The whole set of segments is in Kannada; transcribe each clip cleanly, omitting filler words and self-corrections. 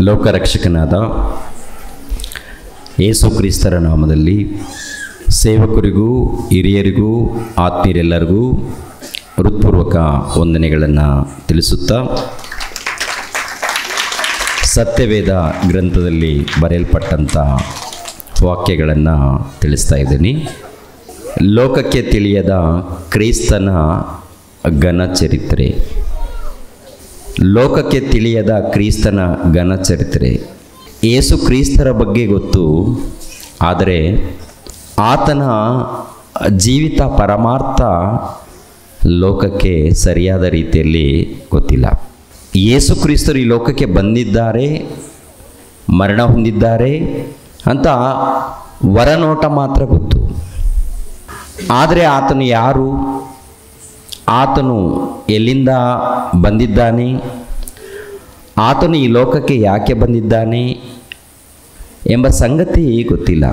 ಲೋಕರಕ್ಷಕನಾದ ಯೇಸು ಕ್ರಿಸ್ತರ ನಾಮದಲ್ಲಿ ಸೇವಕರಿಗೂ ಹಿರಿಯರಿಗೂ ಆತ್ಮೀಯರೆಲ್ಲರಿಗೂ ಹೃತ್ಪೂರ್ವಕ ವಂದನೆಗಳನ್ನು ತಿಳಿಸುತ್ತಾ, ಸತ್ಯವೇದ ಗ್ರಂಥದಲ್ಲಿ ಬರೆಯಲ್ಪಟ್ಟಂಥ ವಾಕ್ಯಗಳನ್ನು ತಿಳಿಸ್ತಾ ಇದ್ದೀನಿ. ಲೋಕಕ್ಕೆ ತಿಳಿಯದ ಕ್ರಿಸ್ತನ ಘನಚರಿತ್ರೆ. ಲೋಕಕ್ಕೆ ತಿಳಿಯದ ಕ್ರಿಸ್ತನ ಘನಚರಿತ್ರೆ. ಯೇಸು ಕ್ರಿಸ್ತರ ಬಗ್ಗೆ ಗೊತ್ತು, ಆದರೆ ಆತನ ಜೀವಿತ ಪರಮಾರ್ಥ ಲೋಕಕ್ಕೆ ಸರಿಯಾದ ರೀತಿಯಲ್ಲಿ ಗೊತ್ತಿಲ್ಲ. ಯೇಸು ಕ್ರಿಸ್ತರು ಈ ಲೋಕಕ್ಕೆ ಬಂದಿದ್ದಾರೆ, ಮರಣ ಹೊಂದಿದ್ದಾರೆ ಅಂತ ಹೊರನೋಟ ಮಾತ್ರ ಗೊತ್ತು. ಆದರೆ ಆತನು ಯಾರು, ಆತನು ಎಲ್ಲಿಂದ ಬಂದಿದ್ದಾನೆ, ಆತನು ಈ ಲೋಕಕ್ಕೆ ಯಾಕೆ ಬಂದಿದ್ದಾನೆ ಎಂಬ ಸಂಗತಿ ಗೊತ್ತಿಲ್ಲ.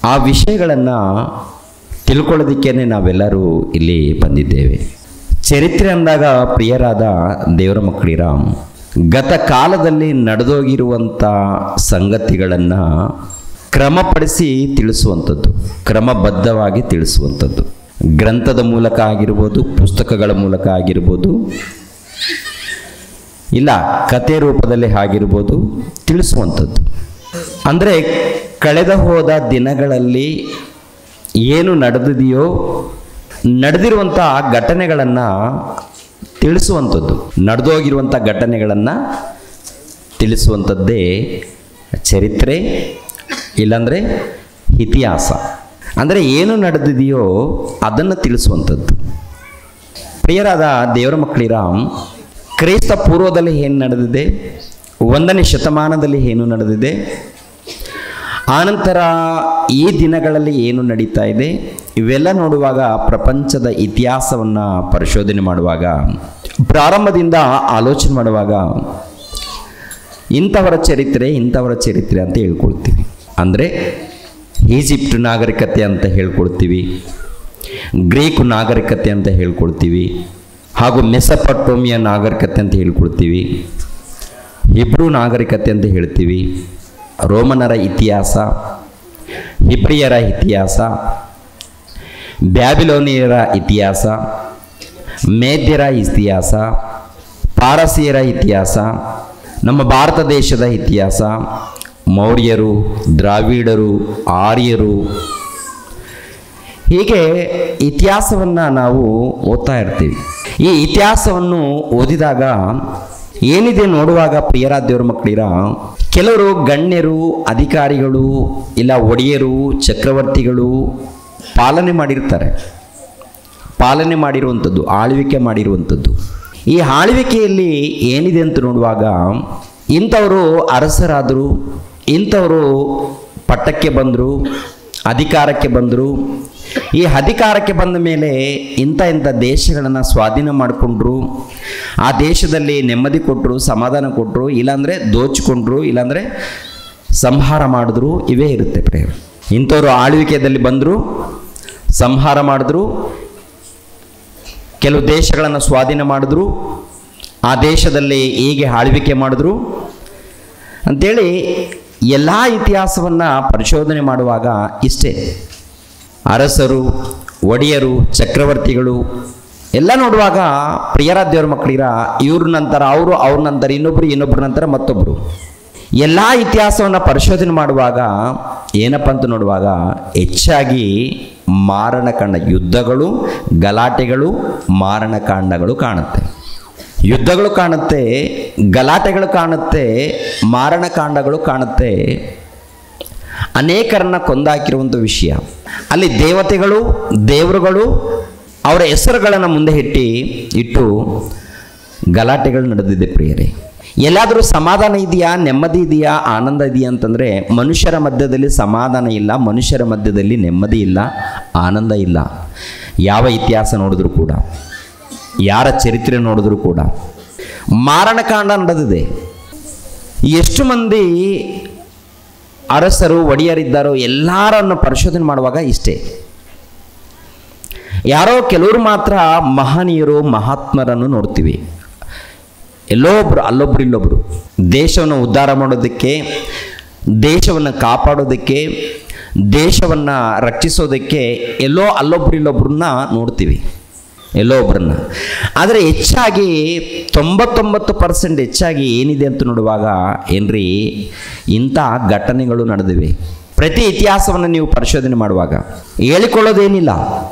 ಆ ವಿಷಯಗಳನ್ನು ತಿಳ್ಕೊಳ್ಳೋದಕ್ಕೇ ನಾವೆಲ್ಲರೂ ಇಲ್ಲಿ ಬಂದಿದ್ದೇವೆ. ಚರಿತ್ರೆ ಅಂದಾಗ ಪ್ರಿಯರಾದ ದೇವರ ಮಕ್ಕಳಿರ, ಗತ ಕಾಲದಲ್ಲಿ ನಡೆದೋಗಿರುವಂಥ ಸಂಗತಿಗಳನ್ನು ಕ್ರಮಪಡಿಸಿ ತಿಳಿಸುವಂಥದ್ದು, ಕ್ರಮಬದ್ಧವಾಗಿ ತಿಳಿಸುವಂಥದ್ದು. ಗ್ರಂಥದ ಮೂಲಕ ಆಗಿರ್ಬೋದು, ಪುಸ್ತಕಗಳ ಮೂಲಕ ಆಗಿರ್ಬೋದು, ಇಲ್ಲ ಕಥೆ ರೂಪದಲ್ಲಿ ಆಗಿರ್ಬೋದು, ತಿಳಿಸುವಂಥದ್ದು. ಅಂದರೆ ಕಳೆದ ಹೋದ ದಿನಗಳಲ್ಲಿ ಏನು ನಡೆದಿದೆಯೋ, ನಡೆದಿರುವಂಥ ಘಟನೆಗಳನ್ನು ತಿಳಿಸುವಂಥದ್ದು, ನಡೆದೋಗಿರುವಂಥ ಘಟನೆಗಳನ್ನು ತಿಳಿಸುವಂಥದ್ದೇ ಚರಿತ್ರೆ, ಇಲ್ಲಾಂದರೆ ಇತಿಹಾಸ. ಅಂದರೆ ಏನು ನಡೆದಿದೆಯೋ ಅದನ್ನು ತಿಳಿಸುವಂಥದ್ದು. ಪ್ರಿಯರಾದ ದೇವರ ಮಕ್ಕಳಿರ, ಕ್ರೈಸ್ತ ಪೂರ್ವದಲ್ಲಿ ಏನು ನಡೆದಿದೆ, 1ನೇ ಶತಮಾನದಲ್ಲಿ ಏನು ನಡೆದಿದೆ, ಆನಂತರ ಈ ದಿನಗಳಲ್ಲಿ ಏನು ನಡೀತಾ ಇದೆ, ಇವೆಲ್ಲ ನೋಡುವಾಗ, ಪ್ರಪಂಚದ ಇತಿಹಾಸವನ್ನು ಪರಿಶೋಧನೆ ಮಾಡುವಾಗ, ಪ್ರಾರಂಭದಿಂದ ಆಲೋಚನೆ ಮಾಡುವಾಗ ಇಂಥವರ ಚರಿತ್ರೆ ಅಂತ ಹೇಳ್ಕೊಳ್ತೀವಿ. ಅಂದರೆ ಈಜಿಪ್ಟ್ ನಾಗರಿಕತೆ ಅಂತ ಹೇಳ್ಕೊಳ್ತೀವಿ, ಗ್ರೀಕ್ ನಾಗರಿಕತೆ ಅಂತ ಹೇಳ್ಕೊಳ್ತೀವಿ, ಹಾಗೂ ಮೆಸೊಪೊಟೇಮಿಯಾ ನಾಗರಿಕತೆ ಅಂತ ಹೇಳ್ಕೊಳ್ತೀವಿ, ಹಿಬ್ರೂ ನಾಗರಿಕತೆ ಅಂತ ಹೇಳ್ತೀವಿ, ರೋಮನರ ಇತಿಹಾಸ, ಹಿಬ್ರಿಯರ ಇತಿಹಾಸ, ಬ್ಯಾಬಿಲೋನಿಯರ ಇತಿಹಾಸ, ಮೇದ್ಯರ ಇತಿಹಾಸ, ಪಾರಸಿಯರ ಇತಿಹಾಸ, ನಮ್ಮ ಭಾರತ ದೇಶದ ಇತಿಹಾಸ, ಮೌರ್ಯರು, ದ್ರಾವಿಡರು, ಆರ್ಯರು, ಹೀಗೆ ಇತಿಹಾಸವನ್ನು ನಾವು ಓದ್ತಾ ಇರ್ತೀವಿ. ಈ ಇತಿಹಾಸವನ್ನು ಓದಿದಾಗ ಏನಿದೆ ನೋಡುವಾಗ ಪ್ರಿಯರಾದ ದೇವರ ಮಕ್ಕಳಿರ, ಕೆಲವರು ಗಣ್ಯರು, ಅಧಿಕಾರಿಗಳು, ಇಲ್ಲ ಒಡೆಯರು, ಚಕ್ರವರ್ತಿಗಳು ಪಾಲನೆ ಮಾಡಿರುವಂಥದ್ದು, ಆಳ್ವಿಕೆ ಮಾಡಿರುವಂಥದ್ದು. ಈ ಆಳ್ವಿಕೆಯಲ್ಲಿ ಏನಿದೆ ಅಂತ ನೋಡುವಾಗ, ಇಂಥವರು ಅರಸರಾದರು, ಇಂಥವರು ಪಟ್ಟಕ್ಕೆ ಬಂದರು, ಅಧಿಕಾರಕ್ಕೆ ಬಂದರು. ಈ ಅಧಿಕಾರಕ್ಕೆ ಬಂದ ಮೇಲೆ ಇಂಥ ದೇಶಗಳನ್ನು ಸ್ವಾಧೀನ ಮಾಡಿಕೊಂಡ್ರು, ಆ ದೇಶದಲ್ಲಿ ನೆಮ್ಮದಿ ಕೊಟ್ಟರು, ಸಮಾಧಾನ ಕೊಟ್ಟರು, ಇಲ್ಲಾಂದರೆ ದೋಚಿಕೊಂಡ್ರು, ಇಲ್ಲಾಂದರೆ ಸಂಹಾರ ಮಾಡಿದ್ರು. ಇವೇ ಇರುತ್ತೆ ಪ್ರೇಮ. ಇಂಥವರು ಆಳ್ವಿಕೆಯಲ್ಲಿ ಬಂದರು, ಸಂಹಾರ ಮಾಡಿದ್ರು, ಕೆಲವು ದೇಶಗಳನ್ನು ಸ್ವಾಧೀನ ಮಾಡಿದ್ರು, ಆ ದೇಶದಲ್ಲಿ ಹೀಗೆ ಆಳ್ವಿಕೆ ಮಾಡಿದ್ರು ಅಂಥೇಳಿ ಎಲ್ಲ ಇತಿಹಾಸವನ್ನು ಪರಿಶೋಧನೆ ಮಾಡುವಾಗ ಇಷ್ಟೇ. ಅರಸರು, ಒಡೆಯರು, ಚಕ್ರವರ್ತಿಗಳು ಎಲ್ಲ ನೋಡುವಾಗ ಪ್ರಿಯರಾದ ದೇವರ ಮಕ್ಕಳಿರ, ಇವ್ರ ನಂತರ ಅವರು, ಅವ್ರ ನಂತರ ಇನ್ನೊಬ್ಬರ ನಂತರ ಮತ್ತೊಬ್ಬರು, ಎಲ್ಲ ಇತಿಹಾಸವನ್ನು ಪರಿಶೋಧನೆ ಮಾಡುವಾಗ ಏನಪ್ಪ ಅಂತ ನೋಡುವಾಗ ಹೆಚ್ಚಾಗಿ ಮಾರಣಕಾಂಡ, ಯುದ್ಧಗಳು, ಗಲಾಟೆಗಳು, ಮಾರಣಕಾಂಡಗಳು ಕಾಣುತ್ತೆ. ಯುದ್ಧಗಳು ಕಾಣುತ್ತೆ, ಗಲಾಟೆಗಳು ಕಾಣುತ್ತೆ, ಮಾರಣಕಾಂಡಗಳು ಕಾಣುತ್ತೆ. ಅನೇಕರನ್ನ ಕೊಂದಾಕಿರುವಂಥ ವಿಷಯ. ಅಲ್ಲಿ ದೇವತೆಗಳು, ದೇವರುಗಳು ಅವರ ಹೆಸರುಗಳನ್ನು ಮುಂದೆ ಇಟ್ಟು ಗಲಾಟೆಗಳು ನಡೆದಿದೆ ಪ್ರಿಯರೇ. ಎಲ್ಲಾದರೂ ಸಮಾಧಾನ ಇದೆಯಾ, ನೆಮ್ಮದಿ ಇದೆಯಾ, ಆನಂದ ಇದೆಯಾ ಅಂತಂದರೆ ಮನುಷ್ಯರ ಮಧ್ಯದಲ್ಲಿ ಸಮಾಧಾನ ಇಲ್ಲ, ಮನುಷ್ಯರ ಮಧ್ಯದಲ್ಲಿ ನೆಮ್ಮದಿ ಇಲ್ಲ, ಆನಂದ ಇಲ್ಲ. ಯಾವ ಇತಿಹಾಸ ನೋಡಿದ್ರೂ ಕೂಡ, ಯಾರ ಚರಿತ್ರೆ ನೋಡಿದ್ರೂ ಕೂಡ ಮಾರಣಕಾಂಡ ನಡೆದಿದೆ. ಎಷ್ಟು ಮಂದಿ ಅರಸರು, ಒಡೆಯರಿದ್ದಾರೋ ಎಲ್ಲರನ್ನು ಪರಿಶೋಧನೆ ಮಾಡುವಾಗ ಇಷ್ಟೇ. ಯಾರೋ ಕೆಲವರು ಮಾತ್ರ ಮಹನೀಯರು, ಮಹಾತ್ಮರನ್ನು ನೋಡ್ತೀವಿ. ಎಲ್ಲೋ ಒಬ್ಬರು ಅಲ್ಲೊಬ್ರು ಇಲ್ಲೊಬ್ರು ದೇಶವನ್ನು ಉದ್ಧಾರ ಮಾಡೋದಕ್ಕೆ, ದೇಶವನ್ನು ಕಾಪಾಡೋದಕ್ಕೆ, ದೇಶವನ್ನು ರಕ್ಷಿಸೋದಕ್ಕೆ ಎಲ್ಲೋ ಅಲ್ಲೊಬ್ರು ಇಲ್ಲೊಬ್ರನ್ನ ನೋಡ್ತೀವಿ, ಎಲ್ಲೋ ಒಬ್ಬರನ್ನ. ಆದರೆ ಹೆಚ್ಚಾಗಿ 99% ಹೆಚ್ಚಾಗಿ ಏನಿದೆ ಅಂತ ನೋಡುವಾಗ ಏನ್ರಿ, ಇಂಥ ಘಟನೆಗಳು ನಡೆದಿವೆ. ಪ್ರತಿ ಇತಿಹಾಸವನ್ನು ನೀವು ಪರಿಶೋಧನೆ ಮಾಡುವಾಗ ಹೇಳಿಕೊಳ್ಳೋದೇನಿಲ್ಲ.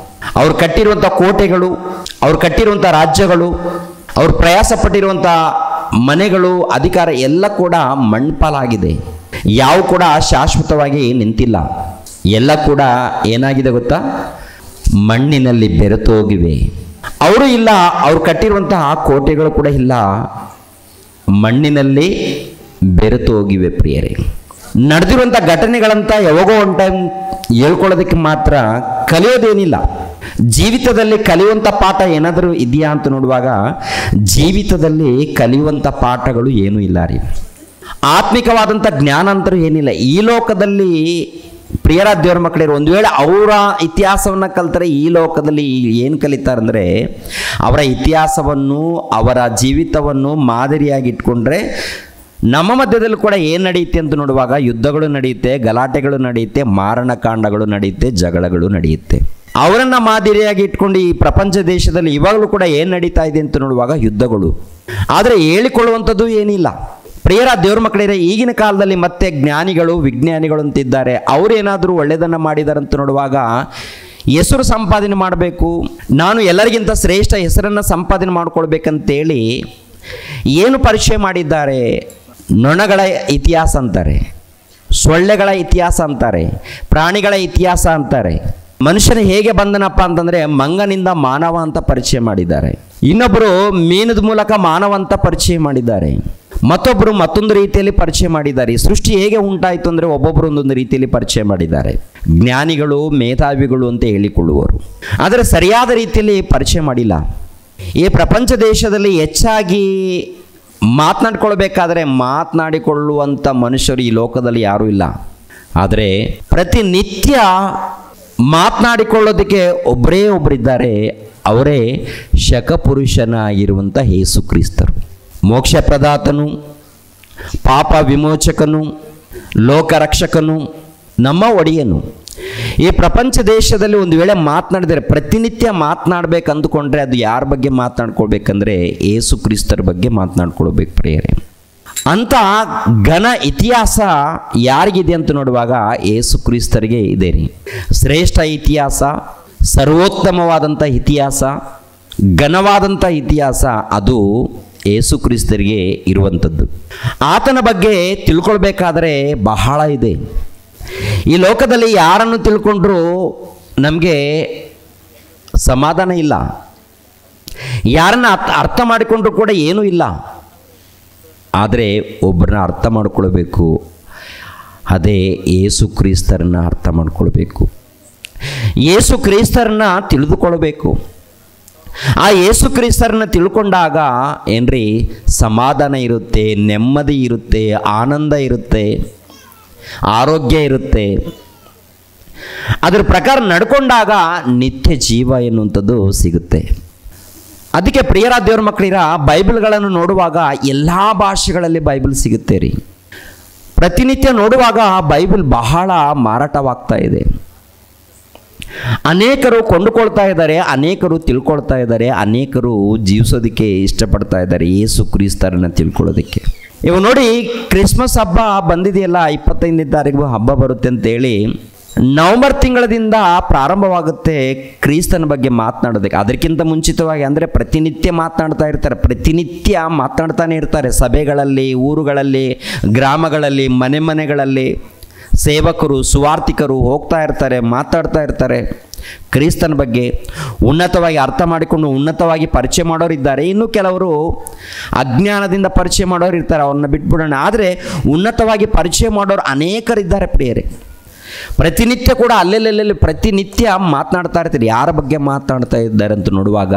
ಅವ್ರು ಕಟ್ಟಿರುವಂಥ ಕೋಟೆಗಳು, ಅವ್ರು ಕಟ್ಟಿರುವಂಥ ರಾಜ್ಯಗಳು, ಅವ್ರು ಪ್ರಯಾಸ ಪಟ್ಟಿರುವಂಥ ಮನೆಗಳು, ಅಧಿಕಾರ ಎಲ್ಲ ಕೂಡ ಮಣ್ಪಾಲಾಗಿದೆ. ಯಾವ ಕೂಡ ಶಾಶ್ವತವಾಗಿ ನಿಂತಿಲ್ಲ. ಎಲ್ಲ ಕೂಡ ಏನಾಗಿದೆ ಗೊತ್ತಾ, ಮಣ್ಣಿನಲ್ಲಿ ಬೆರೆತು ಹೋಗಿವೆ. ಅವರು ಇಲ್ಲ, ಅವ್ರು ಕಟ್ಟಿರುವಂತಹ ಕೋಟೆಗಳು ಕೂಡ ಇಲ್ಲ, ಮಣ್ಣಿನಲ್ಲಿ ಬೆರೆತು ಹೋಗಿವೆ. ಪ್ರಿಯರೇ, ನಡೆದಿರುವಂಥ ಘಟನೆಗಳಂತ ಯಾವಾಗೋ ಒಂದು ಟೈಮ್ ಹೇಳ್ಕೊಳ್ಳೋದಕ್ಕೆ ಮಾತ್ರ, ಕಲಿಯೋದೇನಿಲ್ಲ. ಜೀವಿತದಲ್ಲಿ ಕಲಿಯುವಂಥ ಪಾಠ ಏನಾದರೂ ಇದೆಯಾ ಅಂತ ನೋಡುವಾಗ ಜೀವಿತದಲ್ಲಿ ಕಲಿಯುವಂಥ ಪಾಠಗಳು ಏನೂ ಇಲ್ಲ ರೀ. ಆತ್ಮಿಕವಾದಂಥ ಜ್ಞಾನ ಅಂತರೂ ಏನಿಲ್ಲ ಈ ಲೋಕದಲ್ಲಿ. ಪ್ರಿಯರ ದೇವರ ಮಕ್ಕಳಿರೋ, ಒಂದು ವೇಳೆ ಅವರ ಇತಿಹಾಸವನ್ನು ಕಲಿತರೆ ಈ ಲೋಕದಲ್ಲಿ ಏನು ಕಲಿತಾರಂದರೆ, ಅವರ ಇತಿಹಾಸವನ್ನು, ಅವರ ಜೀವಿತವನ್ನು ಮಾದರಿಯಾಗಿ ಇಟ್ಕೊಂಡ್ರೆ ನಮ್ಮ ಮಧ್ಯದಲ್ಲಿ ಕೂಡ ಏನು ನಡೆಯುತ್ತೆ ಅಂತ ನೋಡುವಾಗ ಯುದ್ಧಗಳು ನಡೆಯುತ್ತೆ, ಗಲಾಟೆಗಳು ನಡೆಯುತ್ತೆ, ಮಾರಣಕಾಂಡಗಳು ನಡೆಯುತ್ತೆ, ಜಗಳಗಳು ನಡೆಯುತ್ತೆ. ಅವರನ್ನು ಮಾದರಿಯಾಗಿ ಇಟ್ಕೊಂಡು ಈ ಪ್ರಪಂಚ ದೇಶದಲ್ಲಿ ಇವಾಗಲೂ ಕೂಡ ಏನು ನಡೀತಾ ಇದೆ ಅಂತ ನೋಡುವಾಗ ಯುದ್ಧಗಳು. ಆದರೆ ಹೇಳಿಕೊಳ್ಳುವಂಥದ್ದು ಏನಿಲ್ಲ. ಪ್ರಿಯರ ದೇವ್ರ ಮಕ್ಕಳಿದ್ರೆ, ಈಗಿನ ಕಾಲದಲ್ಲಿ ಮತ್ತೆ ಜ್ಞಾನಿಗಳು, ವಿಜ್ಞಾನಿಗಳು ಅಂತಿದ್ದಾರೆ. ಅವರೇನಾದರೂ ಒಳ್ಳೆಯದನ್ನು ಮಾಡಿದಾರಂತ ನೋಡುವಾಗ ಹೆಸರು ಸಂಪಾದನೆ ಮಾಡಬೇಕು, ನಾನು ಎಲ್ಲರಿಗಿಂತ ಶ್ರೇಷ್ಠ ಹೆಸರನ್ನು ಸಂಪಾದನೆ ಮಾಡ್ಕೊಳ್ಬೇಕಂತೇಳಿ ಏನು ಪರಿಚಯ ಮಾಡಿದ್ದಾರೆ? ನೊಣಗಳ ಇತಿಹಾಸ ಅಂತಾರೆ, ಸೊಳ್ಳೆಗಳ ಇತಿಹಾಸ ಅಂತಾರೆ, ಪ್ರಾಣಿಗಳ ಇತಿಹಾಸ ಅಂತಾರೆ. ಮನುಷ್ಯನ ಹೇಗೆ ಬಂದನಪ್ಪ ಅಂತಂದರೆ ಮಂಗನಿಂದ ಮಾನವ ಅಂತ ಪರಿಚಯ ಮಾಡಿದ್ದಾರೆ. ಇನ್ನೊಬ್ಬರು ಮೀನದ ಮೂಲಕ ಮಾನವ ಅಂತ ಪರಿಚಯ ಮಾಡಿದ್ದಾರೆ. ಮತ್ತೊಬ್ಬರು ಮತ್ತೊಂದು ರೀತಿಯಲ್ಲಿ ಪರಿಚಯ ಮಾಡಿದ್ದಾರೆ. ಸೃಷ್ಟಿ ಹೇಗೆ ಉಂಟಾಯಿತು ಅಂದರೆ ಒಬ್ಬೊಬ್ಬರು ಒಂದೊಂದು ರೀತಿಯಲ್ಲಿ ಪರಿಚಯ ಮಾಡಿದ್ದಾರೆ. ಜ್ಞಾನಿಗಳು, ಮೇಧಾವಿಗಳು ಅಂತ ಹೇಳಿಕೊಳ್ಳುವರು, ಆದರೆ ಸರಿಯಾದ ರೀತಿಯಲ್ಲಿ ಪರಿಚಯ ಮಾಡಿಲ್ಲ. ಈ ಪ್ರಪಂಚ ದೇಶದಲ್ಲಿ ಹೆಚ್ಚಾಗಿ ಮಾತನಾಡ್ಕೊಳ್ಬೇಕಾದ್ರೆ ಮಾತನಾಡಿಕೊಳ್ಳುವಂಥ ಮನುಷ್ಯರು ಈ ಲೋಕದಲ್ಲಿ ಯಾರೂ ಇಲ್ಲ. ಆದರೆ ಪ್ರತಿನಿತ್ಯ ಮಾತನಾಡಿಕೊಳ್ಳೋದಕ್ಕೆ ಒಬ್ಬರೇ ಒಬ್ಬರಿದ್ದಾರೆ, ಅವರೇ ಶಕಪುರುಷನಾಗಿರುವಂಥ ಯೇಸು ಕ್ರಿಸ್ತರು. ಮೋಕ್ಷ ಪ್ರದಾತನು, ಪಾಪ ವಿಮೋಚಕನು, ಲೋಕರಕ್ಷಕನು, ನಮ್ಮ ಒಡೆಯನು. ಈ ಪ್ರಪಂಚ ದೇಶದಲ್ಲಿ ಒಂದು ವೇಳೆ ಮಾತನಾಡಿದರೆ, ಪ್ರತಿನಿತ್ಯ ಮಾತನಾಡಬೇಕು ಅಂದುಕೊಂಡ್ರೆ ಅದು ಯಾರ ಬಗ್ಗೆ ಮಾತನಾಡ್ಕೊಳ್ಬೇಕಂದ್ರೆ ಯೇಸು ಕ್ರಿಸ್ತರ ಬಗ್ಗೆ ಮಾತನಾಡ್ಕೊಳ್ಬೇಕು ಪ್ರಿಯರೇ. ಅಂಥ ಘನ ಇತಿಹಾಸ ಯಾರಿಗಿದೆ ಅಂತ ನೋಡುವಾಗ ಯೇಸು ಕ್ರಿಸ್ತರಿಗೆ ಇದೆ ರೀ. ಶ್ರೇಷ್ಠ ಇತಿಹಾಸ, ಸರ್ವೋತ್ತಮವಾದಂಥ ಇತಿಹಾಸ, ಘನವಾದಂಥ ಇತಿಹಾಸ ಅದು ಯೇಸು ಕ್ರಿಸ್ತರಿಗೆ ಇರುವಂಥದ್ದು. ಆತನ ಬಗ್ಗೆ ತಿಳ್ಕೊಳ್ಬೇಕಾದ್ರೆ ಬಹಳ ಇದೆ. ಈ ಲೋಕದಲ್ಲಿ ಯಾರನ್ನು ತಿಳ್ಕೊಂಡ್ರೂ ನಮಗೆ ಸಮಾಧಾನ ಇಲ್ಲ, ಯಾರನ್ನ ಅರ್ಥ ಮಾಡಿಕೊಂಡ್ರೂ ಕೂಡ ಏನೂ ಇಲ್ಲ. ಆದರೆ ಒಬ್ಬರನ್ನ ಅರ್ಥ ಮಾಡ್ಕೊಳ್ಬೇಕು, ಅದೇ ಯೇಸು ಕ್ರಿಸ್ತರನ್ನ ಅರ್ಥ ಮಾಡ್ಕೊಳ್ಬೇಕು, ಯೇಸು ಕ್ರಿಸ್ತರನ್ನ ತಿಳಿದುಕೊಳ್ಬೇಕು. ಆ ಯೇಸು ಕ್ರಿಸ್ತರನ್ನ ತಿಳ್ಕೊಂಡಾಗ ಏನ್ರಿ, ಸಮಾಧಾನ ಇರುತ್ತೆ, ನೆಮ್ಮದಿ ಇರುತ್ತೆ, ಆನಂದ ಇರುತ್ತೆ, ಆರೋಗ್ಯ ಇರುತ್ತೆ. ಅದರ ಪ್ರಕಾರ ನಡ್ಕೊಂಡಾಗ ನಿತ್ಯ ಜೀವ ಎನ್ನುವಂಥದ್ದು ಸಿಗುತ್ತೆ. ಅದಕ್ಕೆ ಪ್ರಿಯರ ದೇವ್ರ ಮಕ್ಕಳಿರ, ಬೈಬಲ್ಗಳನ್ನು ನೋಡುವಾಗ ಎಲ್ಲ ಭಾಷೆಗಳಲ್ಲಿ ಬೈಬಲ್ ಸಿಗುತ್ತೆ ರೀ. ಪ್ರತಿನಿತ್ಯ ನೋಡುವಾಗ ಬೈಬಲ್ ಬಹಳ ಮಾರಾಟವಾಗ್ತಾ ಇದೆ. ಅನೇಕರು ಕೊಂಡುಕೊಳ್ತಾ ಇದ್ದಾರೆ, ಅನೇಕರು ತಿಳ್ಕೊಳ್ತಾ ಇದ್ದಾರೆ, ಅನೇಕರು ಜೀವಿಸೋದಕ್ಕೆ ಇಷ್ಟಪಡ್ತಾ ಇದ್ದಾರೆ ಯೇಸು ಕ್ರಿಸ್ತರನ್ನ ತಿಳ್ಕೊಳ್ಳೋದಕ್ಕೆ. ಇವು ನೋಡಿ, ಕ್ರಿಸ್ಮಸ್ ಹಬ್ಬ ಬಂದಿದೆಯಲ್ಲ, 25ನೇ ತಾರೀಕು ಹಬ್ಬ ಬರುತ್ತೆ ಅಂತೇಳಿ ನವೆಂಬರ್ ತಿಂಗಳದಿಂದ ಪ್ರಾರಂಭವಾಗುತ್ತೆ ಕ್ರಿಸ್ತನ ಬಗ್ಗೆ ಮಾತನಾಡೋದಕ್ಕೆ. ಅದಕ್ಕಿಂತ ಮುಂಚಿತವಾಗಿ ಅಂದರೆ ಪ್ರತಿನಿತ್ಯ ಮಾತನಾಡ್ತಾ ಇರ್ತಾರೆ, ಪ್ರತಿನಿತ್ಯ ಮಾತನಾಡ್ತಾನೆ ಇರ್ತಾರೆ. ಸಭೆಗಳಲ್ಲಿ, ಊರುಗಳಲ್ಲಿ, ಗ್ರಾಮಗಳಲ್ಲಿ, ಮನೆ ಮನೆಗಳಲ್ಲಿ ಸೇವಕರು, ಸುವಾರ್ತಿಕರು ಹೋಗ್ತಾ ಇರ್ತಾರೆ, ಮಾತಾಡ್ತಾ ಇರ್ತಾರೆ. ಕ್ರಿಸ್ತನ ಬಗ್ಗೆ ಉನ್ನತವಾಗಿ ಅರ್ಥ ಮಾಡಿಕೊಂಡು ಉನ್ನತವಾಗಿ ಪರಿಚಯ ಮಾಡೋರಿದ್ದಾರೆ. ಇನ್ನು ಕೆಲವರು ಅಜ್ಞಾನದಿಂದ ಪರಿಚಯ ಮಾಡೋರು ಇರ್ತಾರೆ, ಅವ್ರನ್ನ ಬಿಟ್ಬಿಡೋಣ. ಆದರೆ ಉನ್ನತವಾಗಿ ಪರಿಚಯ ಮಾಡೋರು ಅನೇಕರಿದ್ದಾರೆ ಪ್ರಿಯರೇ. ಪ್ರತಿನಿತ್ಯ ಕೂಡ ಅಲ್ಲೆಲ್ಲೆಲ್ಲಿ ಪ್ರತಿನಿತ್ಯ ಮಾತನಾಡ್ತಾ ಇರ್ತಾರೆ. ಯಾರ ಬಗ್ಗೆ ಮಾತನಾಡ್ತಾ ಇದ್ದಾರೆ ಅಂತ ನೋಡುವಾಗ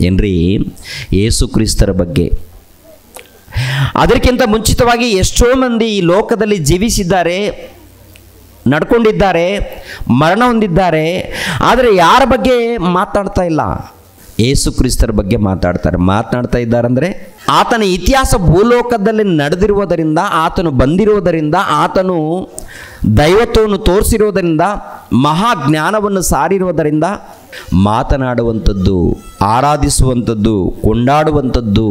ಏನ್ರಿ, ಯೇಸು ಕ್ರಿಸ್ತರ ಬಗ್ಗೆ. ಅದಕ್ಕಿಂತ ಮುಂಚಿತವಾಗಿ ಎಷ್ಟೋ ಮಂದಿ ಈ ಲೋಕದಲ್ಲಿ ಜೀವಿಸಿದ್ದಾರೆ, ನಡ್ಕೊಂಡಿದ್ದಾರೆ, ಮರಣ ಹೊಂದಿದ್ದಾರೆ. ಆದರೆ ಯಾರ ಬಗ್ಗೆ ಮಾತಾಡ್ತಾ ಇಲ್ಲ? ಯೇಸು ಕ್ರಿಸ್ತರ ಬಗ್ಗೆ ಮಾತಾಡ್ತಾರೆ. ಮಾತನಾಡ್ತಾ ಇದ್ದಾರೆ ಅಂದರೆ ಆತನ ಇತಿಹಾಸ ಭೂಲೋಕದಲ್ಲಿ ನಡೆದಿರುವುದರಿಂದ, ಆತನು ಬಂದಿರುವುದರಿಂದ, ಆತನು ದೈವತ್ವವನ್ನು ತೋರಿಸಿರುವುದರಿಂದ, ಮಹಾಜ್ಞಾನವನ್ನು ಸಾರಿರುವುದರಿಂದ ಮಾತನಾಡುವಂಥದ್ದು, ಆರಾಧಿಸುವಂಥದ್ದು, ಕೊಂಡಾಡುವಂಥದ್ದು,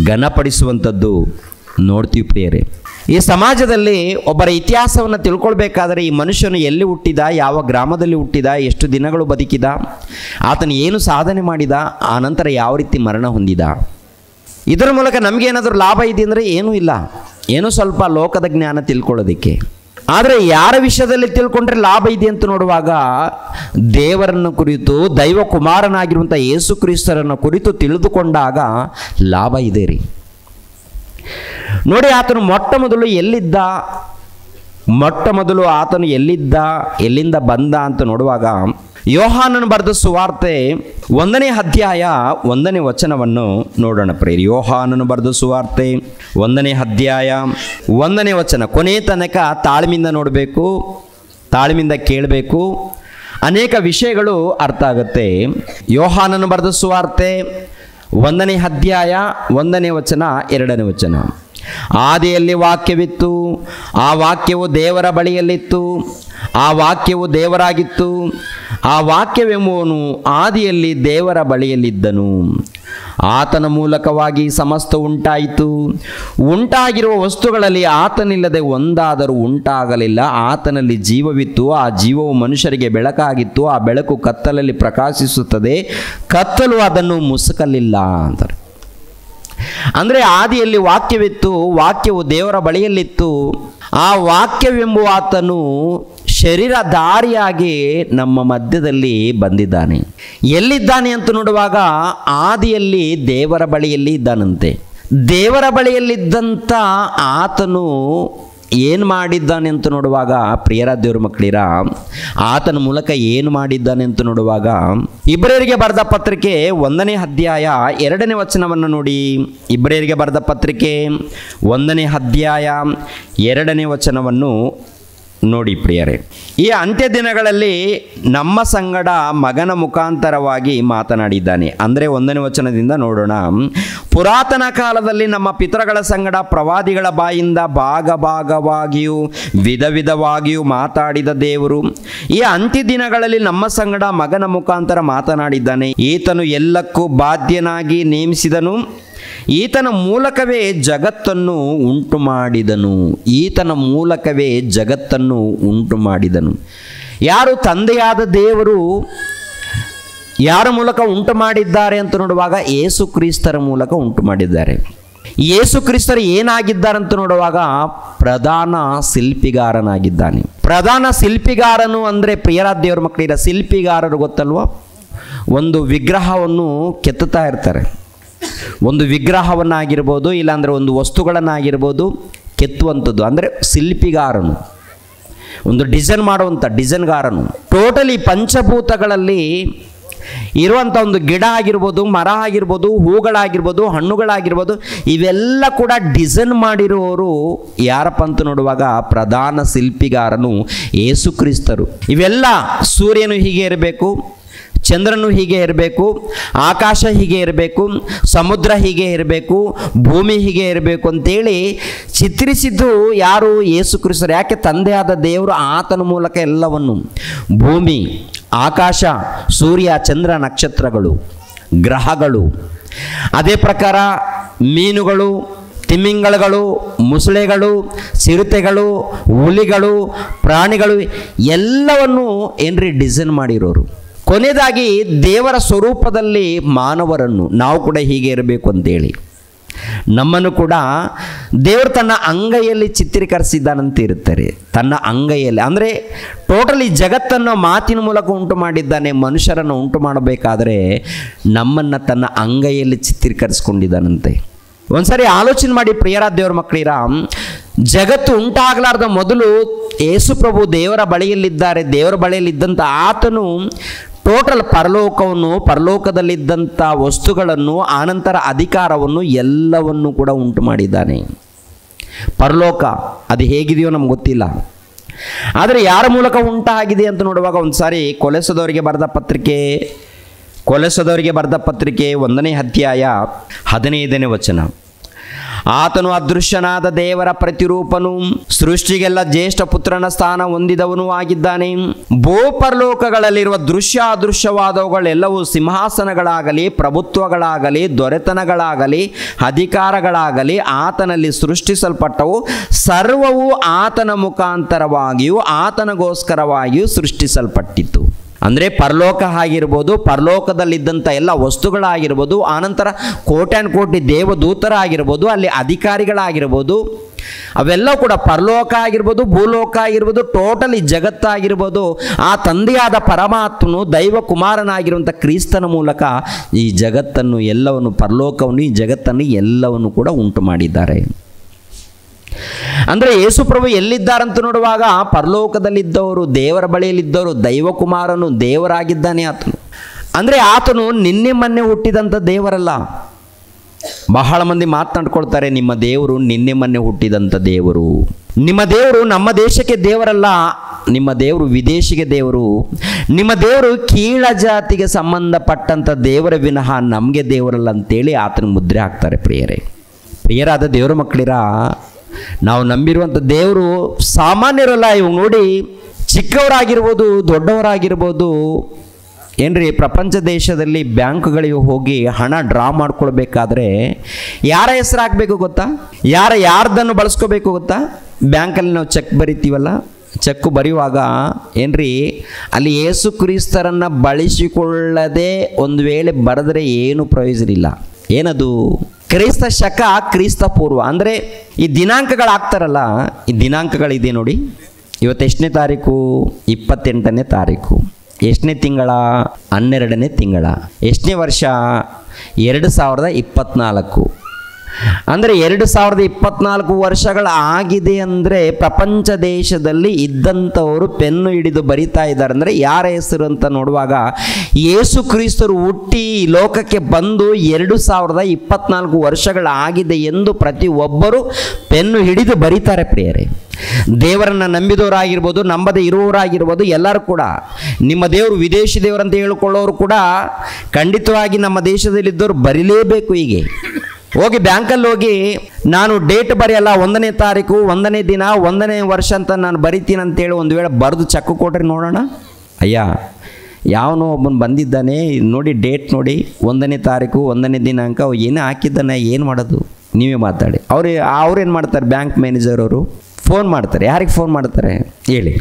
ಘನಪಡಿಸುವಂಥದ್ದು ನೋಡ್ತೀವಿ ಪ್ರಿಯರೇ. ಈ ಸಮಾಜದಲ್ಲಿ ಒಬ್ಬರ ಇತಿಹಾಸವನ್ನು ತಿಳ್ಕೊಳ್ಬೇಕಾದರೆ ಈ ಮನುಷ್ಯನು ಎಲ್ಲಿ ಹುಟ್ಟಿದ, ಯಾವ ಗ್ರಾಮದಲ್ಲಿ ಹುಟ್ಟಿದ, ಎಷ್ಟು ದಿನಗಳು ಬದುಕಿದ, ಆತನು ಏನು ಸಾಧನೆ ಮಾಡಿದ, ಆನಂತರ ಯಾವ ರೀತಿ ಮರಣ ಹೊಂದಿದ, ಇದರ ಮೂಲಕ ನಮಗೇನಾದರೂ ಲಾಭ ಇದೆ ಅಂದರೆ ಏನೂ ಇಲ್ಲ, ಏನೋ ಸ್ವಲ್ಪ ಲೋಕದ ಜ್ಞಾನ ತಿಳ್ಕೊಳ್ಳೋದಕ್ಕೆ. ಆದರೆ ಯಾರ ವಿಷಯದಲ್ಲಿ ತಿಳ್ಕೊಂಡ್ರೆ ಲಾಭ ಇದೆ ಅಂತ ನೋಡುವಾಗ ದೇವರನ್ನು ಕುರಿತು, ದೈವ ಕುಮಾರನಾಗಿರುವಂಥ ಯೇಸು ಕ್ರಿಸ್ತರನ್ನು ಕುರಿತು ತಿಳಿದುಕೊಂಡಾಗ ಲಾಭ ಇದೆ ರೀ. ನೋಡಿ, ಆತನು ಮೊಟ್ಟ ಮೊದಲು ಎಲ್ಲಿಂದ ಬಂದ ಅಂತ ನೋಡುವಾಗ ಯೋಹಾನನು ಬರೆದ ಸುವಾರ್ತೆ 1ನೇ ಅಧ್ಯಾಯ 1ನೇ ವಚನವನ್ನು ನೋಡೋಣ ಪ್ರಿಯರೇ. ಯೋಹಾನನು ಬರೆದ ಸುವಾರ್ತೆ 1ನೇ ಅಧ್ಯಾಯ 1ನೇ ವಚನ. ಕೊನೆ ತನಕ ತಾಳ್ಮೆಯಿಂದ ನೋಡಬೇಕು, ತಾಳ್ಮೆಯಿಂದ ಕೇಳಬೇಕು, ಅನೇಕ ವಿಷಯಗಳು ಅರ್ಥ ಆಗುತ್ತೆ. ಯೋಹಾನನು ಬರೆದ ಸುವಾರ್ತೆ 1ನೇ ಅಧ್ಯಾಯ 1ನೇ ವಚನ 2ನೇ ವಚನ. ಆದಿಯಲ್ಲಿ ವಾಕ್ಯವಿತ್ತು, ಆ ವಾಕ್ಯವು ದೇವರ ಬಳಿಯಲ್ಲಿತ್ತು, ಆ ವಾಕ್ಯವು ದೇವರಾಗಿತ್ತು, ಆ ವಾಕ್ಯವೆಂಬುವನು ಆದಿಯಲ್ಲಿ ದೇವರ ಬಳಿಯಲ್ಲಿದ್ದನು. ಆತನ ಮೂಲಕವಾಗಿ ಸಮಸ್ತ ಉಂಟಾಯಿತು. ಉಂಟಾಗಿರುವ ವಸ್ತುಗಳಲ್ಲಿ ಆತನಿಲ್ಲದೆ ಒಂದಾದರೂ ಉಂಟಾಗಲಿಲ್ಲ. ಆತನಲ್ಲಿ ಜೀವವಿತ್ತು, ಆ ಜೀವವು ಮನುಷ್ಯರಿಗೆ ಬೆಳಕಾಗಿತ್ತು. ಆ ಬೆಳಕು ಕತ್ತಲಲ್ಲಿ ಪ್ರಕಾಶಿಸುತ್ತದೆ, ಕತ್ತಲು ಅದನ್ನು ಮುಸುಕಲಿಲ್ಲ ಅಂತಾರೆ. ಅಂದರೆ ಆದಿಯಲ್ಲಿ ವಾಕ್ಯವಿತ್ತು, ವಾಕ್ಯವು ದೇವರ ಬಳಿಯಲ್ಲಿತ್ತು. ಆ ವಾಕ್ಯವೆಂಬುವ ಆತನು ಶರೀರಧಾರಿಯಾಗಿ ನಮ್ಮ ಮಧ್ಯದಲ್ಲಿ ಬಂದಿದ್ದಾನೆ. ಎಲ್ಲಿದ್ದಾನೆ ಅಂತ ನೋಡುವಾಗ ಆದಿಯಲ್ಲಿ ದೇವರ ಬಳಿಯಲ್ಲಿ ಇದ್ದಾನಂತೆ. ದೇವರ ಬಳಿಯಲ್ಲಿದ್ದಂಥ ಆತನು ಏನು ಮಾಡಿದ್ದಾನೆ ಅಂತ ನೋಡುವಾಗ, ಪ್ರಿಯರ ದೇವರ ಮಕ್ಕಳಿರ, ಆತನ ಮೂಲಕ ಏನು ಮಾಡಿದ್ದಾನೆ ಅಂತ ನೋಡುವಾಗ ಇಬ್ರಿಯರಿಗೆ ಬರೆದ ಪತ್ರಿಕೆ 1ನೇ ಅಧ್ಯಾಯ 2ನೇ ವಚನವನ್ನು ನೋಡಿ. ಇಬ್ರಿಯರಿಗೆ ಬರೆದ ಪತ್ರಿಕೆ 1ನೇ ಅಧ್ಯಾಯ 2ನೇ ವಚನವನ್ನು ನೋಡಿ ಪ್ರಿಯರೇ. ಈ ಅಂತ್ಯ ದಿನಗಳಲ್ಲಿ ನಮ್ಮ ಸಂಗಡ ಮಗನ ಮುಖಾಂತರವಾಗಿ ಮಾತನಾಡಿದ್ದಾನೆ. ಅಂದರೆ 1ನೇ ವಚನದಿಂದ ನೋಡೋಣ. ಪುರಾತನ ಕಾಲದಲ್ಲಿ ನಮ್ಮ ಪಿತೃಗಳ ಸಂಗಡ ಪ್ರವಾದಿಗಳ ಬಾಯಿಂದ ಭಾಗವಾಗಿಯೂ ವಿಧ ವಿಧವಾಗಿಯೂ ಮಾತಾಡಿದ ದೇವರು ಈ ಅಂತ್ಯ ದಿನಗಳಲ್ಲಿ ನಮ್ಮ ಸಂಗಡ ಮಗನ ಮುಖಾಂತರ ಮಾತನಾಡಿದ್ದಾನೆ. ಈತನು ಎಲ್ಲಕ್ಕೂ ಬಾಧ್ಯನಾಗಿ ನೇಮಿಸಿದನು, ಈತನ ಮೂಲಕವೇ ಜಗತ್ತನ್ನು ಉಂಟು ಮಾಡಿದನು. ಈತನ ಮೂಲಕವೇ ಜಗತ್ತನ್ನು ಉಂಟು ಮಾಡಿದನು. ಯಾರು ತಂದೆಯಾದ ದೇವರು ಯಾರ ಮೂಲಕ ಉಂಟು ಮಾಡಿದ್ದಾರೆ ಅಂತ ನೋಡುವಾಗ ಯೇಸು ಕ್ರಿಸ್ತರ ಮೂಲಕ ಉಂಟು ಮಾಡಿದ್ದಾರೆ. ಯೇಸು ಕ್ರಿಸ್ತರು ಏನಾಗಿದ್ದಾರೆ ಅಂತ ನೋಡುವಾಗ ಪ್ರಧಾನ ಶಿಲ್ಪಿಗಾರನಾಗಿದ್ದಾನೆ. ಪ್ರಧಾನ ಶಿಲ್ಪಿಗಾರನು ಅಂದರೆ ಪ್ರಿಯರ ದೇವರ ಮಕ್ಕಳಿರ, ಶಿಲ್ಪಿಗಾರರು ಗೊತ್ತಲ್ವ? ಒಂದು ವಿಗ್ರಹವನ್ನು ಕೆತ್ತುತ್ತಾ ಇರ್ತಾರೆ. ಒಂದು ವಿಗ್ರಹವನ್ನಾಗಿರ್ಬೋದು, ಇಲ್ಲಾಂದರೆ ಒಂದು ವಸ್ತುಗಳನ್ನಾಗಿರ್ಬೋದು ಕೆತ್ತುವಂಥದ್ದು ಅಂದರೆ ಶಿಲ್ಪಿಗಾರನು, ಒಂದು ಡಿಸೈನ್ ಮಾಡುವಂಥ ಡಿಸೈನ್ಗಾರನು. ಟೋಟಲಿ ಪಂಚಭೂತಗಳಲ್ಲಿ ಇರುವಂಥ ಒಂದು ಗಿಡ ಆಗಿರ್ಬೋದು, ಮರ ಆಗಿರ್ಬೋದು, ಹೂಗಳಾಗಿರ್ಬೋದು, ಹಣ್ಣುಗಳಾಗಿರ್ಬೋದು, ಇವೆಲ್ಲ ಕೂಡ ಡಿಸೈನ್ ಮಾಡಿರುವವರು ಯಾರಪ್ಪ ಅಂತ ನೋಡುವಾಗ ಪ್ರಧಾನ ಶಿಲ್ಪಿಗಾರನು ಯೇಸು ಕ್ರಿಸ್ತರು. ಇವೆಲ್ಲ ಸೂರ್ಯನು ಹೀಗೆ ಇರಬೇಕು, ಚಂದ್ರನು ಹೀಗೆ ಇರಬೇಕು, ಆಕಾಶ ಹೀಗೆ ಇರಬೇಕು, ಸಮುದ್ರ ಹೀಗೆ ಇರಬೇಕು, ಭೂಮಿ ಹೀಗೆ ಇರಬೇಕು ಅಂತೇಳಿ ಚಿತ್ರಿಸಿದ್ದು ಯಾರು? ಯೇಸು ಕ್ರಿಸ್ತರು. ಯಾಕೆ? ತಂದೆಯಾದ ದೇವರು ಆತನ ಮೂಲಕ ಎಲ್ಲವನ್ನು, ಭೂಮಿ, ಆಕಾಶ, ಸೂರ್ಯ, ಚಂದ್ರ, ನಕ್ಷತ್ರಗಳು, ಗ್ರಹಗಳು, ಅದೇ ಪ್ರಕಾರ ಮೀನುಗಳು, ತಿಮಿಂಗಲಗಳು, ಮುಸಳೆಗಳು, ಚಿರತೆಗಳು, ಹುಲಿಗಳು, ಪ್ರಾಣಿಗಳು ಎಲ್ಲವನ್ನು ಏನ್ರಿ ಡಿಸೈನ್ ಮಾಡಿರೋರು. ಕೊನೆಯದಾಗಿ ದೇವರ ಸ್ವರೂಪದಲ್ಲಿ ಮಾನವರನ್ನು, ನಾವು ಕೂಡ ಹೀಗೆ ಇರಬೇಕು ಅಂತೇಳಿ ನಮ್ಮನ್ನು ಕೂಡ ದೇವರು ತನ್ನ ಅಂಗೈಯಲ್ಲಿ ಚಿತ್ರೀಕರಿಸಿದ್ದಾನಂತ ಇರುತ್ತಾರೆ. ತನ್ನ ಅಂಗೈಯಲ್ಲಿ ಅಂದರೆ ಟೋಟಲಿ ಜಗತ್ತನ್ನು ಮಾತಿನ ಮೂಲಕ ಉಂಟು ಮಾಡಿದ್ದಾನೆ. ಮನುಷ್ಯರನ್ನು ಉಂಟು ಮಾಡಬೇಕಾದರೆ ನಮ್ಮನ್ನು ತನ್ನ ಅಂಗೈಯಲ್ಲಿ ಚಿತ್ರೀಕರಿಸ್ಕೊಂಡಿದ್ದಾನಂತೆ. ಒಂದ್ಸರಿ ಆಲೋಚನೆ ಮಾಡಿ ಪ್ರಿಯರ ದೇವರ ಮಕ್ಕಳಿರ, ಜಗತ್ತು ಉಂಟಾಗಲಾರ್ದ ಮೊದಲು ಯೇಸು ಪ್ರಭು ದೇವರ ಬಳಿಯಲ್ಲಿದ್ದಾರೆ. ದೇವರ ಬಳಿಯಲ್ಲಿದ್ದಂಥ ಆತನು ಟೋಟಲ್ ಪರಲೋಕವನ್ನು, ಪರಲೋಕದಲ್ಲಿದ್ದಂಥ ವಸ್ತುಗಳನ್ನು, ಆನಂತರ ಅಧಿಕಾರವನ್ನು ಎಲ್ಲವನ್ನು ಕೂಡ ಉಂಟು ಮಾಡಿದ್ದಾನೆ. ಪರಲೋಕ ಅದು ಹೇಗಿದೆಯೋ ನಮ್ಗೆ ಗೊತ್ತಿಲ್ಲ, ಆದರೆ ಯಾರ ಮೂಲಕ ಉಂಟಾಗಿದೆ ಅಂತ ನೋಡುವಾಗ ಒಂದು ಸಾರಿ ಕೊಲೊಸ್ಸದವರಿಗೆ ಬರೆದ ಪತ್ರಿಕೆ ಕೊಲೆಸದವರಿಗೆ ಬರೆದ ಪತ್ರಿಕೆ 1ನೇ ಅಧ್ಯಾಯ 15ನೇ ವಚನ. ಆತನು ಅದೃಶ್ಯನಾದ ದೇವರ ಪ್ರತಿರೂಪನು, ಸೃಷ್ಟಿಗೆಲ್ಲ ಜ್ಯೇಷ್ಠ ಪುತ್ರನ ಸ್ಥಾನ ಹೊಂದಿದವನೂ ಆಗಿದ್ದಾನೆ. ಭೂಪರಲೋಕಗಳಲ್ಲಿರುವ ದೃಶ್ಯ ಅದೃಶ್ಯವಾದವುಗಳೆಲ್ಲವೂ, ಸಿಂಹಾಸನಗಳಾಗಲಿ, ಪ್ರಭುತ್ವಗಳಾಗಲಿ, ದೊರೆತನಗಳಾಗಲಿ, ಅಧಿಕಾರಗಳಾಗಲಿ ಆತನಲ್ಲಿ ಸೃಷ್ಟಿಸಲ್ಪಟ್ಟವು. ಸರ್ವವು ಆತನ ಮುಖಾಂತರವಾಗಿಯೂ ಆತನಿಗೋಸ್ಕರವಾಗಿಯೂ ಸೃಷ್ಟಿಸಲ್ಪಟ್ಟಿತು. ಅಂದರೆ ಪರಲೋಕ ಆಗಿರ್ಬೋದು, ಪರಲೋಕದಲ್ಲಿದ್ದಂಥ ಎಲ್ಲ ವಸ್ತುಗಳಾಗಿರ್ಬೋದು, ಆನಂತರ ಕೋಟ್ಯಾನು ಕೋಟಿ ದೇವದೂತರಾಗಿರ್ಬೋದು, ಅಲ್ಲಿ ಅಧಿಕಾರಿಗಳಾಗಿರ್ಬೋದು, ಅವೆಲ್ಲ ಕೂಡ ಪರಲೋಕ ಆಗಿರ್ಬೋದು, ಭೂಲೋಕ ಆಗಿರ್ಬೋದು, ಟೋಟಲಿ ಜಗತ್ತಾಗಿರ್ಬೋದು, ಆ ತಂದೆಯಾದ ಪರಮಾತ್ಮನು ದೈವ ಕುಮಾರನಾಗಿರುವಂಥ ಕ್ರಿಸ್ತನ ಮೂಲಕ ಈ ಜಗತ್ತನ್ನು ಎಲ್ಲವನ್ನು, ಪರಲೋಕವನ್ನು, ಈ ಜಗತ್ತನ್ನು ಎಲ್ಲವನ್ನು ಕೂಡ ಉಂಟು ಮಾಡಿದ್ದಾರೆ. ಅಂದರೆ ಯೇಸುಪ್ರಭು ಎಲ್ಲಿದ್ದಾರಂತ ನೋಡುವಾಗ ಪರಲೋಕದಲ್ಲಿದ್ದವರು, ದೇವರ ಬಳಿಯಲ್ಲಿದ್ದವರು, ದೈವಕುಮಾರನು ದೇವರಾಗಿದ್ದಾನೆ ಆತನು. ಅಂದರೆ ಆತನು ನಿನ್ನೆ ಮೊನ್ನೆ ಹುಟ್ಟಿದಂಥ ದೇವರಲ್ಲ. ಬಹಳ ಮಂದಿ ಮಾತನಾಡ್ಕೊಳ್ತಾರೆ, ನಿಮ್ಮ ದೇವರು ನಿನ್ನೆ ಮೊನ್ನೆ ಹುಟ್ಟಿದಂಥ ದೇವರು. ನಿಮ್ಮ ದೇವರು ನಮ್ಮ ದೇಶಕ್ಕೆ ದೇವರಲ್ಲ, ನಿಮ್ಮ ದೇವರು ವಿದೇಶಿಗೆ ದೇವರು. ನಿಮ್ಮ ದೇವರು ಕೀಳ ಜಾತಿಗೆ ಸಂಬಂಧಪಟ್ಟಂಥ ದೇವರ ವಿನಃ ನಮಗೆ ದೇವರಲ್ಲ ಅಂತೇಳಿ ಆತನ ಮುದ್ರೆ ಹಾಕ್ತಾರೆ. ಪ್ರಿಯರಾದ ದೇವರ ಮಕ್ಕಳಿರ, ನಾವು ನಂಬಿರುವಂಥ ದೇವರು ಸಾಮಾನ್ಯರಲ್ಲ. ಇವು ನೋಡಿ, ಚಿಕ್ಕವರಾಗಿರ್ಬೋದು, ದೊಡ್ಡವರಾಗಿರ್ಬೋದು, ಏನ್ರಿ, ಪ್ರಪಂಚ ದೇಶದಲ್ಲಿ ಬ್ಯಾಂಕ್ಗಳಿಗೆ ಹೋಗಿ ಹಣ ಡ್ರಾ ಮಾಡ್ಕೊಳ್ಬೇಕಾದ್ರೆ ಯಾರ ಹೆಸರು ಹಾಕಬೇಕು ಗೊತ್ತಾ? ಯಾರ್ದನ್ನು ಬಳಸ್ಕೋಬೇಕು ಗೊತ್ತಾ? ಬ್ಯಾಂಕಲ್ಲಿ ನಾವು ಚೆಕ್ ಬರಿತೀವಲ್ಲ, ಚೆಕ್ ಬರೆಯುವಾಗ ಏನ್ರಿ, ಅಲ್ಲಿ ಯೇಸು ಕ್ರಿಸ್ತರನ್ನು ಬಳಸಿಕೊಳ್ಳದೆ ಒಂದು ವೇಳೆ ಬರೆದ್ರೆ ಏನು ಪ್ರಯೋಜನ ಇಲ್ಲ. ಏನದು? ಕ್ರೈಸ್ತ ಶಕ, ಕ್ರಿಸ್ತ ಪೂರ್ವ. ಅಂದರೆ ಈ ದಿನಾಂಕಗಳು ಹಾಕ್ತಾರಲ್ಲ, ಈ ದಿನಾಂಕಗಳಿದೆ ನೋಡಿ. ಇವತ್ತು ಎಷ್ಟನೇ ತಾರೀಕು? 28ನೇ ತಾರೀಕು. ಎಷ್ಟನೇ ತಿಂಗಳ? 12ನೇ ತಿಂಗಳ. ಎಷ್ಟನೇ ವರ್ಷ? 2024. ಅಂದರೆ 2024 ವರ್ಷಗಳು ಆಗಿದೆ. ಅಂದರೆ ಪ್ರಪಂಚ ದೇಶದಲ್ಲಿ ಇದ್ದಂಥವರು ಪೆನ್ನು ಹಿಡಿದು ಬರಿತಾ ಇದ್ದಾರೆ. ಅಂದರೆ ಯಾರ ಹೆಸರು ಅಂತ ನೋಡುವಾಗ ಯೇಸು ಕ್ರಿಸ್ತರು ಹುಟ್ಟಿ ಲೋಕಕ್ಕೆ ಬಂದು 2024 ವರ್ಷಗಳಾಗಿದೆ ಎಂದು ಪ್ರತಿಯೊಬ್ಬರು ಪೆನ್ನು ಹಿಡಿದು ಬರೀತಾರೆ. ಪ್ರಿಯರೇ, ದೇವರನ್ನು ನಂಬಿದವರಾಗಿರ್ಬೋದು, ನಂಬದೇ ಇರುವವರಾಗಿರ್ಬೋದು, ಎಲ್ಲರೂ ಕೂಡ ನಿಮ್ಮ ದೇವರು ವಿದೇಶಿ ದೇವರಂತ ಹೇಳಿಕೊಳ್ಳೋರು ಕೂಡ ಖಂಡಿತವಾಗಿ ನಮ್ಮ ದೇಶದಲ್ಲಿದ್ದವರು ಬರೀಲೇಬೇಕು. ಹೀಗೆ ಹೋಗಿ ಬ್ಯಾಂಕಲ್ಲಿ ಹೋಗಿ ನಾನು ಡೇಟ್ ಬರೆಯಲ್ಲ, 1ನೇ ತಾರೀಕು, 1ನೇ ದಿನ, 1ನೇ ವರ್ಷ ಅಂತ ನಾನು ಬರಿತೀನಿ ಅಂತೇಳಿ ಒಂದು ವೇಳೆ ಬರೆದು ಚೆಕ್ ಕೊಟ್ರೆ ನೋಡೋಣ. ಅಯ್ಯ, ಯಾವನೋ ಒಬ್ಬನು ಬಂದಿದ್ದಾನೆ ನೋಡಿ, ಡೇಟ್ ನೋಡಿ, 1ನೇ ತಾರೀಕು, 1ನೇ ದಿನಾಂಕ, ಏನೇ ಹಾಕಿದ್ದಾನೆ, ಏನು ಮಾಡೋದು? ನೀವೇ ಮಾತಾಡಿ. ಅವ್ರೇನು ಮಾಡ್ತಾರೆ? ಬ್ಯಾಂಕ್ ಮ್ಯಾನೇಜರ್ ಅವರು ಫೋನ್ ಮಾಡ್ತಾರೆ. ಯಾರಿಗೆ ಫೋನ್ ಮಾಡ್ತಾರೆ ಹೇಳಿ?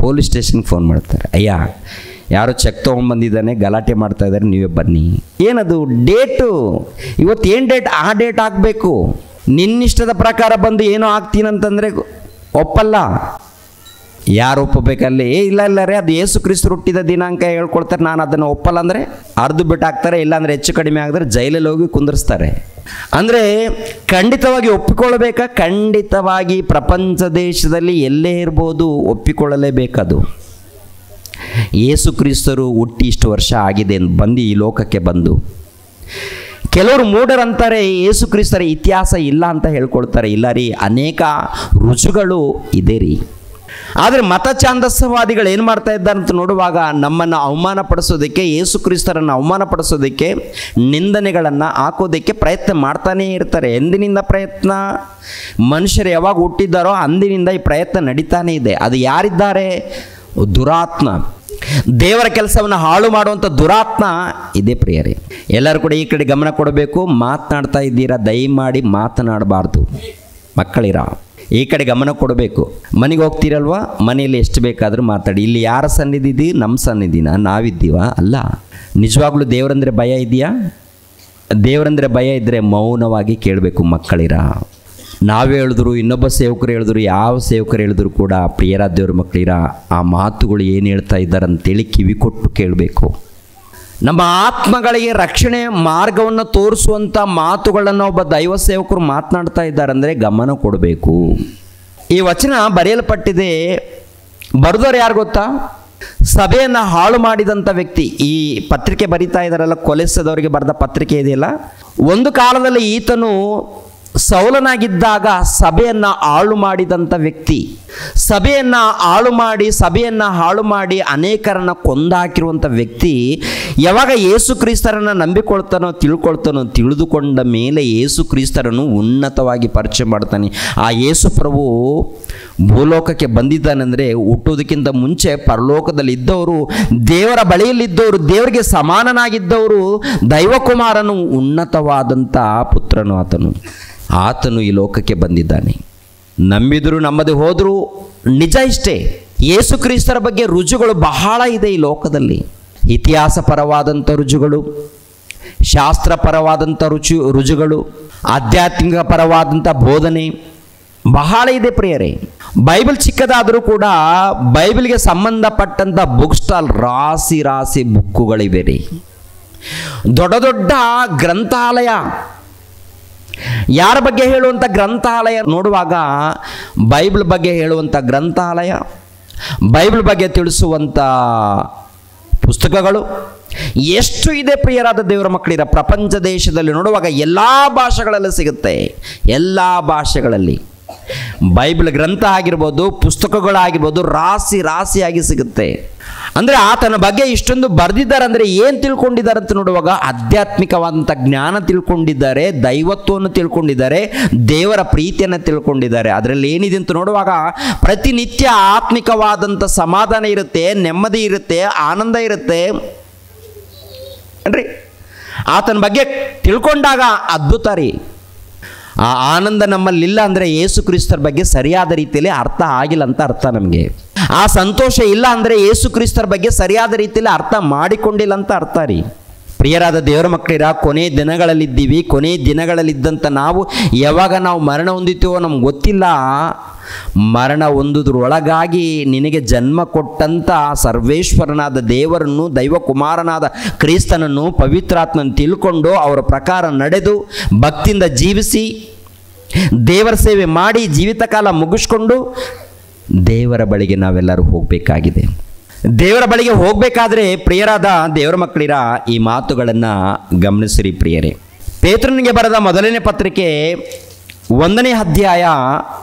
ಪೊಲೀಸ್ ಸ್ಟೇಷನ್ಗೆ ಫೋನ್ ಮಾಡ್ತಾರೆ. ಅಯ್ಯ, ಯಾರೋ ಚೆಕ್ ತೊಗೊಂಡ್ಬಂದಿದ್ದಾನೆ, ಗಲಾಟೆ ಮಾಡ್ತಾ ಇದ್ದಾರೆ, ನೀವೇ ಬನ್ನಿ. ಏನದು? ಡೇಟು. ಇವತ್ತೇನು ಡೇಟ್, ಆ ಡೇಟ್ ಹಾಕಬೇಕು. ನಿನ್ನಿಷ್ಟದ ಪ್ರಕಾರ ಬಂದು ಏನೋ ಹಾಕ್ತೀನಂತಂದರೆ ಒಪ್ಪಲ್ಲ. ಯಾರು ಒಪ್ಪಬೇಕಲ್ಲಿ? ಇಲ್ಲ ರೀ, ಅದು ಯೇಸು ಕ್ರಿಸ್ತರು ಹುಟ್ಟಿದ ದಿನಾಂಕ ಹೇಳ್ಕೊಳ್ತಾರೆ, ನಾನು ಅದನ್ನು ಒಪ್ಪಲ್ಲ ಅಂದರೆ ಅರ್ಧ ಬಿಟ್ಟು ಹಾಕ್ತಾರೆ. ಇಲ್ಲಾಂದರೆ ಹೆಚ್ಚು ಕಡಿಮೆ ಆಗಿದ್ರೆ ಜೈಲಲ್ಲಿ ಹೋಗಿ ಕುಂದಿರಿಸ್ತಾರೆ. ಅಂದರೆ ಖಂಡಿತವಾಗಿ ಒಪ್ಪಿಕೊಳ್ಳಬೇಕಾ? ಖಂಡಿತವಾಗಿ ಪ್ರಪಂಚ ದೇಶದಲ್ಲಿ ಎಲ್ಲೇ ಇರ್ಬೋದು, ಒಪ್ಪಿಕೊಳ್ಳಲೇಬೇಕದು. ಯೇಸು ಕ್ರಿಸ್ತರು ಹುಟ್ಟಿ ಇಷ್ಟು ವರ್ಷ ಆಗಿದೆ ಬಂದು ಈ ಲೋಕಕ್ಕೆ ಬಂದು. ಕೆಲವರು ಮೂಢರಂತಾರೆ ಯೇಸು ಕ್ರಿಸ್ತರ ಇತಿಹಾಸ ಇಲ್ಲ ಅಂತ ಹೇಳ್ಕೊಳ್ತಾರೆ. ಇಲ್ಲ ರೀ, ಅನೇಕ ರುಜುಗಳು ಇದೆ ರೀ. ಆದರೆ ಮತ ಛಾಂದಸವಾದಿಗಳು ಏನು ಮಾಡ್ತಾ ಇದ್ದಾರೆ ಅಂತ ನೋಡುವಾಗ ನಮ್ಮನ್ನು ಅವಮಾನಪಡಿಸೋದಕ್ಕೆ, ಯೇಸು ಕ್ರಿಸ್ತರನ್ನು ಅವಮಾನಪಡಿಸೋದಕ್ಕೆ, ನಿಂದನೆಗಳನ್ನು ಹಾಕೋದಕ್ಕೆ ಪ್ರಯತ್ನ ಮಾಡ್ತಾನೇ ಇರ್ತಾರೆ. ಎಂದಿನಿಂದ ಪ್ರಯತ್ನ? ಮನುಷ್ಯರು ಯಾವಾಗ ಹುಟ್ಟಿದ್ದಾರೋ ಅಂದಿನಿಂದ ಈ ಪ್ರಯತ್ನ ನಡೀತಾನೇ ಇದೆ. ಅದು ಯಾರಿದ್ದಾರೆ? ದುರಾತ್ಮ, ದೇವರ ಕೆಲಸವನ್ನು ಹಾಳು ಮಾಡುವಂಥ ದುರಾತ್ಮ ಇದೆ. ಪ್ರಿಯರೇ, ಎಲ್ಲರೂ ಕೂಡ ಈ ಕಡೆ ಗಮನ ಕೊಡಬೇಕು. ಮಾತನಾಡ್ತಾ ಇದ್ದೀರಾ, ದಯಮಾಡಿ ಮಾತನಾಡಬಾರ್ದು. ಮಕ್ಕಳಿರ, ಈ ಕಡೆ ಗಮನ ಕೊಡಬೇಕು. ಮನೆಗೆ ಹೋಗ್ತೀರಲ್ವ, ಮನೆಯಲ್ಲಿ ಎಷ್ಟು ಬೇಕಾದರೂ ಮಾತಾಡಿ. ಇಲ್ಲಿ ಯಾರ ಸನ್ನಿಧಿ? ನಮ್ಮ ಸನ್ನಿಧಿನ? ನಾವಿದ್ದೀವ? ಅಲ್ಲ. ನಿಜವಾಗ್ಲೂ ದೇವರಂದರೆ ಭಯ ಇದೆಯಾ? ದೇವರಂದರೆ ಭಯ ಇದ್ದರೆ ಮೌನವಾಗಿ ಕೇಳಬೇಕು. ಮಕ್ಕಳಿರ, ನಾವು ಹೇಳಿದ್ರು, ಇನ್ನೊಬ್ಬ ಸೇವಕರು ಹೇಳಿದ್ರು, ಯಾವ ಸೇವಕರು ಹೇಳಿದ್ರು ಕೂಡ ಪ್ರಿಯರಾದ ದೇವ್ರ ಮಕ್ಕಳಿರ, ಆ ಮಾತುಗಳು ಏನು ಹೇಳ್ತಾ ಇದ್ದಾರೆ ಅಂತೇಳಿ ಕಿವಿ ಕೊಟ್ಟು ಕೇಳಬೇಕು. ನಮ್ಮ ಆತ್ಮಗಳಿಗೆ ರಕ್ಷಣೆ ಮಾರ್ಗವನ್ನು ತೋರಿಸುವಂಥ ಮಾತುಗಳನ್ನು ಒಬ್ಬ ದೈವ ಸೇವಕರು ಮಾತನಾಡ್ತಾ ಇದ್ದಾರೆ ಅಂದರೆ ಗಮನ ಕೊಡಬೇಕು. ಈ ವಚನ ಬರೆಯಲ್ಪಟ್ಟಿದೆ. ಬರೆದವರು ಯಾರು ಗೊತ್ತಾ? ಸಭೆಯನ್ನು ಹಾಳು ಮಾಡಿದಂಥ ವ್ಯಕ್ತಿ. ಈ ಪತ್ರಿಕೆ ಬರಿತಾ ಇದ್ದಾರಲ್ಲ, ಕೊಲೆಸದವರಿಗೆ ಬರೆದ ಪತ್ರಿಕೆ ಇದೆಯಲ್ಲ, ಒಂದು ಕಾಲದಲ್ಲಿ ಈತನು ಸೌಲನಾಗಿದ್ದಾಗ ಸಭೆಯನ್ನು ಹಾಳು ಮಾಡಿದಂಥ ವ್ಯಕ್ತಿ, ಸಭೆಯನ್ನು ಹಾಳು ಮಾಡಿ ಅನೇಕರನ್ನು ಕೊಂದಾಕಿರುವಂಥ ವ್ಯಕ್ತಿ ಯಾವಾಗ ಯೇಸು ಕ್ರಿಸ್ತರನ್ನು ನಂಬಿಕೊಳ್ತಾನೋ ತಿಳಿದುಕೊಂಡ ಮೇಲೆ ಯೇಸು ಕ್ರಿಸ್ತರನ್ನು ಉನ್ನತವಾಗಿ ಪರಿಚಯ ಮಾಡ್ತಾನೆ. ಆ ಯೇಸು ಪ್ರಭು ಭೂಲೋಕಕ್ಕೆ ಬಂದಿದ್ದಾನೆಂದರೆ ಹುಟ್ಟೋದಕ್ಕಿಂತ ಮುಂಚೆ ಪರಲೋಕದಲ್ಲಿ ಇದ್ದವರು, ದೇವರ ಬಳಿಯಲ್ಲಿದ್ದವರು, ದೇವರಿಗೆ ಸಮಾನನಾಗಿದ್ದವರು, ದೈವಕುಮಾರನು ಉನ್ನತವಾದಂಥ ಪುತ್ರನು ಆತನು ಈ ಲೋಕಕ್ಕೆ ಬಂದಿದ್ದಾನೆ. ನಂಬಿದ್ರು ನಂಬದೆ ಹೋದರೂ ನಿಜ ಇಷ್ಟೇ, ಯೇಸು ಕ್ರಿಸ್ತರ ಬಗ್ಗೆ ರುಜುಗಳು ಬಹಳ ಇದೆ ಈ ಲೋಕದಲ್ಲಿ. ಇತಿಹಾಸಪರವಾದಂಥ ರುಜುಗಳು, ಶಾಸ್ತ್ರಪರವಾದಂಥ ರುಜುಗಳು, ಆಧ್ಯಾತ್ಮಿಕ ಪರವಾದಂಥ ಬೋಧನೆ ಬಹಳ ಇದೆ ಪ್ರಿಯರೇ. ಬೈಬಲ್ ಚಿಕ್ಕದಾದರೂ ಕೂಡ ಬೈಬಲ್ಗೆ ಸಂಬಂಧಪಟ್ಟಂಥ ಬುಕ್ ಸ್ಟಾಲ್ ರಾಶಿ ಬುಕ್ಕುಗಳಿವೆ ರೀ. ದೊಡ್ಡ ದೊಡ್ಡ ಗ್ರಂಥಾಲಯ, ಯಾರ ಬಗ್ಗೆ ಹೇಳುವಂಥ ಗ್ರಂಥಾಲಯ ನೋಡುವಾಗ ಬೈಬಲ್ ಬಗ್ಗೆ ಹೇಳುವಂಥ ಗ್ರಂಥಾಲಯ, ಬೈಬಲ್ ಬಗ್ಗೆ ತಿಳಿಸುವಂಥ ಪುಸ್ತಕಗಳು ಎಷ್ಟು ಇದೆ ಪ್ರಿಯರಾದ ದೇವರ ಮಕ್ಕಳಿರ. ಪ್ರಪಂಚ ದೇಶದಲ್ಲಿ ನೋಡುವಾಗ ಎಲ್ಲ ಭಾಷೆಗಳಲ್ಲಿ ಸಿಗುತ್ತೆ. ಎಲ್ಲ ಭಾಷೆಗಳಲ್ಲಿ ಬೈಬಲ್ ಗ್ರಂಥ ಆಗಿರ್ಬೋದು, ಪುಸ್ತಕಗಳಾಗಿರ್ಬೋದು, ರಾಶಿಯಾಗಿ ಸಿಗುತ್ತೆ. ಅಂದರೆ ಆತನ ಬಗ್ಗೆ ಇಷ್ಟೊಂದು ಬರೆದಿದ್ದಾರೆ ಅಂದರೆ ಏನು ತಿಳ್ಕೊಂಡಿದ್ದಾರೆ ಅಂತ ನೋಡುವಾಗ ಆಧ್ಯಾತ್ಮಿಕವಾದಂಥ ಜ್ಞಾನ ತಿಳ್ಕೊಂಡಿದ್ದಾರೆ, ದೈವತ್ವವನ್ನು ತಿಳ್ಕೊಂಡಿದ್ದಾರೆ, ದೇವರ ಪ್ರೀತಿಯನ್ನು ತಿಳ್ಕೊಂಡಿದ್ದಾರೆ. ಅದರಲ್ಲಿ ಏನಿದೆ ಅಂತ ನೋಡುವಾಗ ಪ್ರತಿನಿತ್ಯ ಆತ್ಮಿಕವಾದಂಥ ಸಮಾಧಾನ ಇರುತ್ತೆ, ನೆಮ್ಮದಿ ಇರುತ್ತೆ, ಆನಂದ ಇರುತ್ತೆ ಅನ್ರಿ. ಆತನ ಬಗ್ಗೆ ತಿಳ್ಕೊಂಡಾಗ ಅದ್ಭುತ ರೀ. ಆ ಆನಂದ ನಮ್ಮಲ್ಲಿಲ್ಲ ಅಂದರೆ ಯೇಸು ಕ್ರಿಸ್ತರ ಬಗ್ಗೆ ಸರಿಯಾದ ರೀತಿಯಲ್ಲಿ ಅರ್ಥ ಆಗಿಲ್ಲ ಅಂತ ಅರ್ಥ. ನಮಗೆ ಆ ಸಂತೋಷ ಇಲ್ಲ ಅಂದರೆ ಯೇಸು ಕ್ರಿಸ್ತರ ಬಗ್ಗೆ ಸರಿಯಾದ ರೀತಿಯಲ್ಲಿ ಅರ್ಥ ಮಾಡಿಕೊಂಡಿಲ್ಲ ಅಂತ ಅರ್ಥ ರೀ. ಪ್ರಿಯರಾದ ದೇವರ ಮಕ್ಕಳಿರ, ಕೊನೆ ದಿನಗಳಲ್ಲಿದ್ದೀವಿ. ಕೊನೆ ದಿನಗಳಲ್ಲಿದ್ದಂಥ ನಾವು ಯಾವಾಗ ನಾವು ಮರಣ ಹೊಂದಿತೀವೋ ನಮ್ಗೆ ಗೊತ್ತಿಲ್ಲ. ಮರಣ ಹೊಂದುವುದರೊಳಗಾಗಿ ನಿನಗೆ ಜನ್ಮ ಕೊಟ್ಟಂಥ ಸರ್ವೇಶ್ವರನಾದ ದೇವರನ್ನು, ದೈವಕುಮಾರನಾದ ಕ್ರಿಸ್ತನನ್ನು, ಪವಿತ್ರಾತ್ಮನ ತಿಳ್ಕೊಂಡು ಅವರ ಪ್ರಕಾರ ನಡೆದು ಭಕ್ತಿಯಿಂದ ಜೀವಿಸಿ ದೇವರ ಸೇವೆ ಮಾಡಿ ಜೀವಿತ ಕಾಲ ಮುಗಿಸ್ಕೊಂಡು ದೇವರ ಬಳಿಗೆ ನಾವೆಲ್ಲರೂ ಹೋಗಬೇಕಾಗಿದೆ. ದೇವರ ಬಳಿಗೆ ಹೋಗಬೇಕಾದ್ರೆ ಪ್ರಿಯರಾದ ದೇವರ ಮಕ್ಕಳಿರ ಈ ಮಾತುಗಳನ್ನು ಗಮನಿಸಿರಿ ಪ್ರಿಯರೇ. ಪೇತ್ರನಿಗೆ ಬರೆದ ಮೊದಲನೇ ಪತ್ರಿಕೆ 1ನೇ ಅಧ್ಯಾಯ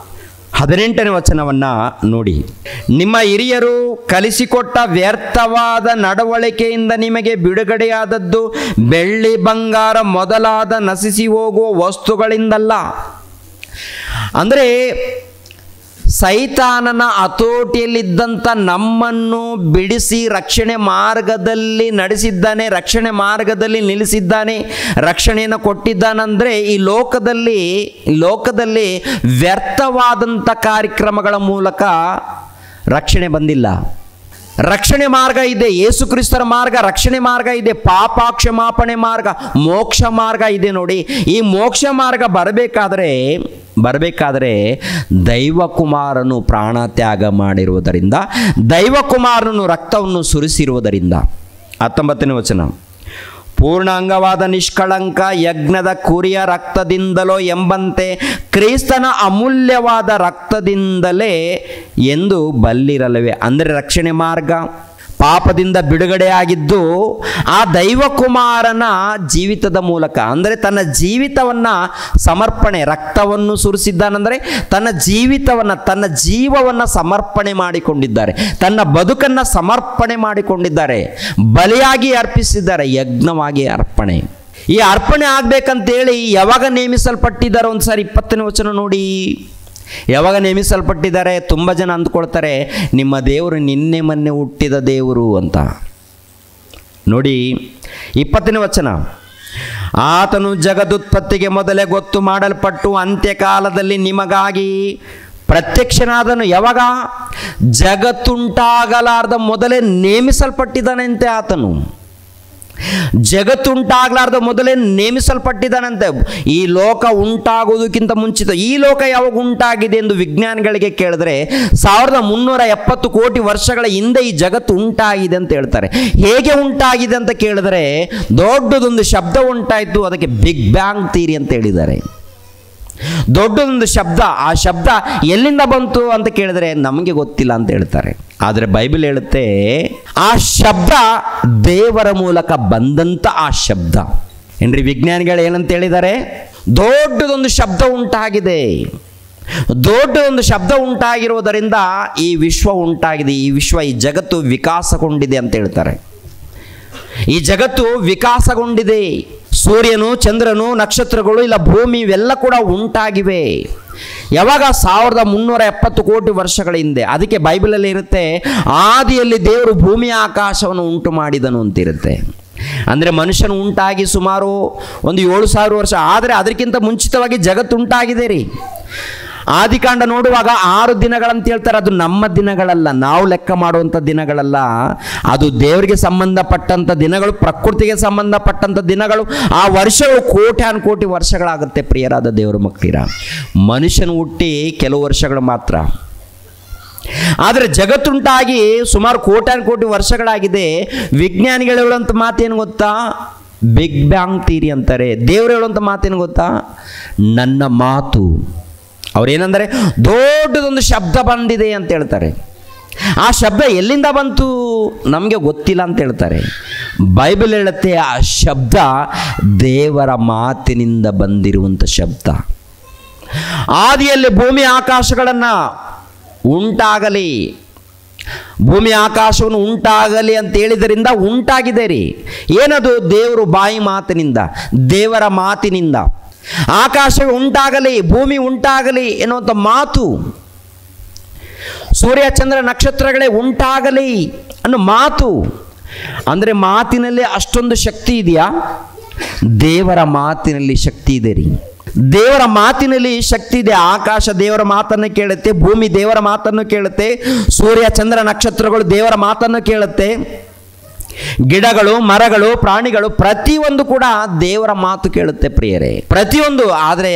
18ನೇ ವಚನವನ್ನು ನೋಡಿ. ನಿಮ್ಮ ಹಿರಿಯರು ಕಲಿಸಿಕೊಟ್ಟ ವ್ಯರ್ಥವಾದ ನಡವಳಿಕೆಯಿಂದ ನಿಮಗೆ ಬಿಡುಗಡೆಯಾದದ್ದು ಬೆಳ್ಳಿ ಬಂಗಾರ ಮೊದಲಾದ ನಶಿಸಿ ಹೋಗುವ ವಸ್ತುಗಳಿಂದಲ್ಲ. ಅಂದರೆ ಸೈತಾನನ ಹತೋಟಿಯಲ್ಲಿದ್ದಂಥ ನಮ್ಮನ್ನು ಬಿಡಿಸಿ ರಕ್ಷಣೆ ಮಾರ್ಗದಲ್ಲಿ ನಡೆಸಿದ್ದಾನೆ, ರಕ್ಷಣೆ ಮಾರ್ಗದಲ್ಲಿ ನಿಲ್ಲಿಸಿದ್ದಾನೆ, ರಕ್ಷಣೆಯನ್ನು ಕೊಟ್ಟಿದ್ದಾನಂದರೆ ಈ ಲೋಕದಲ್ಲಿ ವ್ಯರ್ಥವಾದಂಥ ಕಾರ್ಯಕ್ರಮಗಳ ಮೂಲಕ ರಕ್ಷಣೆ ಬಂದಿಲ್ಲ. ರಕ್ಷಣೆ ಮಾರ್ಗ ಇದೆ, ಯೇಸು ಕ್ರಿಸ್ತರ ಮಾರ್ಗ ರಕ್ಷಣೆ ಮಾರ್ಗ ಇದೆ, ಪಾಪ ಕ್ಷಮಾಪಣೆ ಮಾರ್ಗ, ಮೋಕ್ಷ ಮಾರ್ಗ ಇದೆ ನೋಡಿ. ಈ ಮೋಕ್ಷ ಮಾರ್ಗ ಬರಬೇಕಾದರೆ ದೈವಕುಮಾರನು ಪ್ರಾಣ ತ್ಯಾಗ ಮಾಡಿರುವುದರಿಂದ, ದೈವಕುಮಾರನು ರಕ್ತವನ್ನು ಸುರಿಸಿರುವುದರಿಂದ. 19ನೇ ವಚನ, ಪೂರ್ಣಾಂಗವಾದ ನಿಷ್ಕಳಂಕ ಯಜ್ಞದ ಕುರಿಯ ರಕ್ತದಿಂದಲೋ ಎಂಬಂತೆ ಕ್ರಿಸ್ತನ ಅಮೂಲ್ಯವಾದ ರಕ್ತದಿಂದಲೇ ಎಂದು ಬಲ್ಲಿರಲವೇ. ಅಂದರೆ ರಕ್ಷಣೆ ಮಾರ್ಗ ಪಾಪದಿಂದ ಬಿಡುಗಡೆಯಾಗಿದ್ದು ಆ ದೈವಕುಮಾರನ ಜೀವಿತದ ಮೂಲಕ. ಅಂದರೆ ತನ್ನ ಜೀವಿತವನ್ನು ಸಮರ್ಪಣೆ, ರಕ್ತವನ್ನು ಸುರಿಸಿದ್ದಾನೆಂದರೆ ತನ್ನ ಜೀವವನ್ನು ಸಮರ್ಪಣೆ ಮಾಡಿಕೊಂಡಿದ್ದಾರೆ, ತನ್ನ ಬದುಕನ್ನು ಸಮರ್ಪಣೆ ಮಾಡಿಕೊಂಡಿದ್ದಾರೆ, ಬಲಿಯಾಗಿ ಅರ್ಪಿಸಿದ್ದಾರೆ, ಯಜ್ಞವಾಗಿ ಅರ್ಪಣೆ. ಈ ಅರ್ಪಣೆ ಆಗಬೇಕಂತೇಳಿ ಯಾವಾಗ ನೇಮಿಸಲ್ಪಟ್ಟಿದ್ದಾರೆ? ಒಂದು ಸಾರಿ 20ನೇ ವಚನ ನೋಡಿ. ಯಾವಾಗ ನೇಮಿಸಲ್ಪಟ್ಟಿದ್ದಾರೆ? ತುಂಬ ಜನ ಅಂದ್ಕೊಳ್ತಾರೆ ನಿಮ್ಮ ದೇವರು ನಿನ್ನೆ ಮೊನ್ನೆ ಹುಟ್ಟಿದ ದೇವರು ಅಂತ. ನೋಡಿ 20ನೇ ವಚನ, ಆತನು ಜಗದುತ್ಪತ್ತಿಗೆ ಮೊದಲೇ ಗೊತ್ತು ಮಾಡಲ್ಪಟ್ಟು ಅಂತ್ಯಕಾಲದಲ್ಲಿ ನಿಮಗಾಗಿ ಪ್ರತ್ಯಕ್ಷನಾದನು. ಯಾವಾಗ? ಜಗತ್ತುಂಟಾಗಲಾರ್ದ ಮೊದಲೇ ನೇಮಿಸಲ್ಪಟ್ಟಿದ್ದಾನಂತೆ ಆತನು. ಜಗತ್ತುಂಟಾಗಲಾರ್ದ ಮೊದಲೇ ನೇಮಿಸಲ್ಪಟ್ಟಿದ್ದಾನಂತೆ. ಈ ಲೋಕ ಉಂಟಾಗೋದಕ್ಕಿಂತ ಮುಂಚಿತ. ಈ ಲೋಕ ಯಾವಾಗ ಉಂಟಾಗಿದೆ ಎಂದು ವಿಜ್ಞಾನಿಗಳಿಗೆ ಕೇಳಿದ್ರೆ 1370 ಕೋಟಿ ವರ್ಷಗಳ ಹಿಂದೆ ಈ ಜಗತ್ತು ಉಂಟಾಗಿದೆ ಅಂತ ಹೇಳ್ತಾರೆ. ಹೇಗೆ ಉಂಟಾಗಿದೆ ಅಂತ ಕೇಳಿದ್ರೆ ದೊಡ್ಡದೊಂದು ಶಬ್ದ ಉಂಟಾಯಿತು, ಅದಕ್ಕೆ ಬಿಗ್ ಬ್ಯಾಂಗ್ ಥಿಯರಿ ಅಂತ ಹೇಳಿದ್ದಾರೆ. ದೊಡ್ಡದೊಂದು ಶಬ್ದ, ಆ ಶಬ್ದ ಎಲ್ಲಿಂದ ಬಂತು ಅಂತ ಕೇಳಿದ್ರೆ ನಮಗೆ ಗೊತ್ತಿಲ್ಲ ಅಂತ ಹೇಳ್ತಾರೆ. ಆದರೆ ಬೈಬಲ್ ಹೇಳುತ್ತೆ ಆ ಶಬ್ದ ದೇವರ ಮೂಲಕ ಬಂದಂಥ ಆ ಶಬ್ದ ಏನ್ರಿ. ವಿಜ್ಞಾನಿಗಳು ಏನಂತ ಹೇಳಿದ್ದಾರೆ? ದೊಡ್ಡದೊಂದು ಶಬ್ದ ಉಂಟಾಗಿದೆ. ದೊಡ್ಡದೊಂದು ಶಬ್ದ ಉಂಟಾಗಿರುವುದರಿಂದ ಈ ವಿಶ್ವ ಉಂಟಾಗಿದೆ. ಈ ಜಗತ್ತು ವಿಕಾಸಗೊಂಡಿದೆ ಅಂತ ಹೇಳ್ತಾರೆ. ಈ ಜಗತ್ತು ವಿಕಾಸಗೊಂಡಿದೆ. ಸೂರ್ಯನು, ಚಂದ್ರನು, ನಕ್ಷತ್ರಗಳು, ಇಲ್ಲ ಭೂಮಿ ಇವೆಲ್ಲ ಕೂಡ ಉಂಟಾಗಿವೆ. ಯಾವಾಗ? 1370 ಕೋಟಿ ವರ್ಷಗಳ ಹಿಂದೆ. ಅದಕ್ಕೆ ಬೈಬಲಲ್ಲಿ ಇರುತ್ತೆ, ಆದಿಯಲ್ಲಿ ದೇವರು ಭೂಮಿ ಆಕಾಶವನ್ನು ಉಂಟು ಮಾಡಿದನು ಅಂತಿರುತ್ತೆ. ಅಂದರೆ ಮನುಷ್ಯನು ಉಂಟಾಗಿ ಸುಮಾರು ಒಂದು 7000 ವರ್ಷ, ಆದರೆ ಅದಕ್ಕಿಂತ ಮುಂಚಿತವಾಗಿ ಜಗತ್ತು ಉಂಟಾಗಿದೆ ರೀ. ಆದಿಕಾಂಡ ನೋಡುವಾಗ 6 ದಿನಗಳಂತ ಹೇಳ್ತಾರೆ. ಅದು ನಮ್ಮ ದಿನಗಳಲ್ಲ, ನಾವು ಲೆಕ್ಕ ಮಾಡುವಂಥ ದಿನಗಳಲ್ಲ. ಅದು ದೇವರಿಗೆ ಸಂಬಂಧಪಟ್ಟಂಥ ದಿನಗಳು, ಪ್ರಕೃತಿಗೆ ಸಂಬಂಧಪಟ್ಟಂಥ ದಿನಗಳು. ಆ ವರ್ಷಗಳು ಕೋಟಿ ವರ್ಷಗಳಾಗುತ್ತೆ ಪ್ರಿಯರಾದ ದೇವರ ಮಕ್ಕಳಿರ. ಮನುಷ್ಯನು ಹುಟ್ಟಿ ಕೆಲವು ವರ್ಷಗಳು ಮಾತ್ರ. ಆದರೆ ಜಗತ್ತುಂಟಾಗಿ ಸುಮಾರು ಕೋಟಿ ವರ್ಷಗಳಾಗಿದೆ. ವಿಜ್ಞಾನಿಗಳು ಹೇಳುವಂಥ ಮಾತೇನು ಗೊತ್ತಾ? ಬಿಗ್ ಬ್ಯಾಂಗ್ ಥಿಯರಿ ಅಂತಾರೆ. ದೇವರು ಹೇಳುವಂಥ ಮಾತೇನು ಗೊತ್ತಾ? ನನ್ನ ಮಾತು. ಅವರೇನೆಂದರೆ ದೊಡ್ಡದೊಂದು ಶಬ್ದ ಬಂದಿದೆ ಅಂತ ಹೇಳ್ತಾರೆ. ಆ ಶಬ್ದ ಎಲ್ಲಿಂದ ಬಂತು ನಮಗೆ ಗೊತ್ತಿಲ್ಲ ಅಂತ ಹೇಳ್ತಾರೆ. ಬೈಬಲ್ ಹೇಳುತ್ತೆ ಆ ಶಬ್ದ ದೇವರ ಮಾತಿನಿಂದ ಬಂದಿರುವಂಥ ಶಬ್ದ. ಆದಿಯಲ್ಲಿ ಭೂಮಿ ಆಕಾಶಗಳನ್ನು ಉಂಟಾಗಲಿ, ಭೂಮಿ ಆಕಾಶವನ್ನು ಉಂಟಾಗಲಿ ಅಂತ ಹೇಳಿದರಿಂದ ಉಂಟಾಗಿದೆ ರೀ. ಏನದು? ದೇವರು ಬಾಯಿ ಮಾತಿನಿಂದ, ದೇವರ ಮಾತಿನಿಂದ ಆಕಾಶ ಉಂಟಾಗಲಿ, ಭೂಮಿ ಉಂಟಾಗಲಿ ಎನ್ನುವಂಥ ಮಾತು. ಸೂರ್ಯ, ಚಂದ್ರ, ನಕ್ಷತ್ರಗಳೇ ಉಂಟಾಗಲಿ ಅನ್ನೋ ಮಾತು. ಅಂದರೆ ಮಾತಿನಲ್ಲಿ ಅಷ್ಟೊಂದು ಶಕ್ತಿ ಇದೆಯಾ? ದೇವರ ಮಾತಿನಲ್ಲಿ ಶಕ್ತಿ ಇದೆ ರೀ. ದೇವರ ಮಾತಿನಲ್ಲಿ ಶಕ್ತಿ ಇದೆ. ಆಕಾಶ ದೇವರ ಮಾತನ್ನು ಕೇಳುತ್ತೆ, ಭೂಮಿ ದೇವರ ಮಾತನ್ನು ಕೇಳುತ್ತೆ, ಸೂರ್ಯ, ಚಂದ್ರ, ನಕ್ಷತ್ರಗಳು ದೇವರ ಮಾತನ್ನು ಕೇಳುತ್ತೆ, ಗಿಡಗಳು, ಮರಗಳು, ಪ್ರಾಣಿಗಳು ಪ್ರತಿಯೊಂದು ಕೂಡ ದೇವರ ಮಾತು ಕೇಳುತ್ತೆ ಪ್ರಿಯರೇ, ಪ್ರತಿಯೊಂದು. ಆದರೆ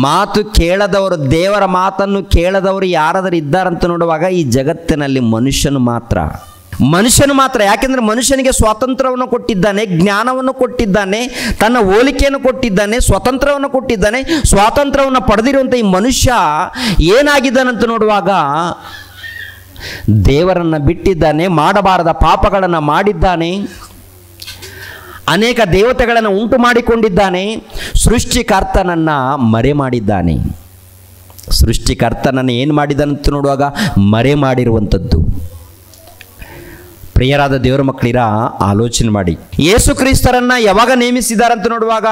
ಮಾತು ಕೇಳದವರು, ದೇವರ ಮಾತನ್ನು ಕೇಳದವರು ಯಾರಾದರೂ ಇದ್ದಾರಂತ ನೋಡುವಾಗ ಈ ಜಗತ್ತಿನಲ್ಲಿ ಮನುಷ್ಯನು ಮಾತ್ರ. ಯಾಕೆಂದರೆ ಮನುಷ್ಯನಿಗೆ ಸ್ವಾತಂತ್ರ್ಯವನ್ನು ಕೊಟ್ಟಿದ್ದಾನೆ, ಜ್ಞಾನವನ್ನು ಕೊಟ್ಟಿದ್ದಾನೆ, ತನ್ನ ಹೋಲಿಕೆಯನ್ನು ಕೊಟ್ಟಿದ್ದಾನೆ, ಸ್ವತಂತ್ರವನ್ನು ಕೊಟ್ಟಿದ್ದಾನೆ. ಸ್ವಾತಂತ್ರ್ಯವನ್ನು ಪಡೆದಿರುವಂಥ ಈ ಮನುಷ್ಯ ಏನಾಗಿದ್ದಾನಂತ ನೋಡುವಾಗ ದೇವರನ್ನು ಬಿಟ್ಟಿದ್ದಾನೆ, ಮಾಡಬಾರದ ಪಾಪಗಳನ್ನು ಮಾಡಿದ್ದಾನೆ, ಅನೇಕ ದೇವತೆಗಳನ್ನು ಉಂಟು ಮಾಡಿಕೊಂಡಿದ್ದಾನೆ, ಸೃಷ್ಟಿಕರ್ತನನ್ನು ಮರೆ ಮಾಡಿದ್ದಾನೆ. ಸೃಷ್ಟಿಕರ್ತನನ್ನು ಏನು ಮಾಡಿದ್ದಾನಂತ ನೋಡುವಾಗ ಮರೆ ಮಾಡಿರುವಂಥದ್ದು. ಪ್ರಿಯರಾದ ದೇವರ ಮಕ್ಕಳಿರ, ಆಲೋಚನೆ ಮಾಡಿ. ಯೇಸು ಕ್ರಿಸ್ತರನ್ನ ಯಾವಾಗ ನೇಮಿಸಿದಾರಂತ ನೋಡುವಾಗ,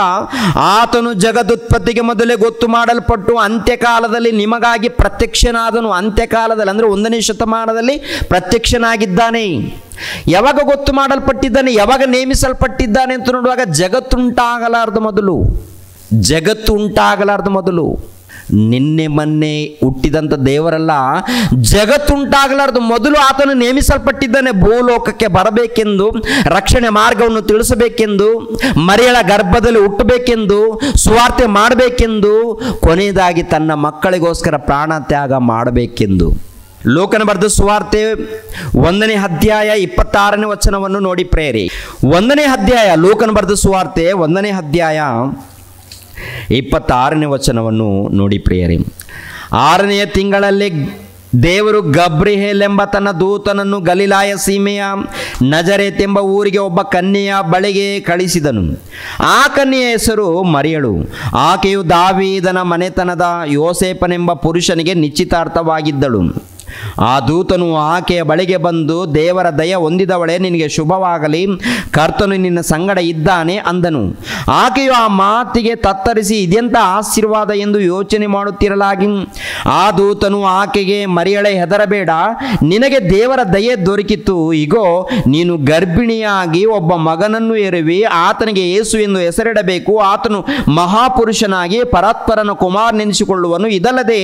ಆತನು ಜಗದುತ್ಪತ್ತಿಗೆ ಮೊದಲೇ ಗೊತ್ತು ಮಾಡಲ್ಪಟ್ಟು ಅಂತ್ಯಕಾಲದಲ್ಲಿ ನಿಮಗಾಗಿ ಪ್ರತ್ಯಕ್ಷನಾದನು. ಅಂತ್ಯಕಾಲದಲ್ಲಿ ಅಂದರೆ 1ನೇ ಶತಮಾನದಲ್ಲಿ ಪ್ರತ್ಯಕ್ಷನಾಗಿದ್ದಾನೆ. ಯಾವಾಗ ಗೊತ್ತು ಮಾಡಲ್ಪಟ್ಟಿದ್ದಾನೆ, ಯಾವಾಗ ನೇಮಿಸಲ್ಪಟ್ಟಿದ್ದಾನೆ ಅಂತ ನೋಡುವಾಗ ಜಗತ್ತುಂಟಾಗಲಾರ್ದು ಮೊದಲು. ನಿನ್ನೆ ಮೊನ್ನೆ ಹುಟ್ಟಿದಂಥ ದೇವರಲ್ಲ, ಜಗತ್ತುಂಟಾಗಲಾರ್ದು ಮೊದಲು ಆತನು ನೇಮಿಸಲ್ಪಟ್ಟಿದ್ದಾನೆ. ಭೂಲೋಕಕ್ಕೆ ಬರಬೇಕೆಂದು, ರಕ್ಷಣೆ ಮಾರ್ಗವನ್ನು ತಿಳಿಸಬೇಕೆಂದು, ಮರಿಯಳ ಗರ್ಭದಲ್ಲಿ ಹುಟ್ಟಬೇಕೆಂದು, ಸುವಾರ್ತೆ ಮಾಡಬೇಕೆಂದು, ಕೊನೆಯದಾಗಿ ತನ್ನ ಮಕ್ಕಳಿಗೋಸ್ಕರ ಪ್ರಾಣ ತ್ಯಾಗ ಮಾಡಬೇಕೆಂದು. ಲೋಕನ ಬರೆದ ಸುವಾರ್ತೆ 1ನೇ ಅಧ್ಯಾಯ 26ನೇ ವಚನವನ್ನು ನೋಡಿ ಪ್ರೇರಿ. 1ನೇ ಅಧ್ಯಾಯ, ಲೋಕನ ಬರೆದ ಸುವಾರ್ತೆ 1ನೇ ಅಧ್ಯಾಯ 26ನೇ ವಚನವನ್ನು ನೋಡಿ ಪ್ರಿಯರೇ. 6ನೆಯ ತಿಂಗಳಲ್ಲಿ ದೇವರು ಗಬ್ರಿಯೇಲ್ ಎಂಬ ತನ್ನ ದೂತನನ್ನು ಗಲಿಲಾಯ ಸೀಮೆಯ ನಜರೇತ್ ಎಂಬ ಊರಿಗೆ ಒಬ್ಬ ಕನ್ಯೆಯ ಬಳಿಗೆ ಕಳಿಸಿದನು. ಆ ಕನ್ಯೆಯ ಹೆಸರು ಮರಿಯಳು. ಆಕೆಯು ದಾವೀದನ ಮನೆತನದ ಯೋಸೇಫನೆಂಬ ಪುರುಷನಿಗೆ ನಿಶ್ಚಿತಾರ್ಥವಾಗಿದ್ದಳು. ಆ ದೂತನು ಆಕೆಯ ಬಳಿಗೆ ಬಂದು, ದೇವರ ದಯ ಹೊಂದಿದವಳೇ, ನಿನಗೆ ಶುಭವಾಗಲಿ, ಕರ್ತನು ನಿನ್ನ ಸಂಗಡ ಇದ್ದಾನೆ ಅಂದನು. ಆಕೆಯು ಆ ಮಾತಿಗೆ ತತ್ತರಿಸಿ ಇದೆಂಥ ಆಶೀರ್ವಾದ ಎಂದು ಯೋಚನೆ ಮಾಡುತ್ತಿರಲಾಗಿ, ಆ ದೂತನು ಆಕೆಗೆ, ಮರಿಯಳೇ ಹೆದರಬೇಡ, ನಿನಗೆ ದೇವರ ದಯೆ ದೊರಕಿತು. ಇಗೋ, ನೀನು ಗರ್ಭಿಣಿಯಾಗಿ ಒಬ್ಬ ಮಗನನ್ನು ಹೆರುವಿ, ಆತನಿಗೆ ಯೇಸು ಎಂದು ಹೆಸರಿಡಬೇಕು. ಆತನು ಮಹಾಪುರುಷನಾಗಿ ಪರಾತ್ಪರನ ಕುಮಾರನೆನಿಸಿಕೊಳ್ಳುವನು. ಇದಲ್ಲದೆ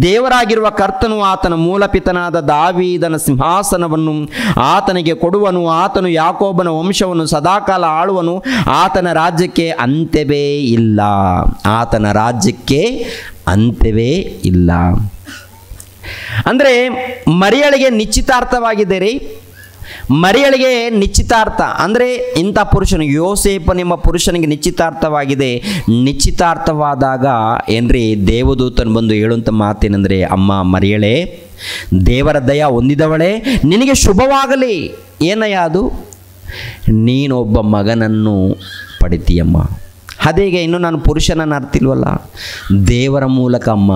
ದೇವರಾಗಿರುವ ಕರ್ತನು ಆತನ ಮೂಲಪಿತನಾದ ದಾವೀದನ ಸಿಂಹಾಸನವನ್ನು ಆತನಿಗೆ ಕೊಡುವನು. ಆತನು ಯಾಕೋಬನ ವಂಶವನ್ನು ಸದಾಕಾಲ ಆಳುವನು. ಆತನ ರಾಜ್ಯಕ್ಕೆ ಅಂತ್ಯವೇ ಇಲ್ಲ. ಅಂದರೆ ಮರಿಯಳಿಗೆ ನಿಶ್ಚಿತಾರ್ಥವಾಗಿದೆ ರೀ. ಮರಿಯಳಿಗೆ ನಿಶ್ಚಿತಾರ್ಥ ಅಂದರೆ ಇಂಥ ಪುರುಷನು, ಯೋಸೇಫನೆಂಬ ಪುರುಷನಿಗೆ ನಿಶ್ಚಿತಾರ್ಥವಾಗಿದೆ. ನಿಶ್ಚಿತಾರ್ಥವಾದಾಗ ಏನ್ರಿ, ದೇವದೂತನು ಬಂದು ಹೇಳುವಂಥ ಮಾತೇನೆಂದರೆ, ಅಮ್ಮ ಮರಿಯಳೇ, ದೇವರ ದಯ ಹೊಂದಿದವಳೇ, ನಿನಗೆ ಶುಭವಾಗಲಿ. ಏನಯ್ಯ ಅದು? ನೀನೊಬ್ಬ ಮಗನನ್ನು ಪಡಿತೀಯಮ್ಮ. ಅದೇಗೆ ಇನ್ನೂ ನಾನು ಪುರುಷನನ್ನು ಅರ್ತಿಲ್ವಲ್ಲ? ದೇವರ ಮೂಲಕ ಅಮ್ಮ,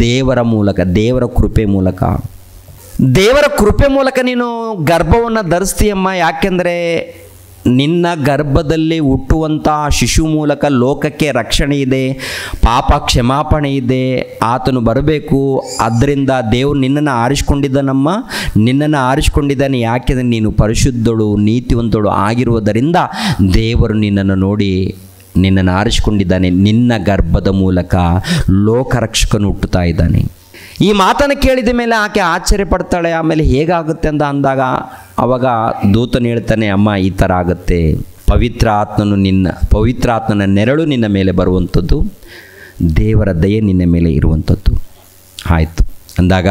ದೇವರ ಮೂಲಕ, ದೇವರ ಕೃಪೆ ಮೂಲಕ, ದೇವರ ಕೃಪೆ ಮೂಲಕ ನೀನು ಗರ್ಭವನ್ನು ಧರಿಸ್ತೀಯಮ್ಮ. ಯಾಕೆಂದರೆ ನಿನ್ನ ಗರ್ಭದಲ್ಲಿ ಹುಟ್ಟುವಂಥ ಶಿಶು ಮೂಲಕ ಲೋಕಕ್ಕೆ ರಕ್ಷಣೆ ಇದೆ, ಪಾಪ ಕ್ಷಮಾಪಣೆ ಇದೆ, ಆತನು ಬರಬೇಕು. ಆದ್ದರಿಂದ ದೇವರು ನಿನ್ನನ್ನು ಆರಿಸಿಕೊಂಡಿದ್ದಾನಮ್ಮ, ನಿನ್ನನ್ನು ಆರಿಸಿಕೊಂಡಿದ್ದಾನೆ. ಯಾಕೆಂದರೆ ನೀನು ಪರಿಶುದ್ಧಳು, ನೀತಿವಂತಳು ಆಗಿರುವುದರಿಂದ ದೇವರು ನಿನ್ನನ್ನು ನೋಡಿ ನಿನ್ನನ್ನು ಆರಿಸಿಕೊಂಡಿದ್ದಾನೆ. ನಿನ್ನ ಗರ್ಭದ ಮೂಲಕ ಲೋಕರಕ್ಷಕನು ಹುಟ್ಟುತ್ತಾ ಇದ್ದಾನೆ. ಈ ಮಾತನ್ನು ಕೇಳಿದ ಮೇಲೆ ಆಕೆ ಆಶ್ಚರ್ಯ ಪಡ್ತಾಳೆ. ಆಮೇಲೆ ಹೇಗಾಗುತ್ತೆ ಅಂತ ಅಂದಾಗ ಅವಾಗ ದೂತನು ಹೇಳ್ತಾನೆ, ಅಮ್ಮ ಈ ಥರ ಆಗುತ್ತೆ, ಪವಿತ್ರ ಆತ್ಮನ ನೆರಳು ನಿನ್ನ ಮೇಲೆ ಬರುವಂಥದ್ದು, ದೇವರ ದಯೆ ನಿನ್ನ ಮೇಲೆ ಇರುವಂಥದ್ದು. ಆಯಿತು ಅಂದಾಗ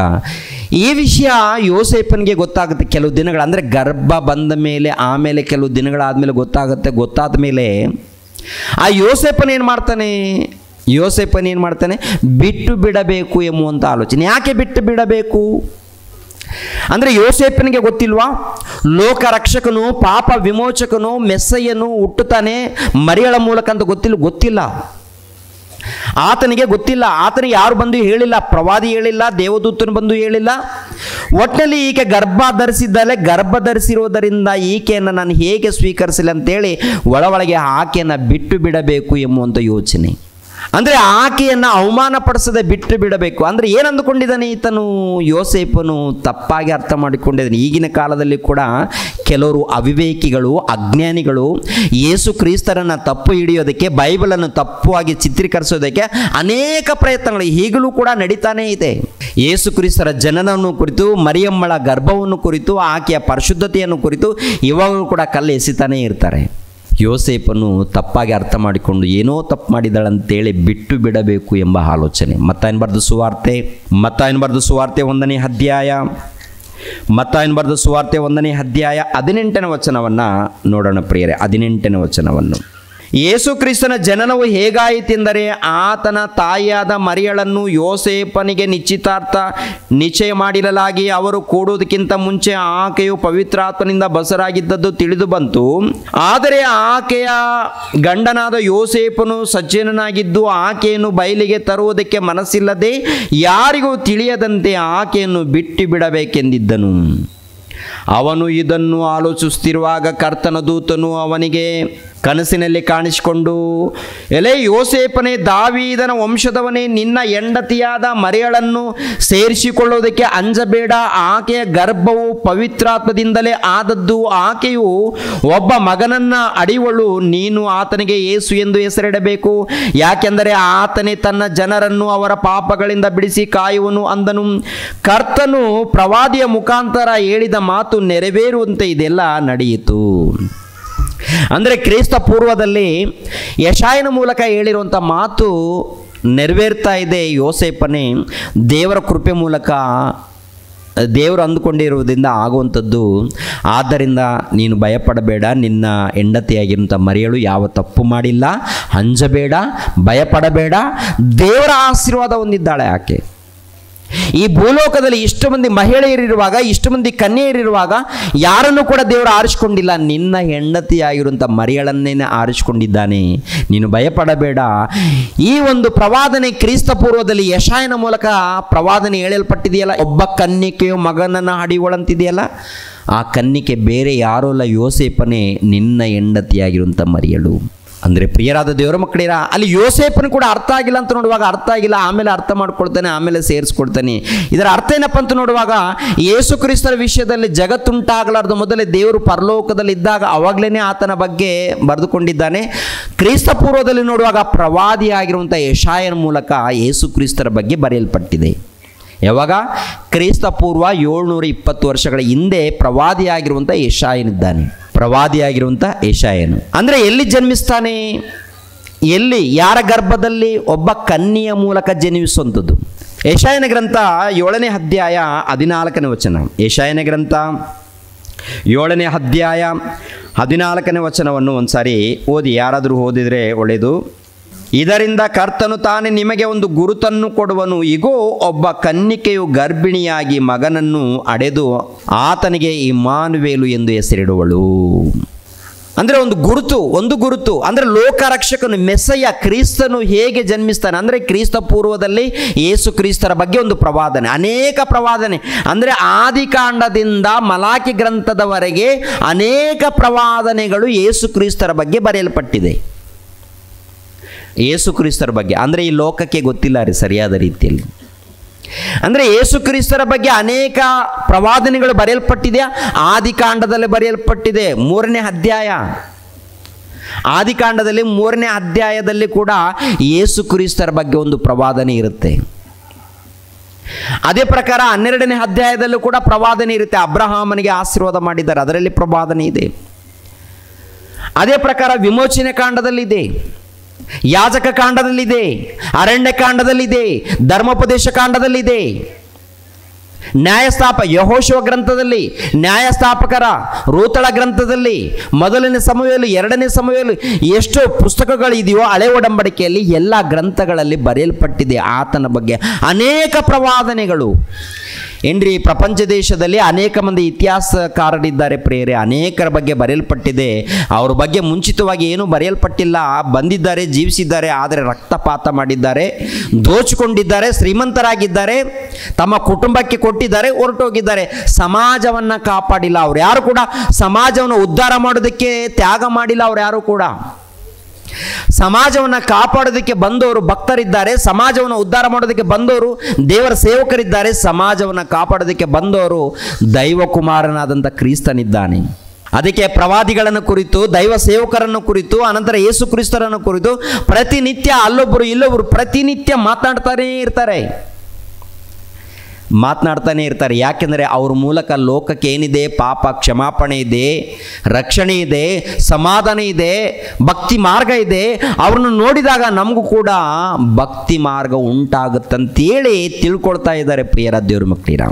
ಈ ವಿಷಯ ಯೋಸೇಫನಿಗೆ ಗೊತ್ತಾಗುತ್ತೆ. ಕೆಲವು ದಿನಗಳು ಅಂದರೆ ಗರ್ಭ ಬಂದ ಮೇಲೆ, ಆಮೇಲೆ ಕೆಲವು ದಿನಗಳಾದಮೇಲೆ ಗೊತ್ತಾಗುತ್ತೆ. ಗೊತ್ತಾದ ಮೇಲೆ ಆ ಯೋಸೇಫನ ಏನು ಮಾಡ್ತಾನೆ, ಬಿಟ್ಟು ಬಿಡಬೇಕು ಎಂಬುವಂಥ ಆಲೋಚನೆ. ಯಾಕೆ ಬಿಟ್ಟು ಬಿಡಬೇಕು ಅಂದರೆ ಯೋಸೇಫನಿಗೆ ಗೊತ್ತಿಲ್ವಾ? ಲೋಕ ರಕ್ಷಕನು, ಪಾಪ ವಿಮೋಚಕನು, ಮೆಸ್ಸಯ್ಯನು ಹುಟ್ಟುತ್ತಾನೆ ಮರಿಯಳ ಮೂಲಕ ಅಂತ ಗೊತ್ತಿಲ್ಲ. ಆತನಿಗೆ ಗೊತ್ತಿಲ್ಲ. ಆತನಿಗೆ ಯಾರು ಬಂದು ಹೇಳಿಲ್ಲ, ಪ್ರವಾದಿ ಹೇಳಿಲ್ಲ, ದೇವದೂತನು ಬಂದು ಹೇಳಿಲ್ಲ. ಒಟ್ಟಿನಲ್ಲಿ ಈಕೆ ಗರ್ಭ ಧರಿಸಿರುವುದರಿಂದ ಈಕೆಯನ್ನು ನಾನು ಹೇಗೆ ಸ್ವೀಕರಿಸಲಿ ಅಂತೇಳಿ ಒಳಗೆ ಆಕೆಯನ್ನು ಬಿಟ್ಟು ಬಿಡಬೇಕು ಎಂಬುವಂಥ ಯೋಚನೆ. ಅಂದರೆ ಆಕೆಯನ್ನು ಅವಮಾನ ಪಡಿಸದೆ ಬಿಟ್ಟು ಬಿಡಬೇಕು. ಅಂದರೆ ಏನು ಅಂದುಕೊಂಡಿದ್ದಾನೆ ಈತನು? ಯೋಸೇಫನು ತಪ್ಪಾಗಿ ಅರ್ಥ ಮಾಡಿಕೊಂಡಿದ್ದಾನೆ. ಈಗಿನ ಕಾಲದಲ್ಲಿ ಕೂಡ ಕೆಲವರು ಅವಿವೇಕಿಗಳು, ಅಜ್ಞಾನಿಗಳು ಯೇಸು ಕ್ರಿಸ್ತರನ್ನು ತಪ್ಪು ಹಿಡಿಯೋದಕ್ಕೆ, ಬೈಬಲನ್ನು ತಪ್ಪುವಾಗಿ ಚಿತ್ರೀಕರಿಸೋದಕ್ಕೆ ಅನೇಕ ಪ್ರಯತ್ನಗಳು ಈಗಲೂ ಕೂಡ ನಡೀತಾನೇ ಇದೆ. ಯೇಸು ಕ್ರಿಸ್ತರ ಜನನವನ್ನು ಕುರಿತು, ಮರಿಯಮ್ಮಳ ಗರ್ಭವನ್ನು ಕುರಿತು, ಆಕೆಯ ಪರಿಶುದ್ಧತೆಯನ್ನು ಕುರಿತು ಇವಾಗಲೂ ಕೂಡ ಕಲ್ಲು ಎಸಿತಾನೇ ಇರ್ತಾರೆ. ಯೋಸೇಫನು ತಪ್ಪಾಗಿ ಅರ್ಥ ಮಾಡಿಕೊಂಡು ಏನೋ ತಪ್ಪು ಮಾಡಿದಳಂತೇಳಿ ಬಿಟ್ಟು ಬಿಡಬೇಕು ಎಂಬ ಆಲೋಚನೆ. ಮತ್ತಾಯನ ಬರೆದ ಸುವಾರ್ತೆ 1ನೇ ಅಧ್ಯಾಯ 18ನೇ ವಚನವನ್ನು ನೋಡೋಣ ಪ್ರಿಯರೇ. 18ನೇ ವಚನವನ್ನು. ಯೇಸು ಕ್ರಿಸ್ತನ ಜನನವು ಹೇಗಾಯಿತೆಂದರೆ, ಆತನ ತಾಯಿಯಾದ ಮರಿಯಳನ್ನು ಯೋಸೇಫನಿಗೆ ನಿಶ್ಚಯ ಮಾಡಿರಲಾಗಿ ಅವರು ಕೂಡುವುದಕ್ಕಿಂತ ಮುಂಚೆ ಆಕೆಯು ಪವಿತ್ರಾತ್ಮನಿಂದ ಬಸರಾಗಿದ್ದದ್ದು ತಿಳಿದು ಬಂತು. ಆದರೆ ಆಕೆಯ ಗಂಡನಾದ ಯೋಸೇಫನು ಸಜ್ಜನನಾಗಿದ್ದು ಆಕೆಯನ್ನು ಬಯಲಿಗೆ ತರುವುದಕ್ಕೆ ಮನಸ್ಸಿಲ್ಲದೆ ಯಾರಿಗೂ ತಿಳಿಯದಂತೆ ಆಕೆಯನ್ನು ಬಿಟ್ಟು ಬಿಡಬೇಕೆಂದಿದ್ದನು. ಅವನು ಇದನ್ನು ಆಲೋಚಿಸುತ್ತಿರುವಾಗ ಕರ್ತನ ದೂತನು ಅವನಿಗೆ ಕನಸಿನಲ್ಲಿ ಕಾಣಿಸಿಕೊಂಡು, ಎಲೆ ಯೋಸೇಫನೇ, ದಾವೀದನ ವಂಶದವನೇ, ನಿನ್ನ ಹೆಂಡತಿಯಾದ ಮರಿಯಳನ್ನು ಸೇರಿಸಿಕೊಳ್ಳುವುದಕ್ಕೆ ಅಂಜಬೇಡ. ಆಕೆಯ ಗರ್ಭವು ಪವಿತ್ರಾತ್ಮದಿಂದಲೇ ಆದದ್ದು. ಆಕೆಯು ಒಬ್ಬ ಮಗನನ್ನು ಹಡೆಯುವಳು. ನೀನು ಆತನಿಗೆ ಯೇಸು ಎಂದು ಹೆಸರಿಡಬೇಕು, ಯಾಕೆಂದರೆ ಆತನೇ ತನ್ನ ಜನರನ್ನು ಅವರ ಪಾಪಗಳಿಂದ ಬಿಡಿಸಿ ಕಾಯುವನು ಅಂದನು. ಕರ್ತನು ಪ್ರವಾದಿಯ ಮುಖಾಂತರ ಹೇಳಿದ ಮಾತು ನೆರವೇರುವಂತೆ ಇದೆಲ್ಲ ನಡೆಯಿತು. ಅಂದರೆ ಕ್ರಿಸ್ತ ಪೂರ್ವದಲ್ಲಿ ಯೆಶಾಯನ ಮೂಲಕ ಹೇಳಿರುವಂಥ ಮಾತು ನೆರವೇರ್ತಾ ಇದೆ. ಯೋಸೇಫನೇ, ದೇವರ ಕೃಪೆ ಮೂಲಕ ದೇವರು ಅಂದುಕೊಂಡಿರುವುದರಿಂದ ಆಗುವಂಥದ್ದು. ಆದ್ದರಿಂದ ನೀನು ಭಯಪಡಬೇಡ, ನಿನ್ನ ಹೆಂಡತಿಯಾಗಿರುವಂಥ ಮರಿಯಳು ಯಾವ ತಪ್ಪು ಮಾಡಿಲ್ಲ, ಅಂಜಬೇಡ, ಭಯಪಡಬೇಡ, ದೇವರ ಆಶೀರ್ವಾದ ಹೊಂದಿದ್ದಾಳೆ ಆಕೆ. ಈ ಭೂಲೋಕದಲ್ಲಿ ಇಷ್ಟು ಮಂದಿ ಮಹಿಳೆಯರಿರುವಾಗ, ಇಷ್ಟು ಮಂದಿ ಕನ್ಯೆಯರಿರುವಾಗ ಯಾರನ್ನು ಕೂಡ ದೇವರು ಆರಿಸಿಕೊಂಡಿಲ್ಲ. ನಿನ್ನ ಹೆಂಡತಿಯಾಗಿರುವಂಥ ಮರಿಯಳನ್ನೇ ಆರಿಸಿಕೊಂಡಿದ್ದಾನೆ. ನೀನು ಭಯಪಡಬೇಡ. ಈ ಒಂದು ಪ್ರವಾದನೆ ಕ್ರಿಸ್ತ ಪೂರ್ವದಲ್ಲಿ ಯೆಶಾಯನ ಮೂಲಕ ಪ್ರವಾದನೆ ಹೇಳಲ್ಪಟ್ಟಿದೆಯಲ್ಲ, ಒಬ್ಬ ಕನ್ನಿಕೆಯು ಮಗನನ್ನು ಹಡೆಯುವಳಂತಿದೆಯಲ್ಲ, ಆ ಕನ್ನಿಕೆ ಬೇರೆ ಯಾರೂ ಅಲ್ಲ, ಯೋಸೇಫನೇ, ನಿನ್ನ ಹೆಂಡತಿಯಾಗಿರುವಂಥ ಮರಿಯಳು. ಅಂದರೆ ಪ್ರಿಯರಾದ ದೇವರ ಮಕ್ಕಳಿರ, ಅಲ್ಲಿ ಯೋಸೇಫನು ಕೂಡ ಅರ್ಥ ಆಗಿಲ್ಲ ಅಂತ ನೋಡುವಾಗ ಅರ್ಥ ಆಗಿಲ್ಲ, ಆಮೇಲೆ ಅರ್ಥ ಮಾಡ್ಕೊಳ್ತಾನೆ, ಆಮೇಲೆ ಸೇರಿಸ್ಕೊಳ್ತಾನೆ. ಇದರ ಅರ್ಥ ಏನಪ್ಪ ಅಂತ ನೋಡುವಾಗ, ಯೇಸು ಕ್ರಿಸ್ತರ ವಿಷಯದಲ್ಲಿ ಜಗತ್ತುಂಟಾಗಲಾರ್ದು ಮೊದಲೇ ದೇವರು ಪರಲೋಕದಲ್ಲಿ ಇದ್ದಾಗ ಅವಾಗಲೇ ಆತನ ಬಗ್ಗೆ ಬರೆದುಕೊಂಡಿದ್ದಾನೆ. ಕ್ರಿಸ್ತ ಪೂರ್ವದಲ್ಲಿ ನೋಡುವಾಗ ಪ್ರವಾದಿಯಾಗಿರುವಂಥ ಯೆಶಾಯನ ಮೂಲಕ ಯೇಸು ಕ್ರಿಸ್ತರ ಬಗ್ಗೆ ಬರೆಯಲ್ಪಟ್ಟಿದೆ. ಯಾವಾಗ? ಕ್ರಿಸ್ತ ಪೂರ್ವ 720 ವರ್ಷಗಳ ಹಿಂದೆ ಪ್ರವಾದಿಯಾಗಿರುವಂಥ ಯೆಶಾಯನಿದ್ದಾನೆ. ಪ್ರವಾದಿಯಾಗಿರುವಂಥ ಯೆಶಾಯನು ಅಂದರೆ ಎಲ್ಲಿ ಜನ್ಮಿಸ್ತಾನೆ? ಎಲ್ಲಿ? ಯಾರ ಗರ್ಭದಲ್ಲಿ? ಒಬ್ಬ ಕನ್ಯೆಯ ಮೂಲಕ ಜನ್ಮಿಸುವಂಥದ್ದು. ಯೆಶಾಯನ ಗ್ರಂಥ 7ನೇ ಅಧ್ಯಾಯ 14ನೇ ವಚನ. ಯೆಶಾಯನ ಗ್ರಂಥ 7ನೇ ಅಧ್ಯಾಯ 14ನೇ ವಚನವನ್ನು ಒಂದು ಸಾರಿ ಓದಿ, ಯಾರಾದರೂ ಓದಿದರೆ ಒಳ್ಳೆಯದು. ಇದರಿಂದ ಕರ್ತನು ತಾನೇ ನಿಮಗೆ ಒಂದು ಗುರುತನ್ನು ಕೊಡುವನು. ಇಗೋ, ಒಬ್ಬ ಕನ್ನಿಕೆಯು ಗರ್ಭಿಣಿಯಾಗಿ ಮಗನನ್ನು ಹಡೆದು ಆತನಿಗೆ ಇಮ್ಮಾನುವೇಲು ಎಂದು ಹೆಸರಿಡುವಳು. ಅಂದರೆ ಒಂದು ಗುರುತು ಅಂದರೆ ಲೋಕರಕ್ಷಕನು ಮೆಸ್ಸಯ್ಯ ಕ್ರಿಸ್ತನು ಹೇಗೆ ಜನ್ಮಿಸ್ತಾನೆ ಅಂದರೆ ಕ್ರಿಸ್ತ ಪೂರ್ವದಲ್ಲಿ ಯೇಸು ಕ್ರಿಸ್ತರ ಬಗ್ಗೆ ಒಂದು ಪ್ರವಾದನೆ, ಅನೇಕ ಪ್ರವಾದನೆ ಅಂದರೆ ಆದಿಕಾಂಡದಿಂದ ಮಲಾಕಿ ಗ್ರಂಥದವರೆಗೆ ಅನೇಕ ಪ್ರವಾದನೆಗಳು ಯೇಸು ಕ್ರಿಸ್ತರ ಬಗ್ಗೆ ಬರೆಯಲ್ಪಟ್ಟಿದೆ. ಯೇಸು ಕ್ರಿಸ್ತರ ಬಗ್ಗೆ ಅಂದರೆ ಈ ಲೋಕಕ್ಕೆ ಗೊತ್ತಿಲ್ಲ ರೀ ಸರಿಯಾದ ರೀತಿಯಲ್ಲಿ. ಅಂದರೆ ಯೇಸು ಕ್ರಿಸ್ತರ ಬಗ್ಗೆ ಅನೇಕ ಪ್ರವಾದನೆಗಳು ಬರೆಯಲ್ಪಟ್ಟಿದೆಯಾ? ಆದಿಕಾಂಡದಲ್ಲಿ ಬರೆಯಲ್ಪಟ್ಟಿದೆ 3ನೇ ಅಧ್ಯಾಯ. ಆದಿಕಾಂಡದಲ್ಲಿ 3ನೇ ಅಧ್ಯಾಯದಲ್ಲಿ ಕೂಡ ಯೇಸು ಕ್ರಿಸ್ತರ ಬಗ್ಗೆ ಒಂದು ಪ್ರವಾದನೆ ಇರುತ್ತೆ. ಅದೇ ಪ್ರಕಾರ 12ನೇ ಅಧ್ಯಾಯದಲ್ಲೂ ಕೂಡ ಪ್ರವಾದನೆ ಇರುತ್ತೆ. ಅಬ್ರಹಾಮನಿಗೆ ಆಶೀರ್ವಾದ ಮಾಡಿದ್ದಾರೆ, ಅದರಲ್ಲಿ ಪ್ರವಾದನೆ ಇದೆ. ಅದೇ ಪ್ರಕಾರ ವಿಮೋಚನೆ ಕಾಂಡದಲ್ಲಿದೆ, ಯಾಜಕ ಕಾಂಡದಲ್ಲಿದೆ, ಅರಣ್ಯ ಕಾಂಡದಲ್ಲಿದೆ, ಧರ್ಮೋಪದೇಶ ಕಾಂಡದಲ್ಲಿದೆ, ಯೆಹೋಶುವ ಗ್ರಂಥದಲ್ಲಿ, ನ್ಯಾಯಸ್ಥಾಪಕರ ರೂತಳ ಗ್ರಂಥದಲ್ಲಿ, 1ನೇ ಸಮುವೇಲ 2ನೇ ಸಮುವೇಲ, ಎಷ್ಟೋ ಪುಸ್ತಕಗಳಿದೆಯೋ ಹಳೆ ಒಡಂಬಡಿಕೆಯಲ್ಲಿ ಎಲ್ಲ ಗ್ರಂಥಗಳಲ್ಲಿ ಬರೆಯಲ್ಪಟ್ಟಿದೆ ಆತನ ಬಗ್ಗೆ ಅನೇಕ ಪ್ರವಾದನೆಗಳು. ಏನ್ರಿ, ಪ್ರಪಂಚ ದೇಶದಲ್ಲಿ ಅನೇಕ ಮಂದಿ ಇತಿಹಾಸಕಾರರಿದ್ದಾರೆ ಪ್ರಿಯರೇ, ಅನೇಕರ ಬಗ್ಗೆ ಬರೆಯಲ್ಪಟ್ಟಿದೆ. ಅವ್ರ ಬಗ್ಗೆ ಮುಂಚಿತವಾಗಿ ಏನೂ ಬರೆಯಲ್ಪಟ್ಟಿಲ್ಲ. ಬಂದಿದ್ದಾರೆ, ಜೀವಿಸಿದ್ದಾರೆ, ಆದರೆ ರಕ್ತಪಾತ ಮಾಡಿದ್ದಾರೆ, ದೋಚಿಕೊಂಡಿದ್ದಾರೆ, ಶ್ರೀಮಂತರಾಗಿದ್ದಾರೆ, ತಮ್ಮ ಕುಟುಂಬಕ್ಕೆ ಕೊಟ್ಟಿದ್ದಾರೆ, ಹೊರಟೋಗಿದ್ದಾರೆ. ಸಮಾಜವನ್ನು ಕಾಪಾಡಿಲ್ಲ. ಅವ್ರು ಯಾರು ಕೂಡ ಸಮಾಜವನ್ನು ಉದ್ಧಾರ ಮಾಡೋದಕ್ಕೆ ತ್ಯಾಗ ಮಾಡಿಲ್ಲ. ಅವ್ರು ಯಾರು ಕೂಡ ಸಮಾಜವನ್ನು ಕಾಪಾಡೋದಕ್ಕೆ ಬಂದವರು ಭಕ್ತರಿದ್ದಾರೆ, ಸಮಾಜವನ್ನು ಉದ್ಧಾರ ಮಾಡೋದಕ್ಕೆ ಬಂದವರು ದೇವರ ಸೇವಕರಿದ್ದಾರೆ, ಸಮಾಜವನ್ನು ಕಾಪಾಡೋದಕ್ಕೆ ಬಂದವರು ದೈವ ಕುಮಾರನಾದಂಥ ಕ್ರಿಸ್ತನಿದ್ದಾನೆ. ಅದಕ್ಕೆ ಪ್ರವಾದಿಗಳನ್ನು ಕುರಿತು, ದೈವ ಸೇವಕರನ್ನು ಕುರಿತು, ಅನಂತರ ಯೇಸು ಕ್ರಿಸ್ತರನ್ನು ಕುರಿತು ಪ್ರತಿನಿತ್ಯ ಅಲ್ಲೊಬ್ಬರು ಇಲ್ಲೊಬ್ಬರು ಪ್ರತಿನಿತ್ಯ ಮಾತನಾಡ್ತಾನೇ ಇರ್ತಾರೆ. ಯಾಕೆಂದರೆ ಅವ್ರ ಮೂಲಕ ಲೋಕಕ್ಕೆ ಏನಿದೆ? ಪಾಪ ಕ್ಷಮಾಪಣೆ ಇದೆ, ರಕ್ಷಣೆ ಇದೆ, ಸಮಾಧಾನ ಇದೆ, ಭಕ್ತಿ ಮಾರ್ಗ ಇದೆ. ಅವ್ರನ್ನ ನೋಡಿದಾಗ ನಮಗೂ ಕೂಡ ಭಕ್ತಿ ಮಾರ್ಗ ಉಂಟಾಗುತ್ತಂತೇಳಿ ತಿಳ್ಕೊಳ್ತಾ ಇದ್ದಾರೆ ಪ್ರಿಯರ ದೇವ್ರ ಮಕ್ಕಳಿರ.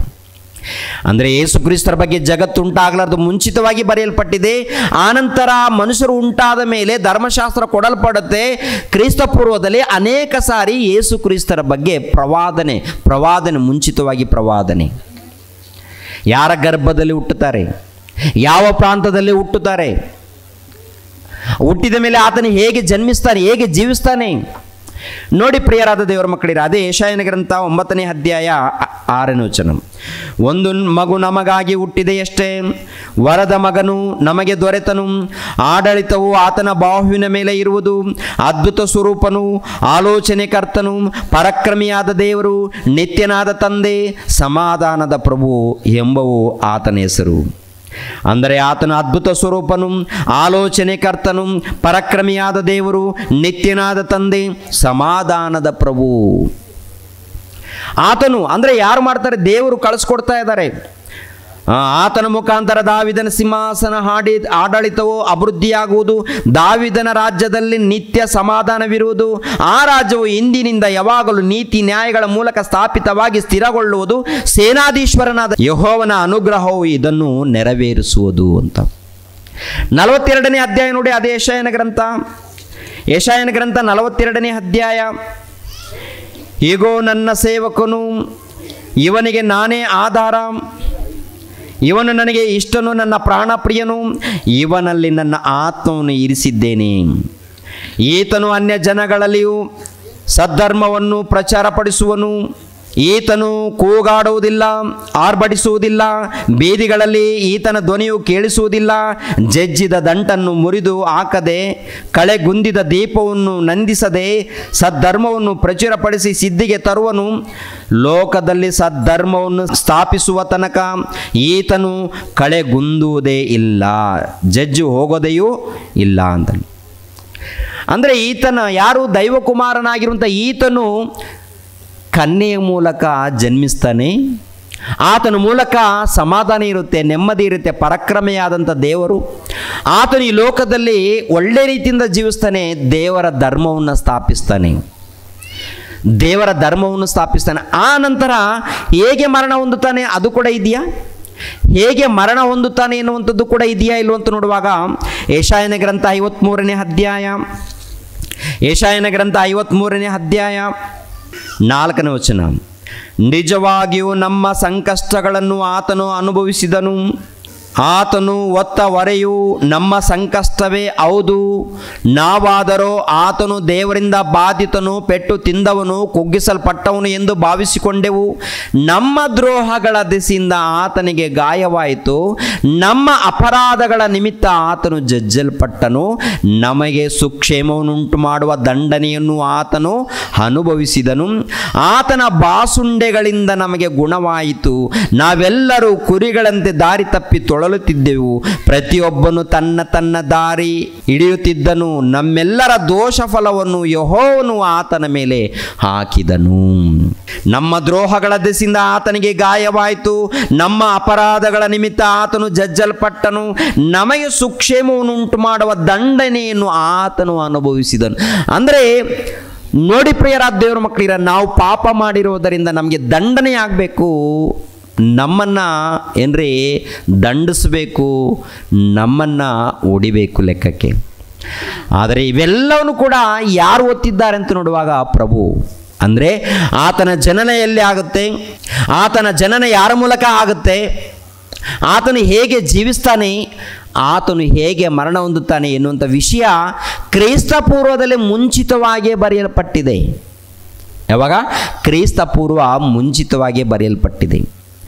ಅಂದರೆ ಯೇಸು ಕ್ರಿಸ್ತರ ಬಗ್ಗೆ ಜಗತ್ತು ಉಂಟಾಗಲಾರ್ದು ಮುಂಚಿತವಾಗಿ ಬರೆಯಲ್ಪಟ್ಟಿದೆ. ಆನಂತರ ಮನುಷ್ಯರು ಉಂಟಾದ ಮೇಲೆ ಧರ್ಮಶಾಸ್ತ್ರ ಕೊಡಲ್ಪಡುತ್ತೆ. ಕ್ರಿಸ್ತ ಪೂರ್ವದಲ್ಲಿ ಅನೇಕ ಸಾರಿ ಯೇಸು ಕ್ರಿಸ್ತರ ಬಗ್ಗೆ ಪ್ರವಾದನೆ ಮುಂಚಿತವಾಗಿ ಪ್ರವಾದನೆ. ಯಾರ ಗರ್ಭದಲ್ಲಿ ಹುಟ್ಟುತ್ತಾರೆ, ಯಾವ ಪ್ರಾಂತದಲ್ಲಿ ಹುಟ್ಟುತ್ತಾರೆ, ಹುಟ್ಟಿದ ಮೇಲೆ ಆತನು ಹೇಗೆ ಜನ್ಮಿಸ್ತಾನೆ, ಹೇಗೆ ಜೀವಿಸ್ತಾನೆ. ನೋಡಿ ಪ್ರಿಯರಾದ ದೇವರ ಮಕ್ಕಳಿರ, ಅದೇ ಯೆಶಾಯನ ಗ್ರಂಥ 9ನೇ ಅಧ್ಯಾಯ 6ನೇ ವಚನ. ಒಂದು ಮಗು ನಮಗಾಗಿ ಹುಟ್ಟಿದೆಯಷ್ಟೇ, ವರದ ಮಗನು ನಮಗೆ ದೊರೆತನು, ಆಡಳಿತವು ಆತನ ಬಾಹುವಿನ ಮೇಲೆ ಇರುವುದು. ಅದ್ಭುತ ಸ್ವರೂಪನು, ಆಲೋಚನೆ ಕರ್ತನು, ಪರಾಕ್ರಮಿಯಾದ ದೇವರು, ನಿತ್ಯನಾದ ತಂದೆ, ಸಮಾಧಾನದ ಪ್ರಭು ಎಂಬವು ಆತನ ಹೆಸರು. ಅಂದರೆ ಆತನ ಅದ್ಭುತ ಸ್ವರೂಪನು, ಆಲೋಚನೆ ಕರ್ತನು, ಪರಾಕ್ರಮಿಯಾದ ದೇವರು, ನಿತ್ಯನಾದ ತಂದೆ, ಸಮಾಧಾನದ ಪ್ರಭು. ಆತನು ಅಂದರೆ ಯಾರು ಮಾಡ್ತಾರೆ? ದೇವರು ಕಳಿಸ್ಕೊಡ್ತಾ ಇದ್ದಾರೆ. ಆತನ ಮುಖಾಂತರ ದಾವಿದನ ಸಿಂಹಾಸನ ಆಡಳಿತವು ಅಭಿವೃದ್ಧಿಯಾಗುವುದು. ದಾವಿದನ ರಾಜ್ಯದಲ್ಲಿ ನಿತ್ಯ ಸಮಾಧಾನವಿರುವುದು. ಆ ರಾಜ್ಯವು ಇಂದಿನಿಂದ ಯಾವಾಗಲೂ ನೀತಿ ನ್ಯಾಯಗಳ ಮೂಲಕ ಸ್ಥಾಪಿತವಾಗಿ ಸ್ಥಿರಗೊಳ್ಳುವುದು. ಸೇನಾಧೀಶ್ವರನಾದ ಯೆಹೋವನ ಅನುಗ್ರಹವು ಇದನ್ನು ನೆರವೇರಿಸುವುದು ಅಂತ. 42ನೇ ಅಧ್ಯಾಯ ನೋಡಿ, ಅದೇ ಯೆಶಾಯನ ಗ್ರಂಥ 42ನೇ ಅಧ್ಯಾಯ. ಈಗೋ ನನ್ನ ಸೇವಕನು, ಇವನಿಗೆ ನಾನೇ ಆಧಾರ, ಇವನು ನನಗೆ ಇಷ್ಟನು, ನನ್ನ ಪ್ರಾಣಪ್ರಿಯನು, ಇವನಲ್ಲಿ ನನ್ನ ಆತ್ಮವನ್ನು ಇರಿಸಿದ್ದೇನೆ. ಈತನು ಅನ್ಯ ಜನಗಳಲ್ಲಿಯೂ ಸದ್ಧರ್ಮವನ್ನು ಪ್ರಚಾರಪಡಿಸುವನು. ಈತನು ಕೂಗಾಡುವುದಿಲ್ಲ, ಆರ್ಭಟಿಸುವುದಿಲ್ಲ, ಬೀದಿಗಳಲ್ಲಿ ಈತನ ಧ್ವನಿಯು ಕೇಳಿಸುವುದಿಲ್ಲ. ಜಜ್ಜಿದ ದಂಟನ್ನು ಮುರಿದು ಹಾಕದೆ, ಕಳೆಗುಂದಿದ ದೀಪವನ್ನು ನಂದಿಸದೆ, ಸದ್ಧರ್ಮವನ್ನು ಪ್ರಚುರಪಡಿಸಿ ಸಿದ್ಧಿಗೆ ತರುವನು. ಲೋಕದಲ್ಲಿ ಸದ್ಧರ್ಮವನ್ನು ಸ್ಥಾಪಿಸುವ ತನಕ ಈತನು ಕಳೆಗುಂದುವುದೇ ಇಲ್ಲ, ಜಜ್ಜು ಹೋಗೋದೆಯೂ ಇಲ್ಲ ಅಂತ. ಅಂದರೆ ಈತನ ಯಾರು? ದೈವಕುಮಾರನಾಗಿರುವಂಥ ಈತನು ಕನ್ಯೆಯ ಮೂಲಕ ಜನ್ಮಿಸ್ತಾನೆ. ಆತನ ಮೂಲಕ ಸಮಾಧಾನ ಇರುತ್ತೆ, ನೆಮ್ಮದಿ ಇರುತ್ತೆ, ಪರಾಕ್ರಮೆಯಾದಂಥ ದೇವರು. ಆತನು ಈ ಲೋಕದಲ್ಲಿ ಒಳ್ಳೆ ರೀತಿಯಿಂದ ಜೀವಿಸ್ತಾನೆ, ದೇವರ ಧರ್ಮವನ್ನು ಸ್ಥಾಪಿಸ್ತಾನೆ. ಆ ನಂತರ ಹೇಗೆ ಮರಣ ಹೊಂದುತ್ತಾನೆ ಅದು ಕೂಡ ಇದೆಯಾ? ಹೇಗೆ ಮರಣ ಹೊಂದುತ್ತಾನೆ ಎನ್ನುವಂಥದ್ದು ಕೂಡ ಇದೆಯಾ ಇಲ್ಲವಂತ ನೋಡುವಾಗ ಯೆಶಾಯನ ಗ್ರಂಥ 53ನೇ ಅಧ್ಯಾಯ 4ನೇ ವಚನ. ನಿಜವಾಗಿಯೂ ನಮ್ಮ ಸಂಕಷ್ಟಗಳನ್ನು ಆತನು ಅನುಭವಿಸಿದನು, ಆತನು ಹೊತ್ತ ಹೊರೆಯು ನಮ್ಮ ಸಂಕಷ್ಟವೇ ಹೌದು. ನಾವಾದರೋ ಆತನು ದೇವರಿಂದ ಬಾಧಿತನು, ಪೆಟ್ಟು ತಿಂದವನು, ಕುಗ್ಗಿಸಲ್ಪಟ್ಟವನು ಎಂದು ಭಾವಿಸಿಕೊಂಡೆವು. ನಮ್ಮ ದ್ರೋಹಗಳ ದೆಸೆಯಿಂದ ಆತನಿಗೆ ಗಾಯವಾಯಿತು, ನಮ್ಮ ಅಪರಾಧಗಳ ನಿಮಿತ್ತ ಆತನು ಜಜ್ಜಲ್ಪಟ್ಟನು. ನಮಗೆ ಸುಕ್ಷೇಮವನ್ನುಂಟು ಮಾಡುವ ದಂಡನೆಯನ್ನು ಆತನು ಅನುಭವಿಸಿದನು. ಆತನ ಬಾಸುಂಡೆಗಳಿಂದ ನಮಗೆ ಗುಣವಾಯಿತು. ನಾವೆಲ್ಲರೂ ಕುರಿಗಳಂತೆ ದಾರಿ ತಪ್ಪಿ ತೊಳಲುತ್ತಿದ್ದೆವು, ಪ್ರತಿಯೊಬ್ಬನು ತನ್ನ ತನ್ನ ದಾರಿ ಹಿಡಿಯುತ್ತಿದ್ದನು. ನಮ್ಮೆಲ್ಲರ ದೋಷ ಫಲವನ್ನು ಯೆಹೋವನು ಆತನ ಮೇಲೆ ಹಾಕಿದನು. ನಮ್ಮ ದ್ರೋಹಗಳ ದೆಸೆಯಿಂದ ಆತನಿಗೆ ಗಾಯವಾಯಿತು, ನಮ್ಮ ಅಪರಾಧಗಳ ನಿಮಿತ್ತ ಆತನು ಜಜ್ಜಲ್ಪಟ್ಟನು. ನಮಗೆ ಸುಕ್ಷೇಮವನ್ನು ಉಂಟು ಮಾಡುವ ದಂಡನೆಯನ್ನು ಆತನು ಅನುಭವಿಸಿದನು. ಅಂದರೆ ನೋಡಿ ಪ್ರಿಯರಾದ ದೇವರ ಮಕ್ಕಳಿರ, ನಾವು ಪಾಪ ಮಾಡಿರೋದರಿಂದ ನಮಗೆ ದಂಡನೆ ಆಗಬೇಕು, ನಮ್ಮನ್ನು ಏನ್ರಿ ದಂಡಿಸಬೇಕು, ನಮ್ಮನ್ನು ಹೊಡಿಬೇಕು ಲೆಕ್ಕಕ್ಕೆ. ಆದರೆ ಇವೆಲ್ಲವನ್ನು ಕೂಡ ಯಾರು ಒತ್ತಿದ್ದಾರೆ ಅಂತ ನೋಡುವಾಗ ಪ್ರಭು. ಅಂದರೆ ಆತನ ಜನನ ಎಲ್ಲಿ ಆಗುತ್ತೆ, ಆತನ ಜನನ ಯಾರ ಮೂಲಕ ಆಗುತ್ತೆ, ಆತನು ಹೇಗೆ ಜೀವಿಸ್ತಾನೆ, ಆತನು ಹೇಗೆ ಮರಣ ಹೊಂದುತ್ತಾನೆ ಎನ್ನುವಂಥ ವಿಷಯ ಕ್ರೈಸ್ತ ಪೂರ್ವದಲ್ಲಿ ಮುಂಚಿತವಾಗಿಯೇ ಬರೆಯಲ್ಪಟ್ಟಿದೆ. ಯಾವಾಗ? ಕ್ರೈಸ್ತ ಪೂರ್ವ ಮುಂಚಿತವಾಗಿಯೇ ಬರೆಯಲ್ಪಟ್ಟಿದೆ.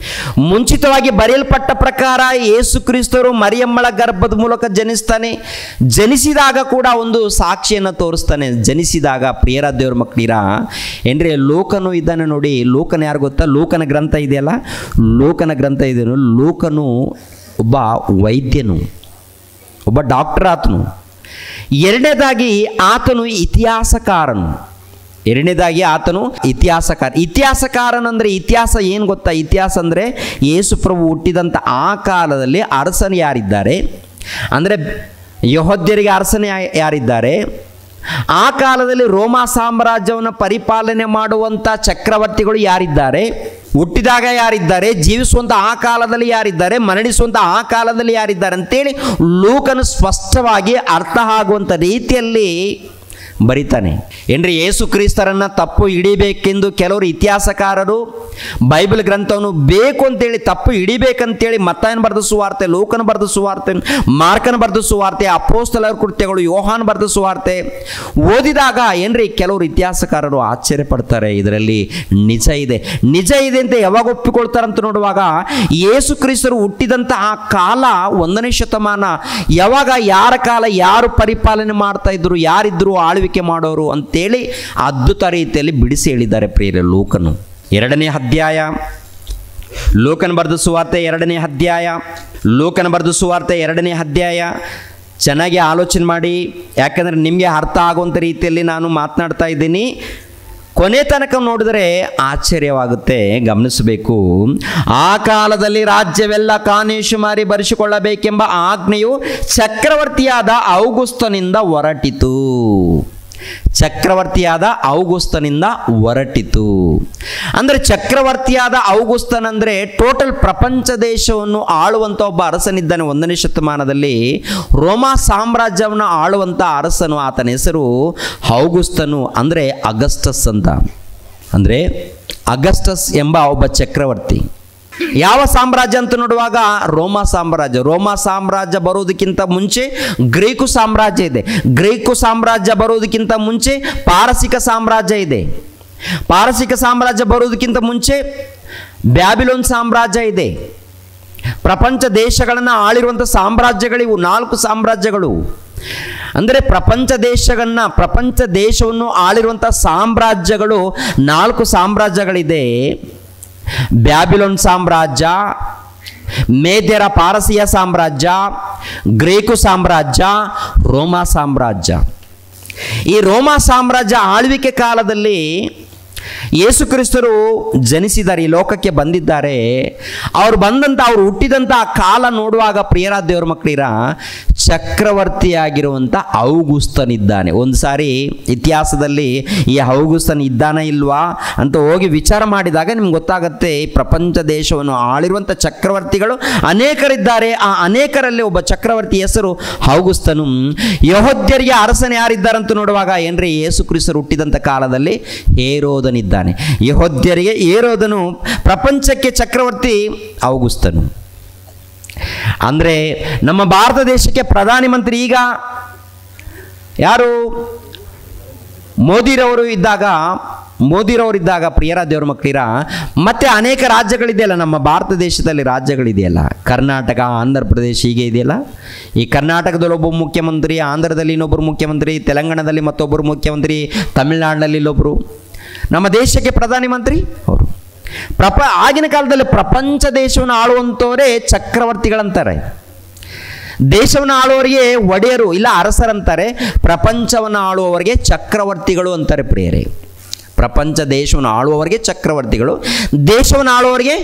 ಮುಂಚಿತವಾಗಿ ಬರೆಯಲ್ಪಟ್ಟ ಪ್ರಕಾರ ಯೇಸು ಕ್ರಿಸ್ತರು ಮರಿಯಮ್ಮಳ ಗರ್ಭದ ಮೂಲಕ ಜನಿಸ್ತಾನೆ. ಜನಿಸಿದಾಗ ಕೂಡ ಒಂದು ಸಾಕ್ಷಿಯನ್ನು ತೋರಿಸ್ತಾನೆ. ಜನಿಸಿದಾಗ ಪ್ರಿಯರ ದೇವ್ರ ಮಕ್ಕಳಿರ ಏನ್ರಿ, ಲೂಕನು ಇದ್ದಾನೆ ನೋಡಿ. ಲೂಕನ ಯಾರು ಗೊತ್ತಾ? ಲೂಕನ ಗ್ರಂಥ ಇದೆಯಲ್ಲ, ಲೂಕನ ಗ್ರಂಥ ಇದೆಯೋ, ಲೂಕನು ಒಬ್ಬ ವೈದ್ಯನು, ಒಬ್ಬ ಡಾಕ್ಟರ್ ಆತನು. ಎರಡನೇದಾಗಿ ಆತನು ಇತಿಹಾಸಕಾರನು. ಎರಡನೇದಾಗಿ ಆತನು ಇತಿಹಾಸಕಾರನಂದರೆ ಇತಿಹಾಸ ಏನು ಗೊತ್ತಾ? ಇತಿಹಾಸ ಅಂದರೆ ಯೇಸು ಪ್ರಭು ಹುಟ್ಟಿದಂಥ ಆ ಕಾಲದಲ್ಲಿ ಅರಸನು ಯಾರಿದ್ದಾರೆ, ಅಂದರೆ ಯೆಹೂದ್ಯರಿಗೆ ಅರಸನು ಯಾರಿದ್ದಾರೆ, ಆ ಕಾಲದಲ್ಲಿ ರೋಮಾ ಸಾಮ್ರಾಜ್ಯವನ್ನು ಪರಿಪಾಲನೆ ಮಾಡುವಂಥ ಚಕ್ರವರ್ತಿಗಳು ಯಾರಿದ್ದಾರೆ, ಹುಟ್ಟಿದಾಗ ಯಾರಿದ್ದಾರೆ, ಜೀವಿಸುವಂಥ ಆ ಕಾಲದಲ್ಲಿ ಯಾರಿದ್ದಾರೆ, ಮರಣಿಸುವಂಥ ಆ ಕಾಲದಲ್ಲಿ ಯಾರಿದ್ದಾರೆ ಅಂತೇಳಿ ಲೂಕನು ಸ್ಪಷ್ಟವಾಗಿ ಅರ್ಥ ಆಗುವಂಥ ರೀತಿಯಲ್ಲಿ ಬರಿತಾನೆ. ಏನ್ರಿ, ಯೇಸು ಕ್ರಿಸ್ತರನ್ನು ತಪ್ಪು ಹಿಡಿಬೇಕೆಂದು ಕೆಲವರು ಇತಿಹಾಸಕಾರರು ಬೈಬಲ್ ಗ್ರಂಥವನ್ನು ಬೇಕು ಅಂತೇಳಿ ತಪ್ಪು ಹಿಡಿಬೇಕಂತೇಳಿ ಮತ್ತಾಯನ ಬರೆದ ಸುವಾರ್ತೆ, ಲೂಕನ ಬರೆದ ಸುವಾರ್ತೆ, ಮಾರ್ಕನ ಬರೆದ ಸುವಾರ್ತೆ, ಅಪೊಸ್ತಲರ ಕೃತ್ಯಗಳು, ಯೋಹಾನ್ ಬರೆದ ಸುವಾರ್ತೆ ಓದಿದಾಗ ಏನ್ರಿ ಕೆಲವರು ಇತಿಹಾಸಕಾರರು ಆಶ್ಚರ್ಯ ಪಡ್ತಾರೆ. ಇದರಲ್ಲಿ ನಿಜ ಇದೆ ಅಂತ ಯಾವಾಗ ಒಪ್ಪಿಕೊಳ್ತಾರಂತ ನೋಡುವಾಗ, ಯೇಸು ಕ್ರಿಸ್ತರು ಹುಟ್ಟಿದಂಥ ಆ ಕಾಲ 1ನೇ ಶತಮಾನ. ಯಾವಾಗ, ಯಾರ ಕಾಲ, ಯಾರು ಪರಿಪಾಲನೆ ಮಾಡ್ತಾ ಇದ್ರು, ಯಾರಿದ್ರು ಆಳ್ವಿಕೆ ಮಾಡೋರು ಅಂತೇಳಿ ಅದ್ಭುತ ರೀತಿಯಲ್ಲಿ ಬಿಡಿಸಿ ಹೇಳಿದ್ದಾರೆ ಪ್ರಿಯರೇ. ಲೂಕನು 2ನೇ ಅಧ್ಯಾಯ, ಲೂಕನ ಬರೆದ ಸುವಾರ್ತೆ 2ನೇ ಅಧ್ಯಾಯ, ಲೂಕನ ಬರೆದ ಸುವಾರ್ತೆ 2ನೇ ಅಧ್ಯಾಯ ಚೆನ್ನಾಗಿ ಆಲೋಚನೆ ಮಾಡಿ, ಯಾಕಂದರೆ ನಿಮಗೆ ಅರ್ಥ ಆಗುವಂಥ ರೀತಿಯಲ್ಲಿ ನಾನು ಮಾತನಾಡ್ತಾ ಇದ್ದೀನಿ. ಕೊನೆ ತನಕ ನೋಡಿದರೆ ಆಶ್ಚರ್ಯವಾಗುತ್ತೆ, ಗಮನಿಸಬೇಕು. ಆ ಕಾಲದಲ್ಲಿ ರಾಜ್ಯವೆಲ್ಲ ಕಾನೇಶುಮಾರಿ ಬರೆಸಿಕೊಳ್ಳಬೇಕೆಂಬ ಆಜ್ಞೆಯು ಚಕ್ರವರ್ತಿಯಾದ ಔಗುಸ್ತನಿಂದ ಹೊರಟಿತು. ಚಕ್ರವರ್ತಿಯಾದ ಔಗುಸ್ತನಿಂದ ಹೊರಟಿತು ಅಂದರೆ, ಚಕ್ರವರ್ತಿಯಾದ ಔಗುಸ್ತನ್ ಅಂದರೆ ಟೋಟಲ್ ಪ್ರಪಂಚ ದೇಶವನ್ನು ಆಳುವಂಥ ಒಬ್ಬ ಅರಸನಿದ್ದಾನೆ 1ನೇ ಶತಮಾನದಲ್ಲಿ. ರೋಮಾ ಸಾಮ್ರಾಜ್ಯವನ್ನು ಆಳುವಂಥ ಅರಸನು, ಆತನ ಹೆಸರು ಔಗುಸ್ತನು, ಅಂದರೆ ಅಗಸ್ಟಸ್ ಅಂತ. ಅಂದರೆ ಅಗಸ್ಟಸ್ ಎಂಬ ಒಬ್ಬ ಚಕ್ರವರ್ತಿ. ಯಾವ ಸಾಮ್ರಾಜ್ಯ ಅಂತ ನೋಡುವಾಗ ರೋಮಾ ಸಾಮ್ರಾಜ್ಯ. ರೋಮಾ ಸಾಮ್ರಾಜ್ಯ ಬರೋದಕ್ಕಿಂತ ಮುಂಚೆ ಗ್ರೀಕು ಸಾಮ್ರಾಜ್ಯ ಇದೆ. ಗ್ರೀಕು ಸಾಮ್ರಾಜ್ಯ ಬರೋದಕ್ಕಿಂತ ಮುಂಚೆ ಪಾರಸಿಕ ಸಾಮ್ರಾಜ್ಯ ಇದೆ. ಪಾರಸಿಕ ಸಾಮ್ರಾಜ್ಯ ಬರೋದಕ್ಕಿಂತ ಮುಂಚೆ ಬ್ಯಾಬಿಲೋನ್ ಸಾಮ್ರಾಜ್ಯ ಇದೆ. ಪ್ರಪಂಚ ದೇಶಗಳನ್ನು ಆಳಿರುವಂಥ ಸಾಮ್ರಾಜ್ಯಗಳಿವು 4 ಸಾಮ್ರಾಜ್ಯಗಳು. ಅಂದರೆ ಪ್ರಪಂಚ ದೇಶವನ್ನು ಆಳಿರುವಂಥ ಸಾಮ್ರಾಜ್ಯಗಳು 4 ಸಾಮ್ರಾಜ್ಯಗಳಿದೆ. ಬ್ಯಾಬಿಲೋನ್ ಸಾಮ್ರಾಜ್ಯ, ಮೇದ್ಯರ ಪಾರಸಿಯ ಸಾಮ್ರಾಜ್ಯ, ಗ್ರೀಕು ಸಾಮ್ರಾಜ್ಯ, ರೋಮಾ ಸಾಮ್ರಾಜ್ಯ. ಈ ರೋಮಾ ಸಾಮ್ರಾಜ್ಯ ಆಳ್ವಿಕೆ ಕಾಲದಲ್ಲಿ ಯೇಸು ಕ್ರಿಸ್ತರು ಜನಿಸಿದ್ದಾರೆ, ಈ ಲೋಕಕ್ಕೆ ಬಂದಿದ್ದಾರೆ. ಅವರು ಹುಟ್ಟಿದಂಥ ಕಾಲ ನೋಡುವಾಗ ಪ್ರಿಯರಾದ ದೇವರ ಮಕ್ಕಳಿರ, ಚಕ್ರವರ್ತಿಯಾಗಿರುವಂಥ ಔಗುಸ್ತನಿದ್ದಾನೆ. ಒಂದು ಸಾರಿ ಇತಿಹಾಸದಲ್ಲಿ ಈ ಔಗುಸ್ತನ್ ಇದ್ದಾನ ಇಲ್ವಾ ಅಂತ ಹೋಗಿ ವಿಚಾರ ಮಾಡಿದಾಗ ನಿಮ್ಗೆ ಗೊತ್ತಾಗುತ್ತೆ, ಪ್ರಪಂಚ ದೇಶವನ್ನು ಆಳಿರುವಂಥ ಚಕ್ರವರ್ತಿಗಳು ಅನೇಕರಿದ್ದಾರೆ. ಆ ಅನೇಕರಲ್ಲಿ ಒಬ್ಬ ಚಕ್ರವರ್ತಿ ಹೆಸರು ಔಗುಸ್ತನು. ಯೆಹೂದ್ಯರಿಗೆ ಅರಸನ ಯಾರಿದ್ದಾರಂತ ನೋಡುವಾಗ ಏನ್ರಿ, ಯೇಸು ಕ್ರಿಸ್ತರು ಹುಟ್ಟಿದಂಥ ಕಾಲದಲ್ಲಿ ಹೇರೋದನಿದ್ದಾನೆ. ಯೆಹೂದ್ಯರಿಗೆ ಹೇರೋದನು, ಪ್ರಪಂಚಕ್ಕೆ ಚಕ್ರವರ್ತಿ ಔಗುಸ್ತನು. ಅಂದರೆ ನಮ್ಮ ಭಾರತ ದೇಶಕ್ಕೆ ಪ್ರಧಾನಿ ಮಂತ್ರಿ ಈಗ ಯಾರು ಮೋದಿರವರು ಇದ್ದಾಗ ಪ್ರಿಯರ ದೇವರ ಮಕ್ಕಳಿರ ಮತ್ತೆ ಅನೇಕ ರಾಜ್ಯಗಳಿದೆಯಲ್ಲ, ನಮ್ಮ ಭಾರತ ದೇಶದಲ್ಲಿ ರಾಜ್ಯಗಳಿದೆಯಲ್ಲ, ಕರ್ನಾಟಕ, ಆಂಧ್ರ ಪ್ರದೇಶ ಹೀಗೆ ಇದೆಯಲ್ಲ. ಈ ಕರ್ನಾಟಕದಲ್ಲಿ ಒಬ್ಬ ಮುಖ್ಯಮಂತ್ರಿ, ಆಂಧ್ರದಲ್ಲಿ ಇನ್ನೊಬ್ಬರು ಮುಖ್ಯಮಂತ್ರಿ, ತೆಲಂಗಾಣದಲ್ಲಿ ಮತ್ತೊಬ್ಬರು ಮುಖ್ಯಮಂತ್ರಿ, ತಮಿಳುನಾಡಿನಲ್ಲಿ ಇಲ್ಲೊಬ್ಬರು. ನಮ್ಮ ದೇಶಕ್ಕೆ ಪ್ರಧಾನಿ ಮಂತ್ರಿ ಅವರು. ಆಗಿನ ಕಾಲದಲ್ಲಿ ಪ್ರಪಂಚ ದೇಶವನ್ನು ಆಳುವಂಥವರೇ ಚಕ್ರವರ್ತಿಗಳಂತಾರೆ. ದೇಶವನ್ನು ಆಳುವವರಿಗೆ ಒಡೆಯರು ಇಲ್ಲ ಅರಸರಂತಾರೆ. ಪ್ರಪಂಚವನ್ನು ಆಳುವವರಿಗೆ ಚಕ್ರವರ್ತಿಗಳು ಅಂತಾರೆ ಪ್ರಿಯರೇ. ಪ್ರಪಂಚ ದೇಶವನ್ನು ಆಳುವವರಿಗೆ ಚಕ್ರವರ್ತಿಗಳು, ದೇಶವನ್ನು ಆಳುವವರಿಗೆ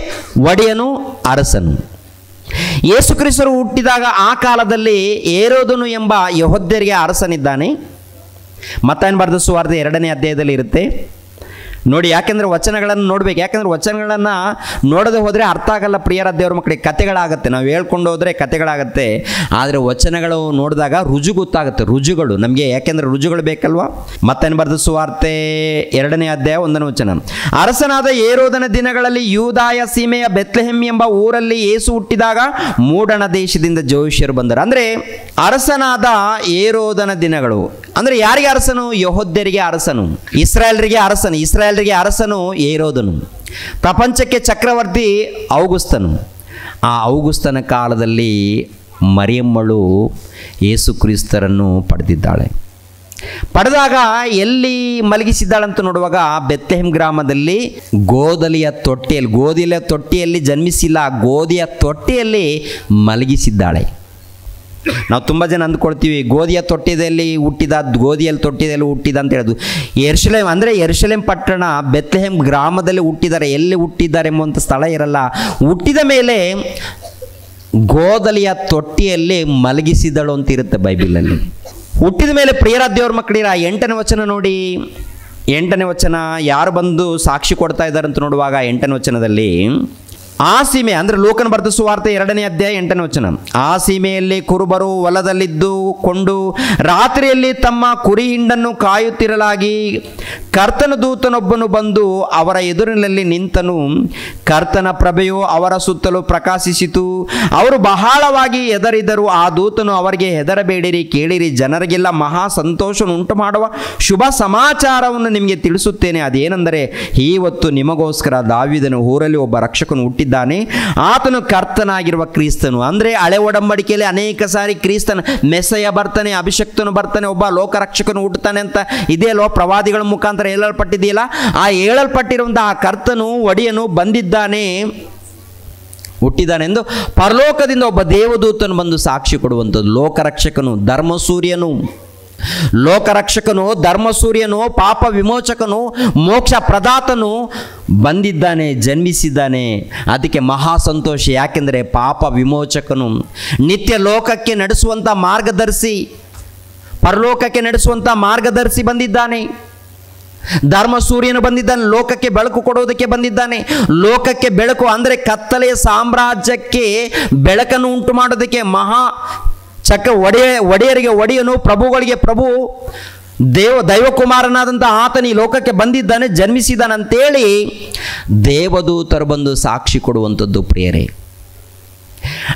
ಒಡೆಯನು, ಅರಸನು. ಯೇಸು ಕ್ರಿಸ್ತರು ಹುಟ್ಟಿದಾಗ ಆ ಕಾಲದಲ್ಲಿ ಹೇರೋದನು ಎಂಬ ಯೆಹೂದ್ಯರಿಗೆ ಅರಸನಿದ್ದಾನೆ. ಮತ್ತಾಯನ ಬರೆದ ಸುವಾರ್ತೆ 2ನೇ ಅಧ್ಯಾಯದಲ್ಲಿ ಇರುತ್ತೆ ನೋಡಿ. ಯಾಕೆಂದರೆ ವಚನಗಳನ್ನು ನೋಡಬೇಕು. ಯಾಕೆಂದರೆ ವಚನಗಳನ್ನು ನೋಡದೆ ಹೋದರೆ ಅರ್ಥ ಆಗಲ್ಲ ಪ್ರಿಯರ ದೇವ್ರ ಮಕ್ಕಳಿಗೆ. ಕತೆಗಳಾಗುತ್ತೆ, ನಾವು ಹೇಳ್ಕೊಂಡು ಹೋದರೆ ಕತೆಗಳಾಗುತ್ತೆ. ಆದರೆ ವಚನಗಳು ನೋಡಿದಾಗ ರುಜು ಗೊತ್ತಾಗುತ್ತೆ, ರುಜುಗಳು ನಮಗೆ. ಯಾಕೆಂದರೆ ರುಜುಗಳು ಬೇಕಲ್ವಾ. ಮತ್ತೇನು ಬರೆದ ಸುವಾರ್ತೆ 2ನೇ ಅಧ್ಯಾಯ 1ನೇ ವಚನ. ಅರಸನಾದ ಹೇರೋದನ ದಿನಗಳಲ್ಲಿ ಯೂದಾಯ ಸೀಮೆಯ ಬೆತ್ಲೆಹೆಮ್ ಎಂಬ ಊರಲ್ಲಿ ಯೇಸು ಹುಟ್ಟಿದಾಗ ಮೂಡಣ ದೇಶದಿಂದ ಜೋಯಿಷ್ಯರು ಬಂದರು. ಅಂದರೆ ಅರಸನಾದ ಹೇರೋದನ ದಿನಗಳು ಅಂದರೆ ಯಾರಿಗೆ ಅರಸನು? ಯೆಹೂದ್ಯರಿಗೆ ಅರಸನು, ಇಸ್ರಾಯೇಲರಿಗೆ ಅರಸನು ಹೇರೋದನು. ಪ್ರಪಂಚಕ್ಕೆ ಚಕ್ರವರ್ತಿ ಔಗುಸ್ತನು. ಆ ಔಗುಸ್ತನ ಕಾಲದಲ್ಲಿ ಮರಿಯಮ್ಮಳು ಯೇಸು ಕ್ರಿಸ್ತರನ್ನು ಪಡೆದಾಗ ಎಲ್ಲಿ ಮಲಗಿಸಿದ್ದಾಳಂತ ನೋಡುವಾಗ ಬೆತ್ಲೆಹೆಮ್ ಗ್ರಾಮದಲ್ಲಿ ಗೋಧಿಯ ತೊಟ್ಟಿಯಲ್ಲಿ ಜನ್ಮಿಸಿಲ್ಲ, ಗೋಧಿಯ ತೊಟ್ಟಿಯಲ್ಲಿ ಮಲಗಿಸಿದ್ದಾಳೆ. ನಾವು ತುಂಬ ಜನ ಅಂದ್ಕೊಳ್ತೀವಿ ಗೋಧಿಯಲ್ಲಿ ತೊಟ್ಟಿಯಲ್ಲಿ ಹುಟ್ಟಿದ ಅಂತ ಹೇಳೋದು. ಯೆರೂಸಲೇಮ್ ಪಟ್ಟಣ ಬೆತ್ಲೆಹೆಮ್ ಗ್ರಾಮದಲ್ಲಿ ಹುಟ್ಟಿದ್ದಾರೆ. ಎಲ್ಲಿ ಹುಟ್ಟಿದ್ದಾರೆ ಎಂಬುವಂಥ ಸ್ಥಳ ಇರಲ್ಲ. ಹುಟ್ಟಿದ ಮೇಲೆ ಗೋಧಲಿಯ ತೊಟ್ಟಿಯಲ್ಲಿ ಮಲಗಿಸಿದಳು ಅಂತ ಇರುತ್ತೆ ಬೈಬಲಲ್ಲಿ. ಹುಟ್ಟಿದ ಮೇಲೆ ಪ್ರಿಯರ ದೇವ್ರ ಮಕ್ಕಳಿರ 8ನೇ ವಚನ ನೋಡಿ. 8ನೇ ವಚನ ಯಾರು ಬಂದು ಸಾಕ್ಷಿ ಕೊಡ್ತಾ ಇದ್ದಾರೆ ಅಂತ ನೋಡುವಾಗ 8ನೇ ವಚನದಲ್ಲಿ ಆ ಸೀಮೆ ಅಂದರೆ ಲೂಕನ ಬರೆದ ಸುವಾರ್ತೆ 2ನೇ ಅಧ್ಯಾಯ 8ನೇ ವಚನ. ಆ ಸೀಮೆಯಲ್ಲಿ ಕುರುಬರು ಹೊಲದಲ್ಲಿದ್ದುಕೊಂಡು ರಾತ್ರಿಯಲ್ಲಿ ತಮ್ಮ ಕುರಿ ಹಿಂಡನ್ನು ಕಾಯುತ್ತಿರಲಾಗಿ ಕರ್ತನ ದೂತನೊಬ್ಬನು ಬಂದು ಅವರ ಎದುರಿನಲ್ಲಿ ನಿಂತನು. ಕರ್ತನ ಪ್ರಭೆಯು ಅವರ ಸುತ್ತಲೂ ಪ್ರಕಾಶಿಸಿತು. ಅವರು ಬಹಳವಾಗಿ ಹೆದರಿದರು. ಆ ದೂತನು ಅವರಿಗೆ, ಹೆದರಬೇಡಿರಿ, ಕೇಳಿರಿ, ಜನರಿಗೆಲ್ಲ ಮಹಾ ಸಂತೋಷವನ್ನು ಉಂಟು ಮಾಡುವ ಶುಭ ಸಮಾಚಾರವನ್ನು ನಿಮಗೆ ತಿಳಿಸುತ್ತೇನೆ. ಅದೇನೆಂದರೆ ಇವತ್ತು ನಿಮಗೋಸ್ಕರ ದಾವೀದನ ಊರಲ್ಲಿ ಒಬ್ಬ ರಕ್ಷಕನು ಹುಟ್ಟಿದ್ದಾನೆ. ಆತನು ಕರ್ತನಾಗಿರುವ ಕ್ರಿಸ್ತನು. ಅಂದರೆ ಹಳೆ ಒಡಂಬಡಿಕೆಯಲ್ಲಿ ಅನೇಕ ಸಾರಿ ಕ್ರಿಸ್ತನ ಮೆಸ್ಸಯ್ಯ ಬರ್ತಾನೆ, ಅಭಿಷಕ್ತನು ಬರ್ತಾನೆ, ಒಬ್ಬ ಲೋಕರಕ್ಷಕನು ಹುಟ್ಟುತ್ತಾನೆ ಅಂತ ಇದೆಯಲ್ಲೋ ಪ್ರವಾದಿಗಳ ಮುಖಾಂತರ ಹೇಳಲ್ಪಟ್ಟಿದೆಯಲ್ಲ. ಆ ಹೇಳಲ್ಪಟ್ಟಿರುವಂತಹ ಕರ್ತನು ಒಡೆಯನು ಹುಟ್ಟಿದ್ದಾನೆ ಎಂದು ಪರಲೋಕದಿಂದ ಒಬ್ಬ ದೇವದೂತನು ಬಂದು ಸಾಕ್ಷಿ ಕೊಡುವಂಥದ್ದು. ಲೋಕರಕ್ಷಕನು, ಧರ್ಮಸೂರ್ಯನು, ಪಾಪ ವಿಮೋಚಕನು, ಮೋಕ್ಷ ಪ್ರದಾತನು ಬಂದಿದ್ದಾನೆ, ಜನ್ಮಿಸಿದ್ದಾನೆ. ಅದಕ್ಕೆ ಮಹಾ ಸಂತೋಷ. ಯಾಕೆಂದರೆ ಪಾಪ ವಿಮೋಚಕನು, ನಿತ್ಯ ಲೋಕಕ್ಕೆ ನಡೆಸುವಂಥ ಮಾರ್ಗದರ್ಶಿ, ಪರಲೋಕಕ್ಕೆ ನಡೆಸುವಂಥ ಮಾರ್ಗದರ್ಶಿ ಬಂದಿದ್ದಾನೆ. ಧರ್ಮ ಸೂರ್ಯನು ಬಂದಿದ್ದಾನೆ, ಲೋಕಕ್ಕೆ ಬೆಳಕು ಕೊಡೋದಕ್ಕೆ ಬಂದಿದ್ದಾನೆ. ಲೋಕಕ್ಕೆ ಬೆಳಕು ಅಂದರೆ ಕತ್ತಲೆಯ ಸಾಮ್ರಾಜ್ಯಕ್ಕೆ ಬೆಳಕನ್ನು ಉಂಟು ಮಾಡೋದಕ್ಕೆ ಒಡೆಯರಿಗೆ ಒಡೆಯನು, ಪ್ರಭುಗಳಿಗೆ ಪ್ರಭು, ದೈವಕುಮಾರನಾದಂಥ ಆತನ ಈ ಲೋಕಕ್ಕೆ ಬಂದಿದ್ದಾನೆ, ಜನ್ಮಿಸಿದ್ದಾನೆ ಅಂತೇಳಿ ದೇವದೂತರು ಬಂದು ಸಾಕ್ಷಿ ಕೊಡುವಂಥದ್ದು ಪ್ರಿಯರೇ.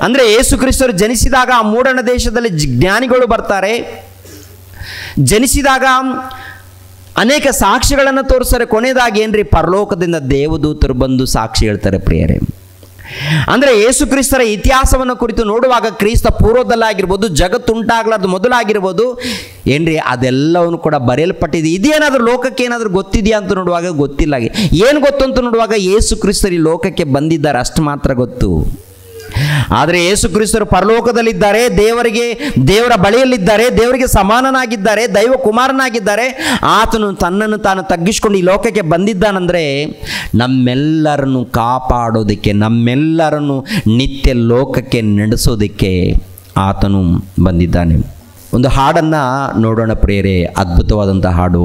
ಅಂದರೆ ಯೇಸು ಕ್ರಿಸ್ತರು ಜನಿಸಿದಾಗ ಆ ಮೂಡಣ ದೇಶದಲ್ಲಿ ಜ್ಞಾನಿಗಳು ಬರ್ತಾರೆ. ಜನಿಸಿದಾಗ ಅನೇಕ ಸಾಕ್ಷಿಗಳನ್ನು ತೋರಿಸ್ತಾರೆ. ಕೊನೆಯದಾಗಿ ಏನ್ರಿ, ಪರಲೋಕದಿಂದ ದೇವದೂತರು ಬಂದು ಸಾಕ್ಷಿ ಹೇಳ್ತಾರೆ ಪ್ರಿಯರೇ. ಅಂದರೆ ಯೇಸು ಕ್ರಿಸ್ತರ ಇತಿಹಾಸವನ್ನು ಕುರಿತು ನೋಡುವಾಗ ಕ್ರಿಸ್ತ ಪೂರ್ವದಲ್ಲಾಗಿರ್ಬೋದು, ಜಗತ್ತುಂಟಾಗ್ಲಾರ್ದು ಮೊದಲಾಗಿರ್ಬೋದು ಏನ್ರಿ, ಅದೆಲ್ಲವನ್ನು ಕೂಡ ಬರೆಯಲ್ಪಟ್ಟಿದೆ. ಇದೇನಾದರೂ ಲೋಕಕ್ಕೆ ಏನಾದರೂ ಗೊತ್ತಿದೆಯಾ ಅಂತ ನೋಡುವಾಗ ಗೊತ್ತಿಲ್ಲ. ಏನು ಗೊತ್ತು ಅಂತ ನೋಡುವಾಗ ಯೇಸು ಕ್ರಿಸ್ತರು ಈ ಲೋಕಕ್ಕೆ ಬಂದಿದ್ದಾರೆ ಅಷ್ಟು ಮಾತ್ರ ಗೊತ್ತು. ಆದರೆ ಯೇಸು ಕ್ರಿಸ್ತರು ಪರಲೋಕದಲ್ಲಿದ್ದಾರೆ, ದೇವರ ಬಳಿಯಲ್ಲಿದ್ದಾರೆ, ದೇವರಿಗೆ ಸಮಾನನಾಗಿದ್ದಾರೆ, ದೈವ ಕುಮಾರನಾಗಿದ್ದಾರೆ. ಆತನು ತನ್ನನ್ನು ತಾನು ತಗ್ಗಿಸಿಕೊಂಡು ಈ ಲೋಕಕ್ಕೆ ಬಂದಿದ್ದಾನಂದರೆ ನಮ್ಮೆಲ್ಲರನ್ನು ಕಾಪಾಡೋದಕ್ಕೆ, ನಮ್ಮೆಲ್ಲರನ್ನು ನಿತ್ಯ ಲೋಕಕ್ಕೆ ನಡೆಸೋದಕ್ಕೆ ಆತನು ಬಂದಿದ್ದಾನೆ. ಒಂದು ಹಾಡನ್ನು ನೋಡೋಣ ಪ್ರಿಯರೇ, ಅದ್ಭುತವಾದಂಥ ಹಾಡು.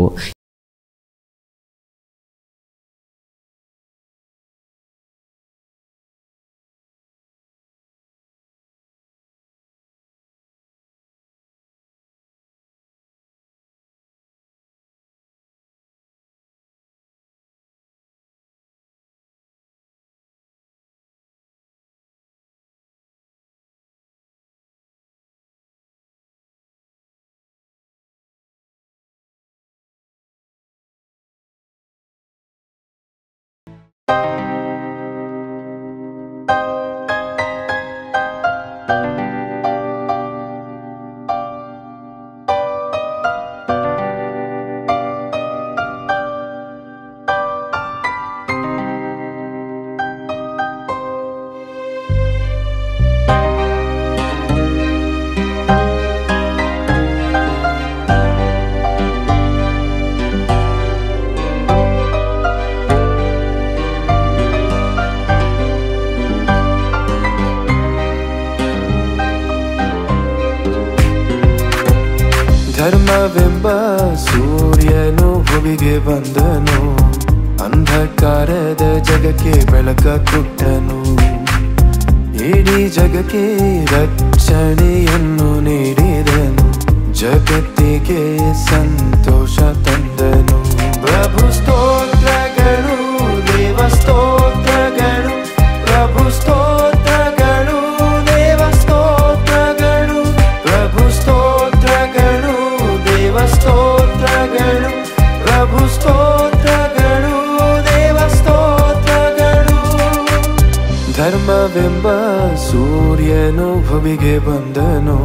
ಧರ್ಮವೆಂಬ ಸೂರ್ಯನು ಭುವಿಗೆ ಬಂದನು, ಅಂಧಕಾರದ ಜಗಕ್ಕೆ ಬೆಳಕ ಕೊಟ್ಟನು. ಇಡೀ ಜಗಕ್ಕೆ ರಕ್ಷಣೆಯನ್ನು ನೀಡಿದನು, ಜಗತ್ತಿಗೆ ಸಂತೋಷ ತಂದನು. ಪ್ರಭು ಸ್ತೋತ್ರಗಳು, ದೇವ ಸ್ತೋತ್ರಗಳು, ಪ್ರಭು ಸ್ತೋತ್ರಗಳು, ದೇವ ಸ್ತೋತ್ರಗಳು, ಪ್ರಭು ಸ್ತೋತ್ರಗಳು, ದೇವ ಸ್ತೋತ್ರಗಳು, ಪ್ರಭು ಸ್ತೋತ್ರಗಳು, ದೇವ ಸ್ತೋತ್ರಗಳು. ಧರ್ಮವೆಂಬ ಸೂರ್ಯನು ಭುವಿಗೆ ಬಂದನು,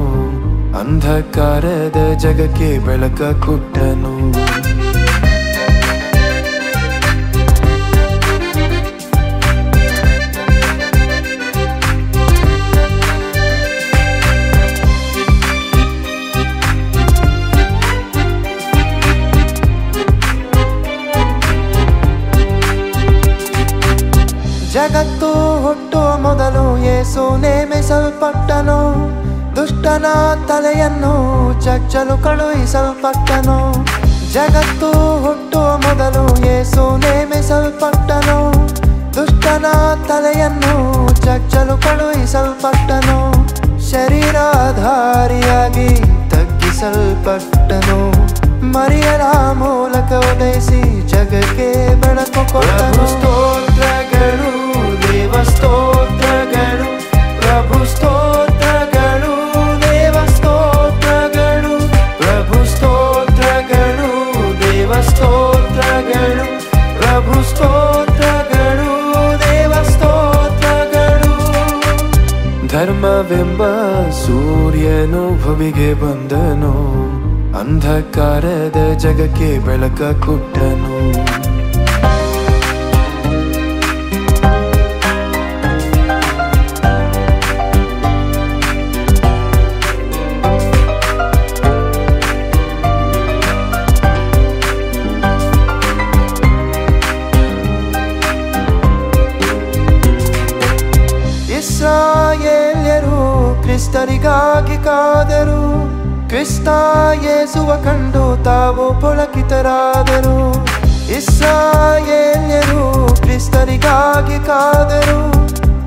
ಅಂಧಕಾರದ ಜಗಕ್ಕೆ ಬೆಳಕ ಕೊಟ್ಟನು. ಜಗತ್ತು ಹುಟ್ಟುವ ಮೊದಲು ಯೇಸು ನೇಮಿಸಲ್ಪಟ್ಟನು, ದುಷ್ಟನ ತಲೆಯನ್ನು ಚಚ್ಚಲು ಕಳುಹಿಸಲ್ಪಟ್ಟನು. ಜಗತ್ತು ಹುಟ್ಟುವ ಮೊದಲು ಯೇಸು ನೇಮಿಸಲ್ಪಟ್ಟನು, ದುಷ್ಟನ ತಲೆಯನ್ನು ಚಚ್ಚಲು ಕಳುಹಿಸಲ್ಪಟ್ಟನು. ಶರೀರಾಧಾರಿಯಾಗಿ ತಗ್ಗಿಸಲ್ಪಟ್ಟನು, ಮರಿಯರ ಮೂಲಕ ಉದಯಿಸಿ ಜಗಕ್ಕೆ ಬೆಳಕು ಕೊಟ್ಟನು. ಸ್ತೋತ್ರಗಳು, ದೇವ ಸ್ತೋತ್ರಗಳು, ಪ್ರಭು ಸ್ತೋತ್ರಗಳು, ದೇವ ಸ್ತೋತ್ರಗಳು, ಪ್ರಭು ಸ್ತೋತ್ರಗಳು, ದೇವ ಸ್ತೋತ್ರಗಳು, ಪ್ರಭು ಸ್ತೋತ್ರಗಳು, ದೇವ ಸ್ತೋತ್ರಗಳು. ಧರ್ಮವೆಂಬ ಸೂರ್ಯನು ಭುವಿಗೆ ಬಂದನು, ಅಂಧಕಾರದ ಜಗಕ್ಕೆ ಬೆಳಕ ಕೊಟ್ಟನು. ಇಸ್ರಾಯೇಲ್ಯರು ಕ್ರಿಸ್ತರಿಗಾಗಿ ಕಾದರು, ಕ್ರಿಸ್ತ ಯೇಸುವ ಕಂಡು ತಾವು ಪುಳಕಿತರಾದರು. ಇಸ್ರಾಯೇಲ್ಯರು ಕ್ರಿಸ್ತರಿಗಾಗಿ ಕಾದರು,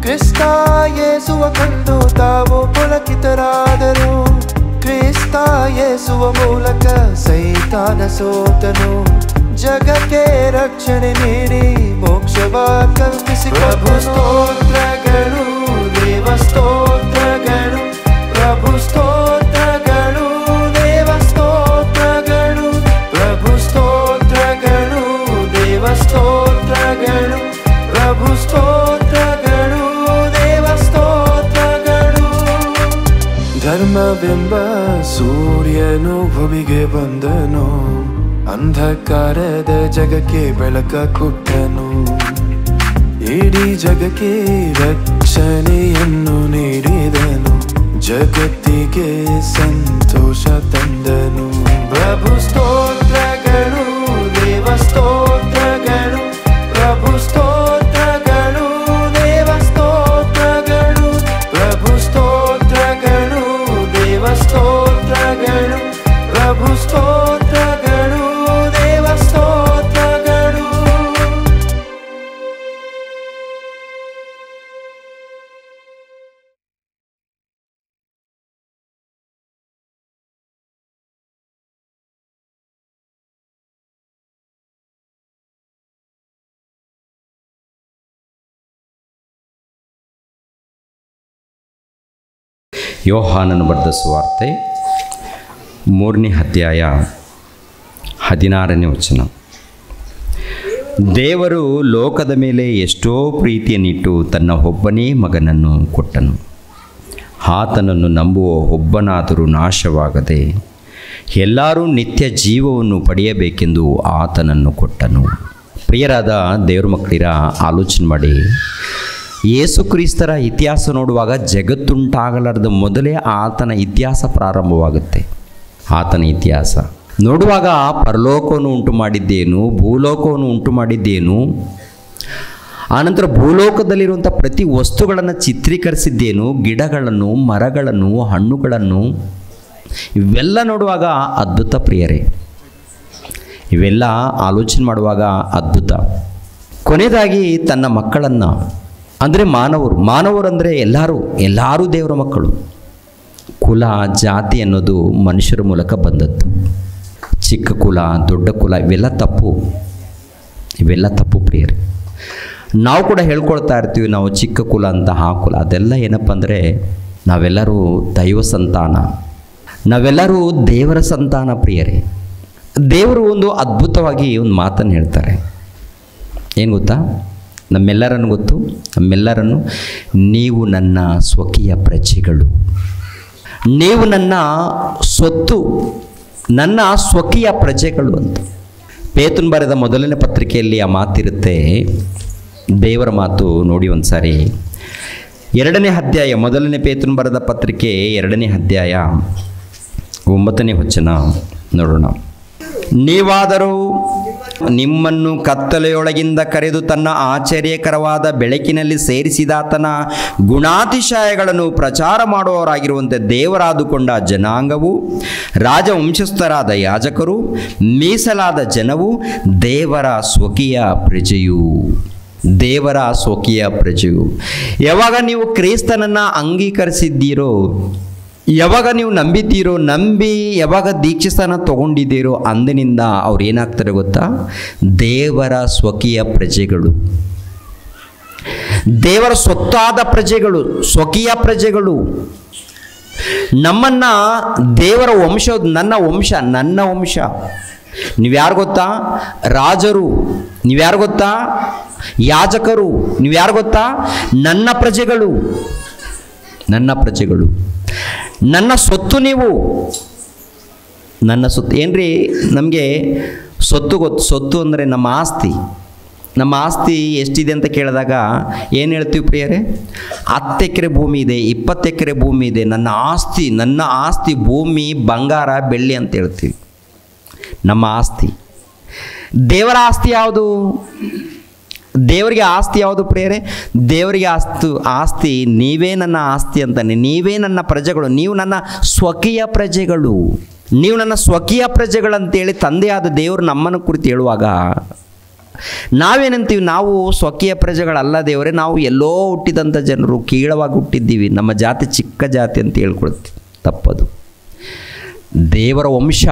ಕ್ರಿಸ್ತ ಯೇಸುವ ಕಂಡು ತಾವು ಪುಳಕಿತರಾದರು. ಕ್ರಿಸ್ತ ಯೇಸುವ ಮೂಲಕ ಸೈತಾನ ಸೋತನು, ಜಗಕ್ಕೆ ರಕ್ಷಣೆ ನೀಡಿ ಮೋಕ್ಷವ ಕಲ್ಪಿಸಿಕೊಟ್ಟನು. ಸ್ತೋತ್ರಗಳು, ದೇವ ಸ್ತೋತ್ರಗಳು, ಪ್ರಭು ಸ್ತೋತ್ರಗಳು, ದೇವ ಸ್ತೋತ್ರಗಳು, ಪ್ರಭು ಸ್ತೋತ್ರಗಳು, ದೇವ ಸ್ತೋತ್ರಗಳು, ಪ್ರಭು ಸ್ತೋತ್ರಗಳು, ದೇವ ಸ್ತೋತ್ರಗಳು. ಧರ್ಮವೆಂಬ ಸೂರ್ಯನು ಭುವಿಗೆ ಬಂದನು, ಅಂಧಕಾರದ ಜಗಕ್ಕೆ ಬೆಳಕ ಕೊಟ್ಟನು. ಇಡೀ ಜಗಕ್ಕೆ ರಕ್ಷಣೆಯನ್ನು ನೀಡಿದನು, ಜಗತ್ತಿಗೆ ಸಂತೋಷ ತಂದನು. ಪ್ರಭು ಸ್ತೋತ್ರಗಳು, ದೇವ ಸ್ತೋತ್ರಗಳು, ಪ್ರಭು ಸ್ತೋತ್ರಗಳು, ದೇವ ಸ್ತೋತ್ರಗಳು, ಪ್ರಭು ಸ್ತೋತ್ರಗಳು, ದೇವ ಸ್ತೋತ್ರಗಳು, ಪ್ರಭು ಸ್ತೋತ್ರಗಳು, ದೇವ ಸ್ತೋತ್ರಗಳು. ಯೋಹಾನನು ಬರೆದ ಸುವಾರ್ತೆ 3ನೇ ಅಧ್ಯಾಯ 16ನೇ ವಚನ. ದೇವರು ಲೋಕದ ಮೇಲೆ ಎಷ್ಟೋ ಪ್ರೀತಿಯನ್ನಿಟ್ಟು ತನ್ನ ಒಬ್ಬನೇ ಮಗನನ್ನು ಕೊಟ್ಟನು, ಆತನನ್ನು ನಂಬುವ ಒಬ್ಬನಾದರೂ ನಾಶವಾಗದೆ ಎಲ್ಲರೂ ನಿತ್ಯ ಜೀವವನ್ನು ಪಡೆಯಬೇಕೆಂದು ಆತನನ್ನು ಕೊಟ್ಟನು. ಪ್ರಿಯರಾದ ದೇವ್ರ ಮಕ್ಕಳಿರ, ಆಲೋಚನೆ ಮಾಡಿ, ಯೇಸು ಕ್ರಿಸ್ತರ ಇತಿಹಾಸ ನೋಡುವಾಗ ಜಗತ್ತುಂಟಾಗಲಾರದ ಮೊದಲೇ ಆತನ ಇತಿಹಾಸ ಪ್ರಾರಂಭವಾಗುತ್ತೆ. ಆತನ ಇತಿಹಾಸ ನೋಡುವಾಗ ಪರಲೋಕವನ್ನು ಉಂಟು ಮಾಡಿದ್ದೇನು, ಭೂಲೋಕವನ್ನು ಉಂಟು ಮಾಡಿದ್ದೇನು, ಆನಂತರ ಭೂಲೋಕದಲ್ಲಿರುವಂಥ ಪ್ರತಿ ವಸ್ತುಗಳನ್ನು ಚಿತ್ರೀಕರಿಸಿದ್ದೇನು, ಗಿಡಗಳನ್ನು, ಮರಗಳನ್ನು, ಹಣ್ಣುಗಳನ್ನು, ಇವೆಲ್ಲ ನೋಡುವಾಗ ಅದ್ಭುತ ಪ್ರಿಯರೇ, ಇವೆಲ್ಲ ಆಲೋಚನೆ ಮಾಡುವಾಗ ಅದ್ಭುತ. ಕೊನೆಯದಾಗಿ ತನ್ನ ಮಕ್ಕಳನ್ನು, ಅಂದರೆ ಮಾನವರು ಅಂದರೆ ಎಲ್ಲರೂ ದೇವರ ಮಕ್ಕಳು. ಕುಲ ಜಾತಿ ಅನ್ನೋದು ಮನುಷ್ಯರ ಮೂಲಕ ಬಂದದ್ದು. ಚಿಕ್ಕ ಕುಲ ದೊಡ್ಡ ಕುಲ ಇವೆಲ್ಲ ತಪ್ಪು ಪ್ರಿಯರೇ. ನಾವು ಕೂಡ ಹೇಳ್ಕೊಳ್ತಾ ಇರ್ತೀವಿ ನಾವು ಚಿಕ್ಕ ಕುಲ ಅಂತ, ಆ ಕುಲ, ಅದೆಲ್ಲ ಏನಪ್ಪ ಅಂದರೆ ನಾವೆಲ್ಲರೂ ದೈವ ಸಂತಾನ, ನಾವೆಲ್ಲರೂ ದೇವರ ಸಂತಾನ ಪ್ರಿಯರೇ. ದೇವರು ಒಂದು ಅದ್ಭುತವಾಗಿ ಒಂದು ಮಾತನ್ನು ಹೇಳ್ತಾರೆ. ಏನು ಗೊತ್ತಾ? ನಮ್ಮೆಲ್ಲರನ್ನು ನೀವು ನನ್ನ ಸ್ವಕೀಯ ಪ್ರಜೆಗಳು, ನೀವು ನನ್ನ ಸೊತ್ತು, ನನ್ನ ಸ್ವಕೀಯ ಪ್ರಜೆಗಳು ಅಂತ. ಪೇತ್ರನು ಬರೆದ ಮೊದಲನೇ ಪತ್ರಿಕೆಯಲ್ಲಿ ಆ ಮಾತಿರುತ್ತೆ, ದೇವರ ಮಾತು ನೋಡಿ ಒಂದು ಸಾರಿ. 2ನೇ ಅಧ್ಯಾಯ, ಮೊದಲನೇ ಪೇತ್ರನು ಬರೆದ ಪತ್ರಿಕೆ 2ನೇ ಅಧ್ಯಾಯ 9ನೇ ವಚನ ನೋಡೋಣ. ನೀವಾದರೂ ನಿಮ್ಮನ್ನು ಕತ್ತಲೆಯೊಳಗಿಂದ ಕರೆದು ತನ್ನ ಆಶ್ಚರ್ಯಕರವಾದ ಬೆಳಕಿನಲ್ಲಿ ಸೇರಿಸಿದಾತನ ಗುಣಾತಿಶಯಗಳನ್ನು ಪ್ರಚಾರ ಮಾಡುವವರಾಗಿರುವಂತೆ ದೇವರಾದುಕೊಂಡ ಜನಾಂಗವು, ರಾಜವಂಶಸ್ಥರಾದ ಯಾಜಕರು, ಮೀಸಲಾದ ಜನವು, ದೇವರ ಸ್ವಕೀಯ ಪ್ರಜೆಯು. ಯಾವಾಗ ನೀವು ಕ್ರಿಸ್ತನನ್ನು ಅಂಗೀಕರಿಸಿದ್ದೀರೋ, ಯಾವಾಗ ನೀವು ನಂಬಿದ್ದೀರೋ, ಯಾವಾಗ ದೀಕ್ಷಾಸ್ನಾನ ತಗೊಂಡಿದ್ದೀರೋ, ಅಂದಿನಿಂದ ಅವ್ರು ಏನಾಗ್ತಾರೆ ಗೊತ್ತಾ? ದೇವರ ಸ್ವಕೀಯ ಪ್ರಜೆಗಳು, ದೇವರ ಸ್ವತ್ತಾದ ಪ್ರಜೆಗಳು, ಸ್ವಕೀಯ ಪ್ರಜೆಗಳು. ನಮ್ಮನ್ನು ದೇವರ ವಂಶ, ನನ್ನ ವಂಶ. ನೀವ್ಯಾರು ಗೊತ್ತಾ? ರಾಜರು. ನೀವ್ಯಾರು ಗೊತ್ತಾ? ಯಾಜಕರು. ನೀವ್ಯಾರು ಗೊತ್ತಾ? ನನ್ನ ಪ್ರಜೆಗಳು. ನನ್ನ ಸೊತ್ತು ನೀವು. ನನ್ನ ಸೊತ್ತು ಏನ್ರಿ? ನಮಗೆ ಸೊತ್ತು ಅಂದರೆ ನಮ್ಮ ಆಸ್ತಿ ಎಷ್ಟಿದೆ ಅಂತ ಕೇಳಿದಾಗ ಏನು ಹೇಳ್ತೀವಿ ಪ್ರಿಯರೇ? 10 ಎಕರೆ ಭೂಮಿ ಇದೆ, 20 ಎಕರೆ ಭೂಮಿ ಇದೆ, ನನ್ನ ಆಸ್ತಿ ಭೂಮಿ, ಬಂಗಾರ, ಬೆಳ್ಳಿ ಅಂತ ಹೇಳ್ತೀವಿ. ನಮ್ಮ ಆಸ್ತಿ. ದೇವರ ಆಸ್ತಿ ಯಾವುದು? ದೇವರಿಗೆ ಆಸ್ತಿ ಯಾವುದು ಪ್ರಿಯರೇ? ದೇವರಿಗೆ ಆಸ್ತಿ ನೀವೇ ನನ್ನ ಆಸ್ತಿ ಅಂತಾನೆ. ನೀವೇ ನನ್ನ ಪ್ರಜೆಗಳು, ನೀವು ನನ್ನ ಸ್ವಕೀಯ ಪ್ರಜೆಗಳು, ನೀವು ನನ್ನ ಸ್ವಕೀಯ ಪ್ರಜೆಗಳಂತೇಳಿ ತಂದೆಯಾದ ದೇವರು ನಮ್ಮನ್ನು ಕುರಿತು ಹೇಳುವಾಗ ನಾವೇನಂತೀವಿ? ನಾವು ಸ್ವಕೀಯ ಪ್ರಜೆಗಳಲ್ಲ ದೇವರೇ, ನಾವು ಎಲ್ಲೋ ಹುಟ್ಟಿದಂಥ ಜನರು, ಕೀಳವಾಗಿ ಹುಟ್ಟಿದ್ದೀವಿ, ನಮ್ಮ ಜಾತಿ ಚಿಕ್ಕ ಜಾತಿ ಅಂತ ಹೇಳ್ಕೊಳ್ತೀವಿ. ತಪ್ಪದು. ದೇವರ ವಂಶ.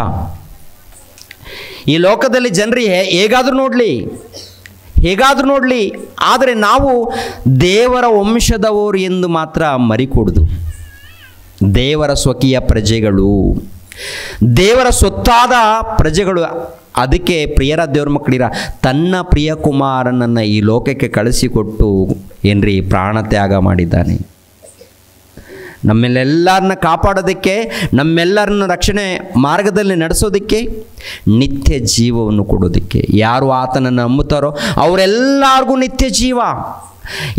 ಈ ಲೋಕದಲ್ಲಿ ಜನರು ಹೇಗಾದರೂ ನೋಡಲಿ, ಆದರೆ ನಾವು ದೇವರ ವಂಶದವರು ಎಂದು ಮಾತ್ರ ಮರಿಕೊಡುದು. ದೇವರ ಸ್ವಕೀಯ ಪ್ರಜೆಗಳು, ದೇವರ ಸ್ವತ್ತಾದ ಪ್ರಜೆಗಳು. ಅದಕ್ಕೆ ಪ್ರಿಯರ ದೇವರ ಮಕ್ಕಳಿರ, ತನ್ನ ಪ್ರಿಯ ಕುಮಾರನನ್ನು ಈ ಲೋಕಕ್ಕೆ ಕಳಿಸಿಕೊಟ್ಟು ಏನ್ರಿ ಪ್ರಾಣ ತ್ಯಾಗ ಮಾಡಿದ್ದಾನೆ. ನಮ್ಮೆಲ್ಲರನ್ನ ಕಾಪಾಡೋದಕ್ಕೆ, ನಮ್ಮೆಲ್ಲರನ್ನ ರಕ್ಷಣೆ ಮಾರ್ಗದಲ್ಲಿ ನಡೆಸೋದಕ್ಕೆ, ನಿತ್ಯ ಜೀವವನ್ನು ಕೊಡೋದಕ್ಕೆ. ಯಾರು ಆತನನ್ನು ನಂಬುತ್ತಾರೋ ಅವರೆಲ್ಲರಿಗೂ ನಿತ್ಯ ಜೀವ.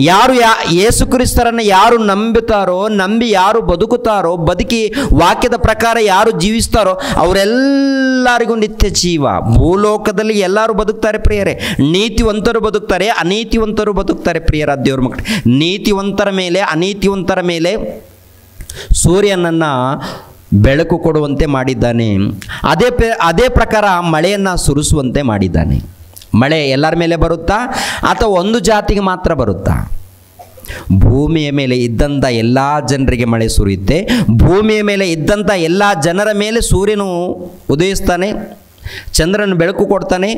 ಯಾರು ಯೇಸು ಕ್ರಿಸ್ತರನ್ನು ಯಾರು ನಂಬುತ್ತಾರೋ, ನಂಬಿ ಯಾರು ಬದುಕುತ್ತಾರೋ, ಬದುಕಿ ವಾಕ್ಯದ ಪ್ರಕಾರ ಯಾರು ಜೀವಿಸ್ತಾರೋ ಅವರೆಲ್ಲರಿಗೂ ನಿತ್ಯ ಜೀವ. ಭೂಲೋಕದಲ್ಲಿ ಎಲ್ಲರೂ ಬದುಕ್ತಾರೆ ಪ್ರಿಯರೇ. ನೀತಿವಂತರು ಬದುಕ್ತಾರೆ, ಅನೀತಿವಂತರು ಬದುಕ್ತಾರೆ ಪ್ರಿಯರ ದೇವ್ರ ಮಕ್ಕಳು. ಅನೀತಿವಂತರ ಮೇಲೆ ಸೂರ್ಯನನ್ನು ಬೆಳಕು ಕೊಡುವಂತೆ ಮಾಡಿದ್ದಾನೆ. ಅದೇ ಪ್ರಕಾರ ಮಳೆಯನ್ನು ಸುರಿಸುವಂತೆ ಮಾಡಿದ್ದಾನೆ. ಮಳೆ ಎಲ್ಲರ ಮೇಲೆ ಬರುತ್ತಾ ಅಥವಾ ಒಂದು ಜಾತಿಗೆ ಮಾತ್ರ ಬರುತ್ತಾ? ಭೂಮಿಯ ಮೇಲೆ ಇದ್ದಂಥ ಎಲ್ಲ ಜನರಿಗೆ ಮಳೆ ಸುರಿಯುತ್ತೆ. ಭೂಮಿಯ ಮೇಲೆ ಇದ್ದಂಥ ಎಲ್ಲ ಜನರ ಮೇಲೆ ಸೂರ್ಯನು ಉದಯಿಸ್ತಾನೆ, ಚಂದ್ರನ ಬೆಳಕು ಕೊಡ್ತಾನೆ.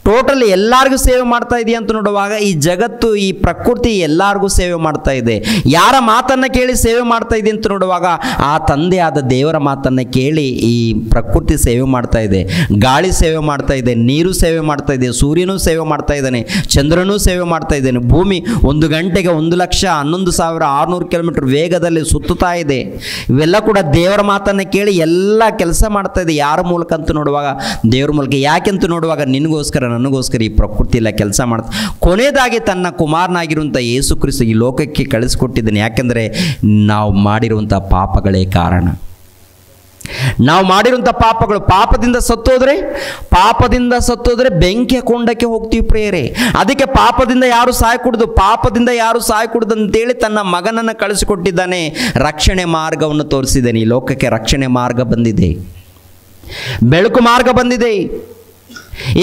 ಟೋಟಲ್ ಎಲ್ಲರಿಗೂ ಸೇವೆ ಮಾಡ್ತಾ ಇದೆಯಾ ಅಂತ ನೋಡುವಾಗ ಈ ಜಗತ್ತು, ಈ ಪ್ರಕೃತಿ ಎಲ್ಲರಿಗೂ ಸೇವೆ ಮಾಡ್ತಾ ಇದೆ. ಯಾರ ಮಾತನ್ನು ಕೇಳಿ ಸೇವೆ ಮಾಡ್ತಾ ಇದೆ ಅಂತ ನೋಡುವಾಗ ಆ ತಂದೆಯಾದ ದೇವರ ಮಾತನ್ನು ಕೇಳಿ ಈ ಪ್ರಕೃತಿ ಸೇವೆ ಮಾಡ್ತಾ ಇದೆ. ಗಾಳಿ ಸೇವೆ ಮಾಡ್ತಾ ಇದೆ, ನೀರು ಸೇವೆ ಮಾಡ್ತಾ ಇದೆ, ಸೂರ್ಯನೂ ಸೇವೆ ಮಾಡ್ತಾ ಇದ್ದಾನೆ, ಚಂದ್ರನೂ ಸೇವೆ ಮಾಡ್ತಾ ಇದ್ದಾನೆ. ಭೂಮಿ 1 ಗಂಟೆಗೆ 1,11,600 ಕಿಲೋಮೀಟರ್ ವೇಗದಲ್ಲಿ ಸುತ್ತುತ್ತಾ ಇದೆ. ಇವೆಲ್ಲ ಕೂಡ ದೇವರ ಮಾತನ್ನು ಕೇಳಿ ಎಲ್ಲ ಕೆಲಸ ಮಾಡ್ತಾ ಇದೆ. ಯಾರ ಮೂಲಕ ಅಂತ ನೋಡುವಾಗ ದೇವ್ರ ಮೂಲಕ. ಯಾಕೆಂತ ನೋಡುವಾಗ ನಿನಗೋಸ್ಕರ ನನಗೋಸ್ಕರ ಈ ಪ್ರಕೃತಿ ಎಲ್ಲ ಕೆಲಸ ಮಾಡ್ತಾ, ಕೊನೆಯದಾಗಿ ತನ್ನ ಕುಮಾರನಾಗಿರುವಂಥ ಯೇಸು ಕ್ರಿಸ್ತ ಈ ಲೋಕಕ್ಕೆ ಕಳಿಸ್ಕೊಟ್ಟಿದ್ದಾನೆ. ಯಾಕೆಂದರೆ ನಾವು ಮಾಡಿರುವಂಥ ಪಾಪಗಳೇ ಕಾರಣ. ನಾವು ಮಾಡಿರುವಂಥ ಪಾಪದಿಂದ ಸತ್ತೋದ್ರೆ ಬೆಂಕಿಯ ಕೊಂಡಕ್ಕೆ ಹೋಗ್ತೀವಿ ಪ್ರಿಯರೇ. ಅದಕ್ಕೆ ಪಾಪದಿಂದ ಯಾರು ಸಾಯಕೂಡದು ಅಂತೇಳಿ ತನ್ನ ಮಗನನ್ನು ಕಳಿಸಿಕೊಟ್ಟಿದ್ದಾನೆ. ರಕ್ಷಣೆ ಮಾರ್ಗವನ್ನು ತೋರಿಸಿದ್ದೇನೆ. ಈ ಲೋಕಕ್ಕೆ ರಕ್ಷಣೆ ಮಾರ್ಗ ಬಂದಿದೆ, ಬೆಳಕು ಮಾರ್ಗ ಬಂದಿದೆ.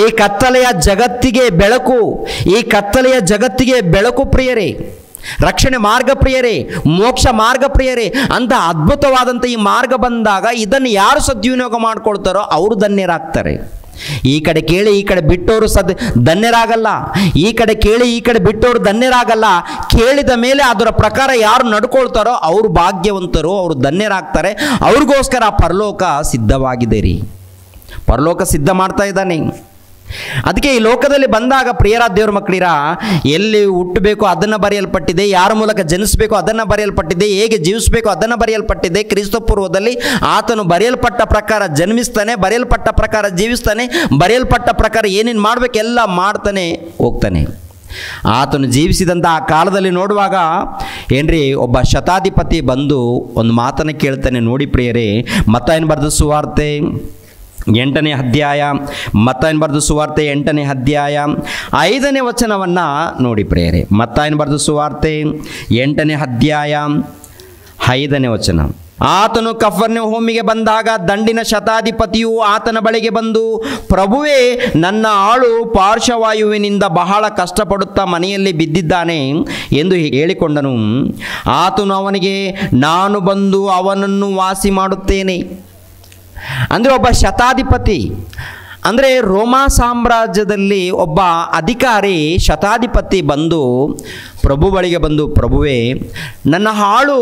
ಈ ಕತ್ತಲೆಯ ಜಗತ್ತಿಗೆ ಬೆಳಕು ಪ್ರಿಯರೇ, ರಕ್ಷಣೆ ಮಾರ್ಗ ಪ್ರಿಯರೇ, ಮೋಕ್ಷ ಮಾರ್ಗ ಪ್ರಿಯರೇ. ಅಂತ ಅದ್ಭುತವಾದಂಥ ಈ ಮಾರ್ಗ ಬಂದಾಗ ಇದನ್ನು ಯಾರು ಸದ್ವಿನಿಯೋಗ ಮಾಡ್ಕೊಳ್ತಾರೋ ಅವರು ಧನ್ಯರಾಗ್ತಾರೆ. ಈ ಕಡೆ ಕೇಳಿ ಈ ಕಡೆ ಬಿಟ್ಟವರು ಧನ್ಯರಾಗಲ್ಲ. ಈ ಕಡೆ ಕೇಳಿ ಈ ಕಡೆ ಬಿಟ್ಟವರು ಧನ್ಯರಾಗಲ್ಲ. ಕೇಳಿದ ಮೇಲೆ ಅದರ ಪ್ರಕಾರ ಯಾರು ನಡ್ಕೊಳ್ತಾರೋ ಅವರು ಭಾಗ್ಯವಂತರು, ಅವರು ಧನ್ಯರಾಗ್ತಾರೆ. ಅವ್ರಿಗೋಸ್ಕರ ಪರಲೋಕ ಸಿದ್ಧವಾಗಿದೆ ರೀ. ಪರಲೋಕ ಸಿದ್ಧ ಮಾಡ್ತಾ ಇದ್ದಾನೆ. ಅದಕ್ಕೆ ಈ ಲೋಕದಲ್ಲಿ ಬಂದಾಗ ಪ್ರಿಯರಾದ ದೇವರ ಮಕ್ಕಳಿರ, ಎಲ್ಲಿ ಹುಟ್ಟಬೇಕು ಅದನ್ನು ಬರೆಯಲ್ಪಟ್ಟಿದೆ, ಯಾರ ಮೂಲಕ ಜನಿಸಬೇಕು ಅದನ್ನು ಬರೆಯಲ್ಪಟ್ಟಿದೆ, ಹೇಗೆ ಜೀವಿಸಬೇಕು ಅದನ್ನು ಬರೆಯಲ್ಪಟ್ಟಿದೆ. ಕ್ರಿಸ್ತ ಪೂರ್ವದಲ್ಲಿ ಆತನು ಬರೆಯಲ್ಪಟ್ಟ ಪ್ರಕಾರ ಜನ್ಮಿಸ್ತಾನೆ, ಬರೆಯಲ್ಪಟ್ಟ ಪ್ರಕಾರ ಜೀವಿಸ್ತಾನೆ, ಬರೆಯಲ್ಪಟ್ಟ ಪ್ರಕಾರ ಏನೇನು ಮಾಡಬೇಕು ಎಲ್ಲ ಮಾಡ್ತಾನೆ ಹೋಗ್ತಾನೆ. ಆತನು ಜೀವಿಸಿದಂಥ ಆ ಕಾಲದಲ್ಲಿ ನೋಡುವಾಗ ಏನ್ರಿ, ಒಬ್ಬ ಶತಾಧಿಪತಿ ಬಂದು ಒಂದು ಮಾತನ್ನು ಕೇಳ್ತಾನೆ. ನೋಡಿ ಪ್ರಿಯರೇ, ಮತ್ತಾಯನ ಬರೆದ ಸುವಾರ್ತೆ 8ನೇ ಅಧ್ಯಾಯ, ಮತ್ತಾಯನ ಬರೆದ ಸುವಾರ್ತೆ 8ನೇ ಅಧ್ಯಾಯ 5ನೇ ವಚನವನ್ನು ನೋಡಿ ಪ್ರಿಯರೇ. ಮತ್ತಾಯನ ಬರೆದ ಸುವಾರ್ತೆ 8ನೇ ಅಧ್ಯಾಯ 5ನೇ ವಚನ. ಆತನು ಕಫರ್ನಹೂಮಿಗೆ ಬಂದಾಗ ದಂಡಿನ ಶತಾಧಿಪತಿಯು ಆತನ ಬಳಿಗೆ ಬಂದು, ಪ್ರಭುವೇ, ನನ್ನ ಆಳು ಪಾರ್ಶ್ವವಾಯುವಿನಿಂದ ಬಹಳ ಕಷ್ಟಪಡುತ್ತಾ ಮನೆಯಲ್ಲಿ ಬಿದ್ದಿದ್ದಾನೆ ಎಂದು ಹೇಳಿಕೊಂಡನು. ಆತನು ಅವನಿಗೆ, ನಾನು ಬಂದು ಅವನನ್ನು ವಾಸಿ ಮಾಡುತ್ತೇನೆ. ಅಂದರೆ ಒಬ್ಬ ಶತಾಧಿಪತಿ, ಅಂದರೆ ರೋಮಾ ಸಾಮ್ರಾಜ್ಯದಲ್ಲಿ ಒಬ್ಬ ಅಧಿಕಾರಿ ಶತಾಧಿಪತಿ ಬಂದು ಪ್ರಭು ಬಳಿಗೆ ಬಂದು, ಪ್ರಭುವೇ, ನನ್ನ ಆಳು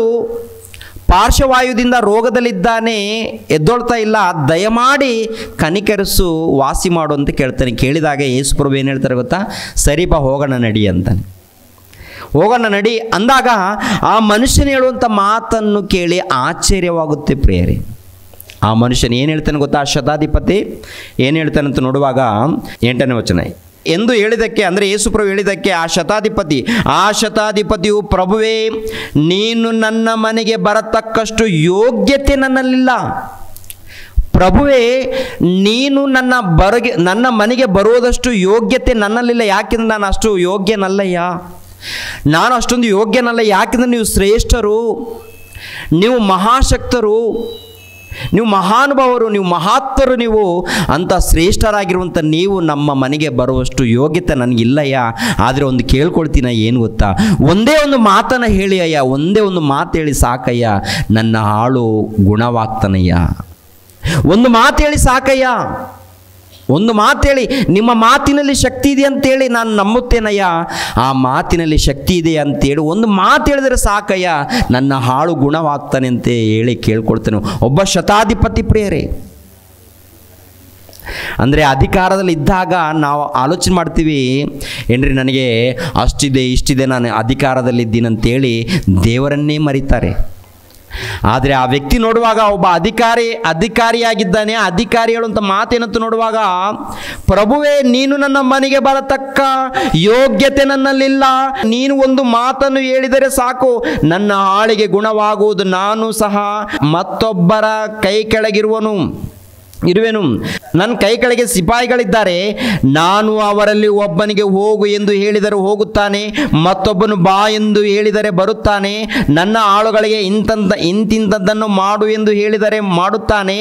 ಪಾರ್ಶ್ವವಾಯುದಿಂದ ರೋಗದಲ್ಲಿದ್ದಾನೆ, ಎದ್ದೊಳ್ತಾ ಇಲ್ಲ, ದಯಮಾಡಿ ಕನಿಕರಿಸು, ವಾಸಿ ಮಾಡು ಅಂತ ಕೇಳ್ತಾನೆ. ಕೇಳಿದಾಗ ಯೇಸು ಪ್ರಭು ಏನು ಹೇಳ್ತಾರೆ ಗೊತ್ತಾ? ಸರಿಪ, ಹೋಗೋಣ ನಡಿ ಅಂತಾನೆ. ಹೋಗೋಣ ನಡಿ ಅಂದಾಗ ಆ ಮನುಷ್ಯನ ಹೇಳುವಂಥ ಮಾತನ್ನು ಕೇಳಿ ಆಶ್ಚರ್ಯವಾಗುತ್ತೆ ಪ್ರಿಯರೇ. ಆ ಮನುಷ್ಯನ ಏನು ಹೇಳ್ತಾನೆ ಗೊತ್ತಾ? ಆ ಶತಾಧಿಪತಿ ಏನು ಹೇಳ್ತಾನಂತ ನೋಡುವಾಗ 8ನೇ ವಚನ. ಎಂದು ಹೇಳಿದ್ದಕ್ಕೆ, ಅಂದರೆ ಯೇಸುಪ್ರಭು ಹೇಳಿದ್ದಕ್ಕೆ ಆ ಶತಾಧಿಪತಿಯು, ಪ್ರಭುವೇ, ನೀನು ನನ್ನ ಮನೆಗೆ ಬರತಕ್ಕಷ್ಟು ಯೋಗ್ಯತೆ ನನ್ನಲ್ಲಿಲ್ಲ. ಪ್ರಭುವೇ, ನೀನು ನನ್ನ ಮನೆಗೆ ಬರುವುದಷ್ಟು ಯೋಗ್ಯತೆ ನನ್ನಲ್ಲಿಲ್ಲ. ಯಾಕೆಂದ್ರೆ ನಾನು ಅಷ್ಟು ಯೋಗ್ಯನಲ್ಲಯ್ಯ, ನಾನು ಅಷ್ಟೊಂದು ಯೋಗ್ಯನಲ್ಲ. ಯಾಕೆಂದರೆ ನೀವು ಶ್ರೇಷ್ಠರು, ನೀವು ಮಹಾಶಕ್ತರು, ನೀವು ಮಹಾನುಭಾವರು, ನೀವು ಮಹಾತ್ಮರು, ನೀವು ಅಂತ ಶ್ರೇಷ್ಠರಾಗಿರುವಂಥ ನೀವು ನಮ್ಮ ಮನೆಗೆ ಬರುವಷ್ಟು ಯೋಗ್ಯತೆ ನನಗಿಲ್ಲಯ್ಯ. ಆದರೆ ಒಂದು ಕೇಳ್ಕೊಳ್ತೀನ, ಏನು ಗೊತ್ತಾ? ಒಂದೇ ಒಂದು ಮಾತನ್ನು ಹೇಳಿ ಅಯ್ಯ, ಒಂದೇ ಒಂದು ಮಾತು ಹೇಳಿ ಸಾಕಯ್ಯ, ನನ್ನ ಆಳು ಗುಣವಾಗ್ತಾನಯ್ಯ. ಒಂದು ಮಾತು ಹೇಳಿ ಸಾಕಯ್ಯ, ಒಂದು ಮಾತು ಹೇಳಿ, ನಿಮ್ಮ ಮಾತಿನಲ್ಲಿ ಶಕ್ತಿ ಇದೆ ಅಂತೇಳಿ ನಾನು ನಂಬುತ್ತೇನಯ್ಯ. ಆ ಮಾತಿನಲ್ಲಿ ಶಕ್ತಿ ಇದೆ ಅಂತೇಳಿ ಒಂದು ಮಾತು ಹೇಳಿದರೆ ಸಾಕಯ್ಯ, ನನ್ನ ಹಾಳು ಗುಣವಾಗ್ತಾನೆ ಅಂತ ಹೇಳಿ ಕೇಳ್ಕೊಳ್ತೇನೆ. ಒಬ್ಬ ಶತಾಧಿಪತಿ ಪ್ರಿಯರೇ, ಅಂದರೆ ಅಧಿಕಾರದಲ್ಲಿ ಇದ್ದಾಗ ನಾವು ಆಲೋಚನೆ ಮಾಡ್ತೀವಿ, ಏನ್ರಿ ನನಗೆ ಅಷ್ಟಿದೆ ಇಷ್ಟಿದೆ, ನಾನು ಅಧಿಕಾರದಲ್ಲಿದ್ದೀನಂತೇಳಿ ದೇವರನ್ನೇ ಮರೀತಾರೆ. ಆದರೆ ಆ ವ್ಯಕ್ತಿ ನೋಡುವಾಗ ಒಬ್ಬ ಅಧಿಕಾರಿಯಾಗಿದ್ದಾನೆ. ಅಧಿಕಾರಿ ಹೇಳುವಂಥ ಮಾತೇನಂತ ನೋಡುವಾಗ, ಪ್ರಭುವೇ, ನೀನು ನನ್ನ ಮನೆಗೆ ಬರತಕ್ಕ ಯೋಗ್ಯತೆ ನನ್ನಲ್ಲಿಲ್ಲ. ನೀನು ಒಂದು ಮಾತನ್ನು ಹೇಳಿದರೆ ಸಾಕು, ನನ್ನ ಆಳಿಗೆ ಗುಣವಾಗುವುದು. ನಾನು ಸಹ ಮತ್ತೊಬ್ಬರ ಕೈ ಇರುವೆನು. ನನ್ನ ಕೈ ಕೆಳಗೆ ಸಿಪಾಯಿಗಳಿದ್ದಾರೆ. ನಾನು ಅವರಲ್ಲಿ ಒಬ್ಬನಿಗೆ ಹೋಗು ಎಂದು ಹೇಳಿದರೆ ಹೋಗುತ್ತಾನೆ, ಮತ್ತೊಬ್ಬನು ಬಾ ಎಂದು ಹೇಳಿದರೆ ಬರುತ್ತಾನೆ. ನನ್ನ ಆಳುಗಳಿಗೆ ಇಂತಿಂಥದ್ದನ್ನು ಮಾಡು ಎಂದು ಹೇಳಿದರೆ ಮಾಡುತ್ತಾನೆ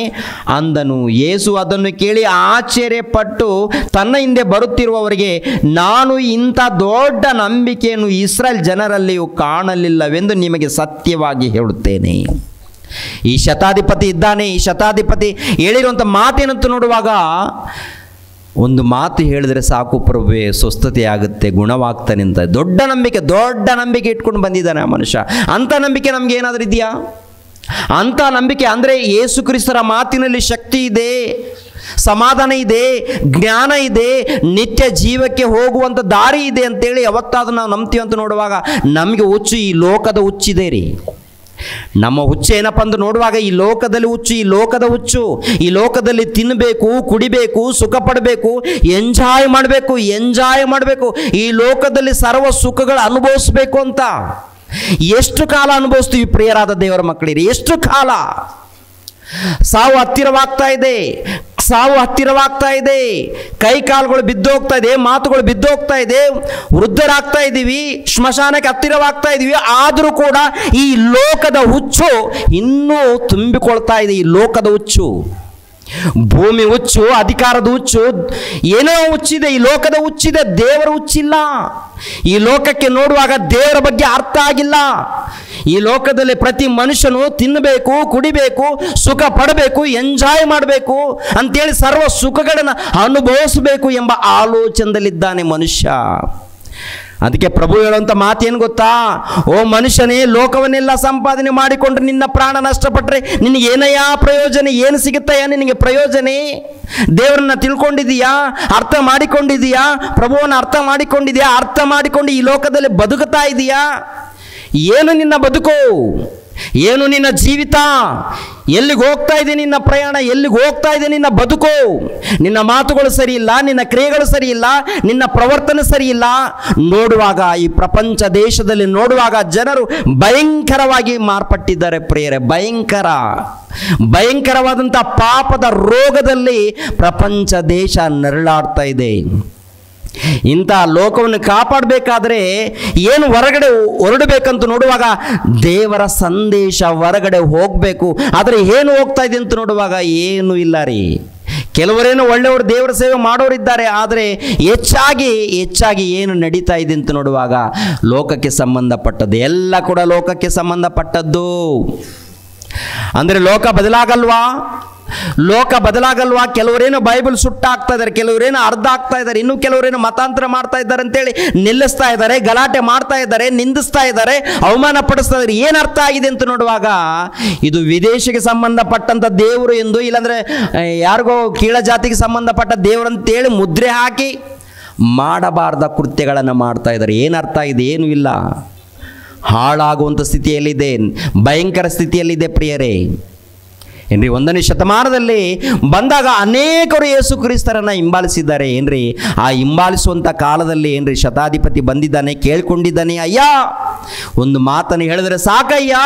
ಅಂದನು. ಯೇಸು ಅದನ್ನು ಕೇಳಿ ಆಶ್ಚರ್ಯಪಟ್ಟು ತನ್ನ ಹಿಂದೆ ಬರುತ್ತಿರುವವರಿಗೆ, ನಾನು ಇಂಥ ದೊಡ್ಡ ನಂಬಿಕೆಯನ್ನು ಇಸ್ರಾಯೇಲ್ ಜನರಲ್ಲಿಯೂ ಕಾಣಲಿಲ್ಲವೆಂದು ನಿಮಗೆ ಸತ್ಯವಾಗಿ ಹೇಳುತ್ತೇನೆ. ಈ ಶತಾಧಿಪತಿ ಇದ್ದಾನೆ. ಈ ಶತಾಧಿಪತಿ ಹೇಳಿರುವಂಥ ಮಾತೇನಂತ ನೋಡುವಾಗ, ಒಂದು ಮಾತು ಹೇಳಿದರೆ ಸಾಕು ಪ್ರಭುವೇ, ಸ್ವಸ್ಥತೆ ಆಗುತ್ತೆ, ಗುಣವಾಗ್ತಾನೆ ಅಂತ ದೊಡ್ಡ ನಂಬಿಕೆ ಇಟ್ಕೊಂಡು ಬಂದಿದ್ದಾನೆ ಆ ಮನುಷ್ಯ. ಅಂಥ ನಂಬಿಕೆ ನಮ್ಗೆ ಏನಾದರೂ ಇದೆಯಾ? ಅಂಥ ನಂಬಿಕೆ ಅಂದರೆ ಯೇಸು ಕ್ರಿಸ್ತರ ಮಾತಿನಲ್ಲಿ ಶಕ್ತಿ ಇದೆ, ಸಮಾಧಾನ ಇದೆ, ಜ್ಞಾನ ಇದೆ, ನಿತ್ಯ ಜೀವಕ್ಕೆ ಹೋಗುವಂಥ ದಾರಿ ಇದೆ ಅಂತೇಳಿ ಯಾವತ್ತಾದ್ರೂ ನಾವು ನಂಬ್ತೀವಿ ಅಂತ ನೋಡುವಾಗ ನಮಗೆ ಹುಚ್ಚು, ಈ ಲೋಕದ ಹುಚ್ಚಿದೆ ರೀ. ನಮ್ಮ ಹುಚ್ಚು ಏನಪ್ಪ ಅಂತ ನೋಡುವಾಗ ಈ ಲೋಕದ ಹುಚ್ಚು, ಈ ಲೋಕದಲ್ಲಿ ತಿನ್ನಬೇಕು, ಕುಡಿಬೇಕು, ಸುಖ ಪಡಬೇಕು, ಎಂಜಾಯ್ ಮಾಡಬೇಕು, ಈ ಲೋಕದಲ್ಲಿ ಸರ್ವ ಸುಖಗಳು ಅನುಭವಿಸ್ಬೇಕು ಅಂತ. ಎಷ್ಟು ಕಾಲ ಅನುಭವಿಸ್ತೀವಿ ಪ್ರಿಯರಾದ ದೇವರ ಮಕ್ಕಳಿರಿ? ಎಷ್ಟು ಕಾಲ? ಸಾವು ಹತ್ತಿರವಾಗ್ತಾ ಇದೆ, ಸಾವು ಹತ್ತಿರವಾಗ್ತಾ ಇದೆ. ಕೈ ಕಾಲುಗಳು ಬಿದ್ದೋಗ್ತಾ ಇದೆ, ಮಾತುಗಳು ಬಿದ್ದೋಗ್ತಾ ಇದೆ, ವೃದ್ಧರಾಗ್ತಾ ಇದ್ದೀವಿ, ಸ್ಮಶಾನಕ್ಕೆ ಹತ್ತಿರವಾಗ್ತಾ ಇದ್ದೀವಿ. ಆದರೂ ಕೂಡ ಈ ಲೋಕದ ಹುಚ್ಚು ಇನ್ನೂ ತುಂಬಿಕೊಳ್ತಾ ಇದೆ. ಈ ಲೋಕದ ಹುಚ್ಚು, ಭೂಮಿ ಹುಚ್ಚು, ಅಧಿಕಾರದ ಹುಚ್ಚು, ಏನೋ ಹುಚ್ಚಿದೆ. ಈ ಲೋಕದ ಹುಚ್ಚಿದೆ, ದೇವರ ಹುಚ್ಚಿಲ್ಲ. ಈ ಲೋಕಕ್ಕೆ ನೋಡುವಾಗ ದೇವರ ಬಗ್ಗೆ ಅರ್ಥ ಆಗಿಲ್ಲ. ಈ ಲೋಕದಲ್ಲಿ ಪ್ರತಿ ಮನುಷ್ಯನು ತಿನ್ನಬೇಕು, ಕುಡಿಬೇಕು, ಸುಖ ಪಡಬೇಕು, ಎಂಜಾಯ್ ಮಾಡಬೇಕು ಅಂತೇಳಿ ಸರ್ವ ಸುಖಗಳನ್ನು ಅನುಭವಿಸಬೇಕು ಎಂಬ ಆಲೋಚನೆಯಲ್ಲಿದ್ದಾನೆ ಮನುಷ್ಯ. ಅದಕ್ಕೆ ಪ್ರಭು ಹೇಳುವಂಥ ಮಾತೇನು ಗೊತ್ತಾ? ಓ ಮನುಷ್ಯನೇ, ಲೋಕವನ್ನೆಲ್ಲ ಸಂಪಾದನೆ ಮಾಡಿಕೊಂಡ್ರೆ ನಿನ್ನ ಪ್ರಾಣ ನಷ್ಟಪಟ್ಟರೆ ನಿನಗೆ ಏನಯ್ಯ ಪ್ರಯೋಜನ? ಏನು ಸಿಗುತ್ತಯ್ಯ ನಿನಗೆ ಪ್ರಯೋಜನೆ? ದೇವರನ್ನ ತಿಳ್ಕೊಂಡಿದೀಯಾ? ಅರ್ಥ ಮಾಡಿಕೊಂಡಿದೀಯಾ? ಪ್ರಭುವನ್ನು ಅರ್ಥ ಮಾಡಿಕೊಂಡಿದೆಯಾ? ಅರ್ಥ ಮಾಡಿಕೊಂಡು ಈ ಲೋಕದಲ್ಲಿ ಬದುಕುತ್ತಾ ಇದೆಯಾ? ಏನು ನಿನ್ನ ಬದುಕು? ಏನು ನಿನ್ನ ಜೀವಿತ? ಎಲ್ಲಿಗೆ ಹೋಗ್ತಾ ಇದೆ ನಿನ್ನ ಪ್ರಯಾಣ? ಎಲ್ಲಿಗೆ ಹೋಗ್ತಾ ಇದೆ ನಿನ್ನ ಬದುಕು? ನಿನ್ನ ಮಾತುಗಳು ಸರಿ ಇಲ್ಲ, ನಿನ್ನ ಕ್ರಿಯೆಗಳು ಸರಿ ಇಲ್ಲ, ನಿನ್ನ ಪ್ರವರ್ತನೆ ಸರಿ ಇಲ್ಲ. ನೋಡುವಾಗ ಈ ಪ್ರಪಂಚ ದೇಶದಲ್ಲಿ ನೋಡುವಾಗ ಜನರು ಭಯಂಕರವಾಗಿ ಮಾರ್ಪಟ್ಟಿದ್ದಾರೆ ಪ್ರಿಯರೇ. ಭಯಂಕರವಾದಂಥ ಪಾಪದ ರೋಗದಲ್ಲಿ ಪ್ರಪಂಚ ದೇಶ ನರಳಾಡ್ತಾ ಇದೆ. ಇಂಥ ಲೋಕವನ್ನು ಕಾಪಾಡಬೇಕಾದ್ರೆ ಏನು ಹೊರಡಬೇಕಂತ ನೋಡುವಾಗ ದೇವರ ಸಂದೇಶ ಹೊರಗಡೆ ಹೋಗಬೇಕು. ಆದರೆ ಏನು ಹೋಗ್ತಾ ಇದೆ ಅಂತ ನೋಡುವಾಗ ಏನೂ ಇಲ್ಲ ರೀ. ಕೆಲವರೇನು ಒಳ್ಳೆಯವರು, ದೇವರ ಸೇವೆ ಮಾಡೋರಿದ್ದಾರೆ. ಆದರೆ ಹೆಚ್ಚಾಗಿ ಏನು ನಡೀತಾ ಇದೆ ಅಂತ ನೋಡುವಾಗ ಲೋಕಕ್ಕೆ ಸಂಬಂಧಪಟ್ಟದ್ದು, ಎಲ್ಲ ಕೂಡ ಲೋಕಕ್ಕೆ ಸಂಬಂಧಪಟ್ಟದ್ದು. ಅಂದರೆ ಲೋಕ ಬದಲಾಗಲ್ವಾ? ಕೆಲವರೇನು ಬೈಬಲ್ ಸುಟ್ಟಾಗ್ತಾ ಇದ್ದಾರೆ, ಕೆಲವರೇನು ಅರ್ಧ ಆಗ್ತಾ ಇದ್ದಾರೆ, ಇನ್ನು ಕೆಲವರೇನು ಮತಾಂತರ ಮಾಡ್ತಾ ಇದ್ದಾರೆ ಅಂತೇಳಿ ನಿಲ್ಲಿಸ್ತಾ ಇದ್ದಾರೆ, ಗಲಾಟೆ ಮಾಡ್ತಾ ಇದ್ದಾರೆ, ನಿಂದಿಸ್ತಾ ಇದ್ದಾರೆ, ಅವಮಾನ ಪಡಿಸ್ತಾ ಇದ್ದಾರೆ. ಏನು ಅರ್ಥ ಆಗಿದೆ ಅಂತ ನೋಡುವಾಗ ಇದು ವಿದೇಶಿಗೆ ಸಂಬಂಧಪಟ್ಟಂಥ ದೇವರು ಎಂದು, ಇಲ್ಲಾಂದರೆ ಯಾರಿಗೋ ಕೀಳ ಜಾತಿಗೆ ಸಂಬಂಧಪಟ್ಟ ದೇವರಂತೇಳಿ ಮುದ್ರೆ ಹಾಕಿ ಮಾಡಬಾರ್ದ ಕೃತ್ಯಗಳನ್ನು ಮಾಡ್ತಾ ಇದ್ದಾರೆ. ಏನು ಅರ್ಥ ಇದೆ? ಏನೂ ಇಲ್ಲ. ಹಾಳಾಗುವಂಥ ಸ್ಥಿತಿಯಲ್ಲಿದೆ, ಭಯಂಕರ ಸ್ಥಿತಿಯಲ್ಲಿದೆ ಪ್ರಿಯರೇ. ಏನ್ರಿ, 1ನೇ ಶತಮಾನದಲ್ಲಿ ಬಂದಾಗ ಅನೇಕರು ಯೇಸು ಕ್ರಿಸ್ತರನ್ನು ಹಿಂಬಾಲಿಸಿದ್ದಾರೆ. ಏನ್ರಿ, ಆ ಹಿಂಬಾಲಿಸುವಂಥ ಕಾಲದಲ್ಲಿ ಏನ್ರಿ ಶತಾಧಿಪತಿ ಬಂದಿದ್ದಾನೆ, ಕೇಳ್ಕೊಂಡಿದ್ದಾನೆ, ಅಯ್ಯ ಒಂದು ಮಾತನ್ನು ಹೇಳಿದ್ರೆ ಸಾಕಯ್ಯ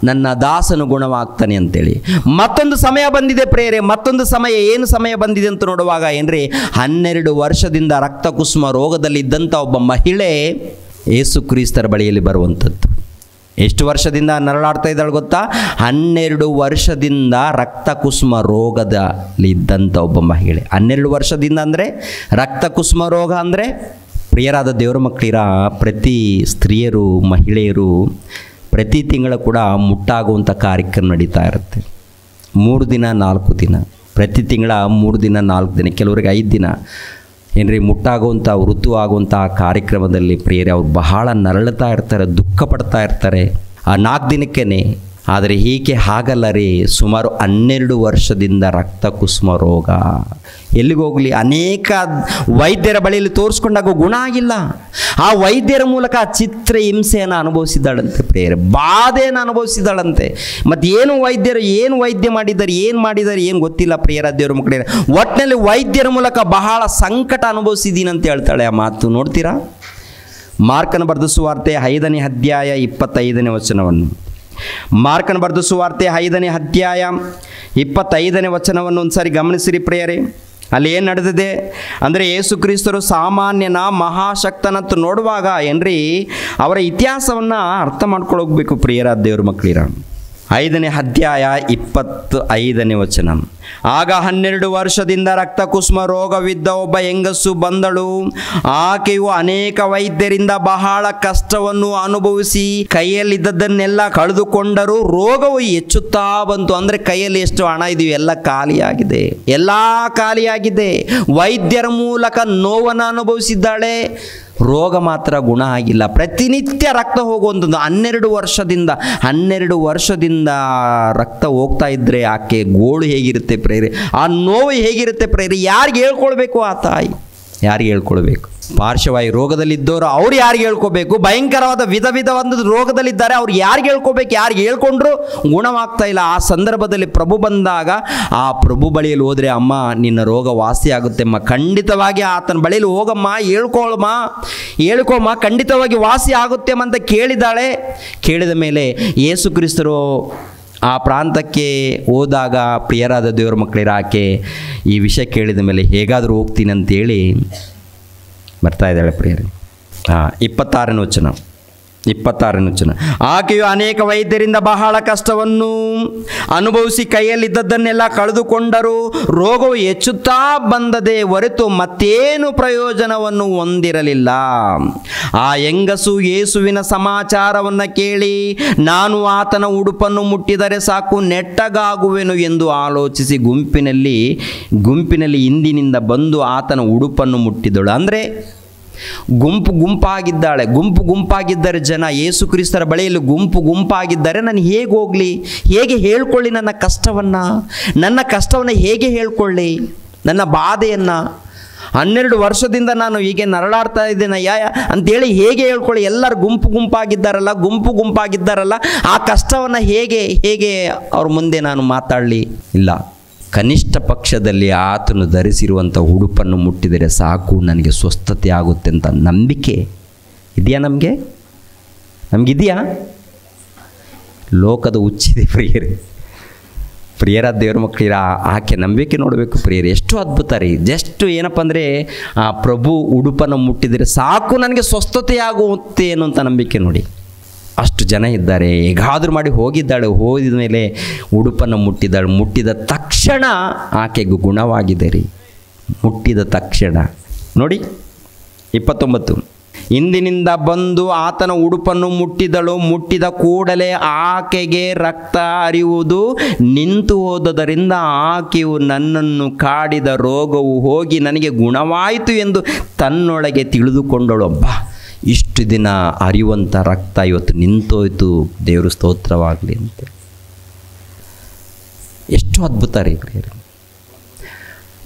ನನ್ನ ದಾಸನು ಗುಣವಾಗ್ತಾನೆ ಅಂತೇಳಿ. ಮತ್ತೊಂದು ಸಮಯ ಬಂದಿದೆ ಪ್ರೇರೆ. ಮತ್ತೊಂದು ಸಮಯ, ಏನು ಸಮಯ ಬಂದಿದೆ ಅಂತ ನೋಡುವಾಗ ಏನ್ರಿ, 12 ವರ್ಷದಿಂದ ರಕ್ತಕುಸುಮ ರೋಗದಲ್ಲಿ ಇದ್ದಂಥ ಒಬ್ಬ ಮಹಿಳೆ ಯೇಸು ಕ್ರಿಸ್ತರ ಬಳಿಯಲ್ಲಿ ಬರುವಂಥದ್ದು. ಎಷ್ಟು ವರ್ಷದಿಂದ ನರಳಾಡ್ತಾ ಇದ್ದಾಳೆ ಗೊತ್ತಾ? 12 ವರ್ಷದಿಂದ ರಕ್ತಕುಸುಮ ರೋಗದಲ್ಲಿ ಇದ್ದಂಥ ಒಬ್ಬ ಮಹಿಳೆ. 12 ವರ್ಷದಿಂದ ಅಂದರೆ ರಕ್ತಕುಸುಮ ರೋಗ ಅಂದರೆ ಪ್ರಿಯರಾದ ದೇವರ ಮಕ್ಕಳಿರ ಪ್ರತಿ ಸ್ತ್ರೀಯರು, ಮಹಿಳೆಯರು ಪ್ರತಿ ತಿಂಗಳ ಕೂಡ ಮುಟ್ಟಾಗುವಂಥ ಕಾರ್ಯಕ್ರಮ ನಡೀತಾ ಇರುತ್ತೆ. 3 ದಿನ 4 ದಿನ, ಪ್ರತಿ ತಿಂಗಳ 3 ದಿನ 4 ದಿನ, ಕೆಲವರಿಗೆ 5 ದಿನ ಏನ್ರಿ ಮುಟ್ಟಾಗುವಂಥ ಋತು ಆಗುವಂಥ ಕಾರ್ಯಕ್ರಮದಲ್ಲಿ ಪ್ರಿಯರೇ ಅವ್ರು ಬಹಳ ನರಳುತ್ತಾ ಇರ್ತಾರೆ, ದುಃಖ ಪಡ್ತಾ ಇರ್ತಾರೆ ಆ 4 ದಿನಕ್ಕೇ. ಆದರೆ ಹೀಗೆ ಹಾಗಲ್ಲ ರೀ, ಸುಮಾರು 12 ವರ್ಷದಿಂದ ರಕ್ತಕುಸುಮ ರೋಗ. ಎಲ್ಲಿಗೋಗಲಿ ಅನೇಕ ವೈದ್ಯರ ಬಳಿಯಲ್ಲಿ ತೋರಿಸ್ಕೊಂಡಾಗ ಗುಣ ಆಗಿಲ್ಲ. ಆ ವೈದ್ಯರ ಮೂಲಕ ಚಿತ್ರ ಹಿಂಸೆಯನ್ನು ಅನುಭವಿಸಿದ್ದಾಳಂತೆ ಪ್ರಿಯರೇ, ಬಾಧೆಯನ್ನು ಅನುಭವಿಸಿದ್ದಾಳಂತೆ. ಮತ್ತು ಏನು ವೈದ್ಯ ಮಾಡಿದ್ದಾರೆ, ಏನು ಗೊತ್ತಿಲ್ಲ ಪ್ರಿಯರ ದೇವರ ಮಕ್ಕಳೇ. ಒಟ್ಟಿನಲ್ಲಿ ವೈದ್ಯರ ಮೂಲಕ ಬಹಳ ಸಂಕಟ ಅನುಭವಿಸಿದ್ದೀನಿ ಅಂತ ಹೇಳ್ತಾಳೆ. ಆ ಮಾತು ನೋಡ್ತೀರಾ? ಮಾರ್ಕನ ಬರೆದ ಸುವಾರ್ತೆ 5ನೇ ಅಧ್ಯಾಯ 25ನೇ ವಚನವನ್ನು. ಮಾರ್ಕನ ಬರೆದ ಸುವಾರ್ತೆ 5ನೇ ಅಧ್ಯಾಯ 25ನೇ ವಚನವನ್ನು ಒಂದ್ಸಾರಿ ಗಮನಿಸಿರಿ ಪ್ರಿಯರೇ. ಅಲ್ಲಿ ಏನು ನಡೆದಿದೆ ಅಂದರೆ, ಯೇಸು ಕ್ರಿಸ್ತರು ಸಾಮಾನ್ಯನ ಮಹಾಶಕ್ತನಂತ ನೋಡುವಾಗ ಏನ್ರಿ ಅವರ ಇತಿಹಾಸವನ್ನು ಅರ್ಥ ಮಾಡ್ಕೊಳ್ಳೋಗ್ಬೇಕು ಪ್ರಿಯರಾದ ದೇವ್ರ ಮಕ್ಕಳಿರ. 5ನೇ ಅಧ್ಯಾಯ 25ನೇ ವಚನ. ಆಗ 12 ವರ್ಷದಿಂದ ರಕ್ತಕುಸುಮ ರೋಗವಿದ್ದ ಒಬ್ಬ ಹೆಂಗಸು ಬಂದಳು. ಆಕೆಯು ಅನೇಕ ವೈದ್ಯರಿಂದ ಬಹಳ ಕಷ್ಟವನ್ನು ಅನುಭವಿಸಿ ಕೈಯಲ್ಲಿದ್ದದನ್ನೆಲ್ಲ ಕಳೆದುಕೊಂಡರೂ ರೋಗವು ಹೆಚ್ಚುತ್ತಾ ಬಂತು. ಅಂದರೆ ಕೈಯಲ್ಲಿ ಎಷ್ಟು ಹಣ ಇದೆಯೋ ಎಲ್ಲ ಖಾಲಿಯಾಗಿದೆ. ವೈದ್ಯರ ಮೂಲಕ ನೋವನ್ನು ಅನುಭವಿಸಿದ್ದಾಳೆ, ರೋಗ ಮಾತ್ರ ಗುಣ ಆಗಿಲ್ಲ. ಪ್ರತಿನಿತ್ಯ ರಕ್ತ ಹೋಗುವಂಥದ್ದು. 12 ವರ್ಷದಿಂದ ರಕ್ತ ಹೋಗ್ತಾ ಇದ್ದರೆ ಆಕೆ ಗೋಳು ಹೇಗಿರುತ್ತೆ ಪ್ರೇರೆ, ಆ ನೋವು ಹೇಗಿರುತ್ತೆ ಪ್ರೇರೆ, ಯಾರಿಗೆ ಹೇಳ್ಕೊಳ್ಬೇಕು? ಆ ತಾಯಿ ಯಾರಿಗೆ ಹೇಳ್ಕೊಳ್ಬೇಕು? ಪಾರ್ಶ್ವವಾಯು ರೋಗದಲ್ಲಿದ್ದವರು ಅವ್ರು ಯಾರಿಗೆ ಹೇಳ್ಕೋಬೇಕು? ಭಯಂಕರವಾದ ವಿಧವಾದ ರೋಗದಲ್ಲಿದ್ದಾರೆ, ಅವ್ರು ಯಾರಿಗೆ ಹೇಳ್ಕೋಬೇಕು? ಯಾರಿಗೆ ಹೇಳ್ಕೊಂಡ್ರು ಗುಣವಾಗ್ತಾ ಇಲ್ಲ. ಆ ಸಂದರ್ಭದಲ್ಲಿ ಪ್ರಭು ಬಂದಾಗ ಆ ಪ್ರಭು ಬಳಿಯಲ್ಲಿ ಹೋದರೆ, ಅಮ್ಮ ನಿನ್ನ ರೋಗ ವಾಸಿ ಆಗುತ್ತೆಮ್ಮ, ಖಂಡಿತವಾಗಿ ಆತನ ಬಳಿಯಲ್ಲಿ ಹೋಗಮ್ಮ, ಹೇಳ್ಕೊಮ್ಮ, ಖಂಡಿತವಾಗಿ ವಾಸಿ ಆಗುತ್ತೆಮ್ಮ ಅಂತ ಕೇಳಿದಾಳೆ. ಕೇಳಿದ ಮೇಲೆ ಯೇಸು ಕ್ರಿಸ್ತರು ಆ ಪ್ರಾಂತಕ್ಕೆ ಹೋದಾಗ ಪ್ರಿಯರಾದ ದೇವರ ಮಕ್ಕಳಿರ ಆಕೆ ಈ ವಿಷಯ ಕೇಳಿದ ಮೇಲೆ ಹೇಗಾದರೂ ಹೋಗ್ತೀನಿ ಅಂತೇಳಿ ಬರ್ತಾ ಇದ್ದಾಳೆ ಪ್ರಿಯರೇ. 26ನೇ ವಚನ. ಆಕೆಯು ಅನೇಕ ವೈದ್ಯರಿಂದ ಬಹಳ ಕಷ್ಟವನ್ನು ಅನುಭವಿಸಿ ಕೈಯಲ್ಲಿದ್ದದ್ದನ್ನೆಲ್ಲ ಕಳೆದುಕೊಂಡರೂ ರೋಗವು ಹೆಚ್ಚುತ್ತಾ ಬಂದದೇ ಹೊರತು ಮತ್ತೇನು ಪ್ರಯೋಜನವನ್ನು ಹೊಂದಿರಲಿಲ್ಲ. ಆ ಹೆಂಗಸು ಯೇಸುವಿನ ಸಮಾಚಾರವನ್ನು ಕೇಳಿ ನಾನು ಆತನ ಉಡುಪನ್ನು ಮುಟ್ಟಿದರೆ ಸಾಕು ನೆಟ್ಟಗಾಗುವೆನು ಎಂದು ಆಲೋಚಿಸಿ ಗುಂಪಿನಲ್ಲಿ ಹಿಂದಿನಿಂದ ಬಂದು ಆತನ ಉಡುಪನ್ನು ಮುಟ್ಟಿದಳು. ಅಂದರೆ ಗುಂಪಾಗಿದ್ದಾರೆ ಜನ. ಯೇಸು ಕ್ರಿಸ್ತರ ಬಳಿಯಲ್ಲಿ ಗುಂಪಾಗಿದ್ದಾರೆ. ನಾನು ಹೇಗೆ ಹೋಗಲಿ, ಹೇಗೆ ಹೇಳ್ಕೊಳ್ಳಿ ನನ್ನ ಕಷ್ಟವನ್ನು ಹೇಗೆ ಹೇಳ್ಕೊಳ್ಳಿ, ನನ್ನ ಬಾಧೆಯನ್ನು 12 ವರ್ಷದಿಂದ ನಾನು ಹೀಗೆ ನರಳಾಡ್ತಾ ಇದ್ದೇನಯ್ಯ ಅಂತೇಳಿ ಹೇಗೆ ಹೇಳ್ಕೊಳ್ಳಿ. ಎಲ್ಲರೂ ಗುಂಪಾಗಿದ್ದಾರಲ್ಲ ಆ ಕಷ್ಟವನ್ನು ಹೇಗೆ ಅವ್ರ ಮುಂದೆ ನಾನು ಮಾತಾಡಲಿ? ಇಲ್ಲ, ಕನಿಷ್ಠ ಪಕ್ಷದಲ್ಲಿ ಆತನು ಧರಿಸಿರುವಂಥ ಉಡುಪನ್ನು ಮುಟ್ಟಿದರೆ ಸಾಕು ನನಗೆ ಸ್ವಸ್ಥತೆ ಆಗುತ್ತೆ ಅಂತ ನಂಬಿಕೆ ಇದೆಯಾ? ನಮಗಿದೆಯಾ? ಲೋಕದ ಹುಚ್ಚಿದೆ ಪ್ರಿಯರಾದ ದೇವರ ಮಕ್ಕಳಿರ ಆಕೆ ನಂಬಿಕೆ ನೋಡಬೇಕು ಪ್ರಿಯರೇ. ಎಷ್ಟು ಅದ್ಭುತ ರೀ. ಜಸ್ಟ್ ಏನಪ್ಪ ಅಂದರೆ ಆ ಪ್ರಭು ಉಡುಪನ್ನು ಮುಟ್ಟಿದರೆ ಸಾಕು ನನಗೆ ಸ್ವಸ್ಥತೆ ಆಗುತ್ತೆ ಅನ್ನುವಂಥ ನಂಬಿಕೆ ನೋಡಿ. ಅಷ್ಟು ಜನ ಇದ್ದಾರೆ. ಹೇಗಾದರೂ ಮಾಡಿ ಹೋಗಿದ್ದಾಳೆ. ಹೋದ ಮೇಲೆ ಉಡುಪನ್ನು ಮುಟ್ಟಿದ ತಕ್ಷಣ ಆಕೆಗೂ ಗುಣವಾಗಿದೆ ರೀ. ಮುಟ್ಟಿದ ತಕ್ಷಣ ನೋಡಿ 29. ಹಿಂದಿನಿಂದ ಬಂದು ಆತನ ಉಡುಪನ್ನು ಮುಟ್ಟಿದಳು. ಮುಟ್ಟಿದ ಕೂಡಲೇ ಆಕೆಗೆ ರಕ್ತ ಹರಿಯುವುದು ನಿಂತು ಹೋದದರಿಂದ ಆಕೆಯು ನನ್ನನ್ನು ಕಾಡಿದ ರೋಗವು ಹೋಗಿ ನನಗೆ ಗುಣವಾಯಿತು ಎಂದು ತನ್ನೊಳಗೆ ತಿಳಿದುಕೊಂಡಳು. ಇಷ್ಟು ದಿನ ಹರಿಯುವಂಥ ರಕ್ತ ಇವತ್ತು ನಿಂತೋಯ್ತು, ದೇವರು ಸ್ತೋತ್ರವಾಗಲಿ ಅಂತ. ಎಷ್ಟು ಅದ್ಭುತ ರೀ ಪ್ರಿಯರೇ,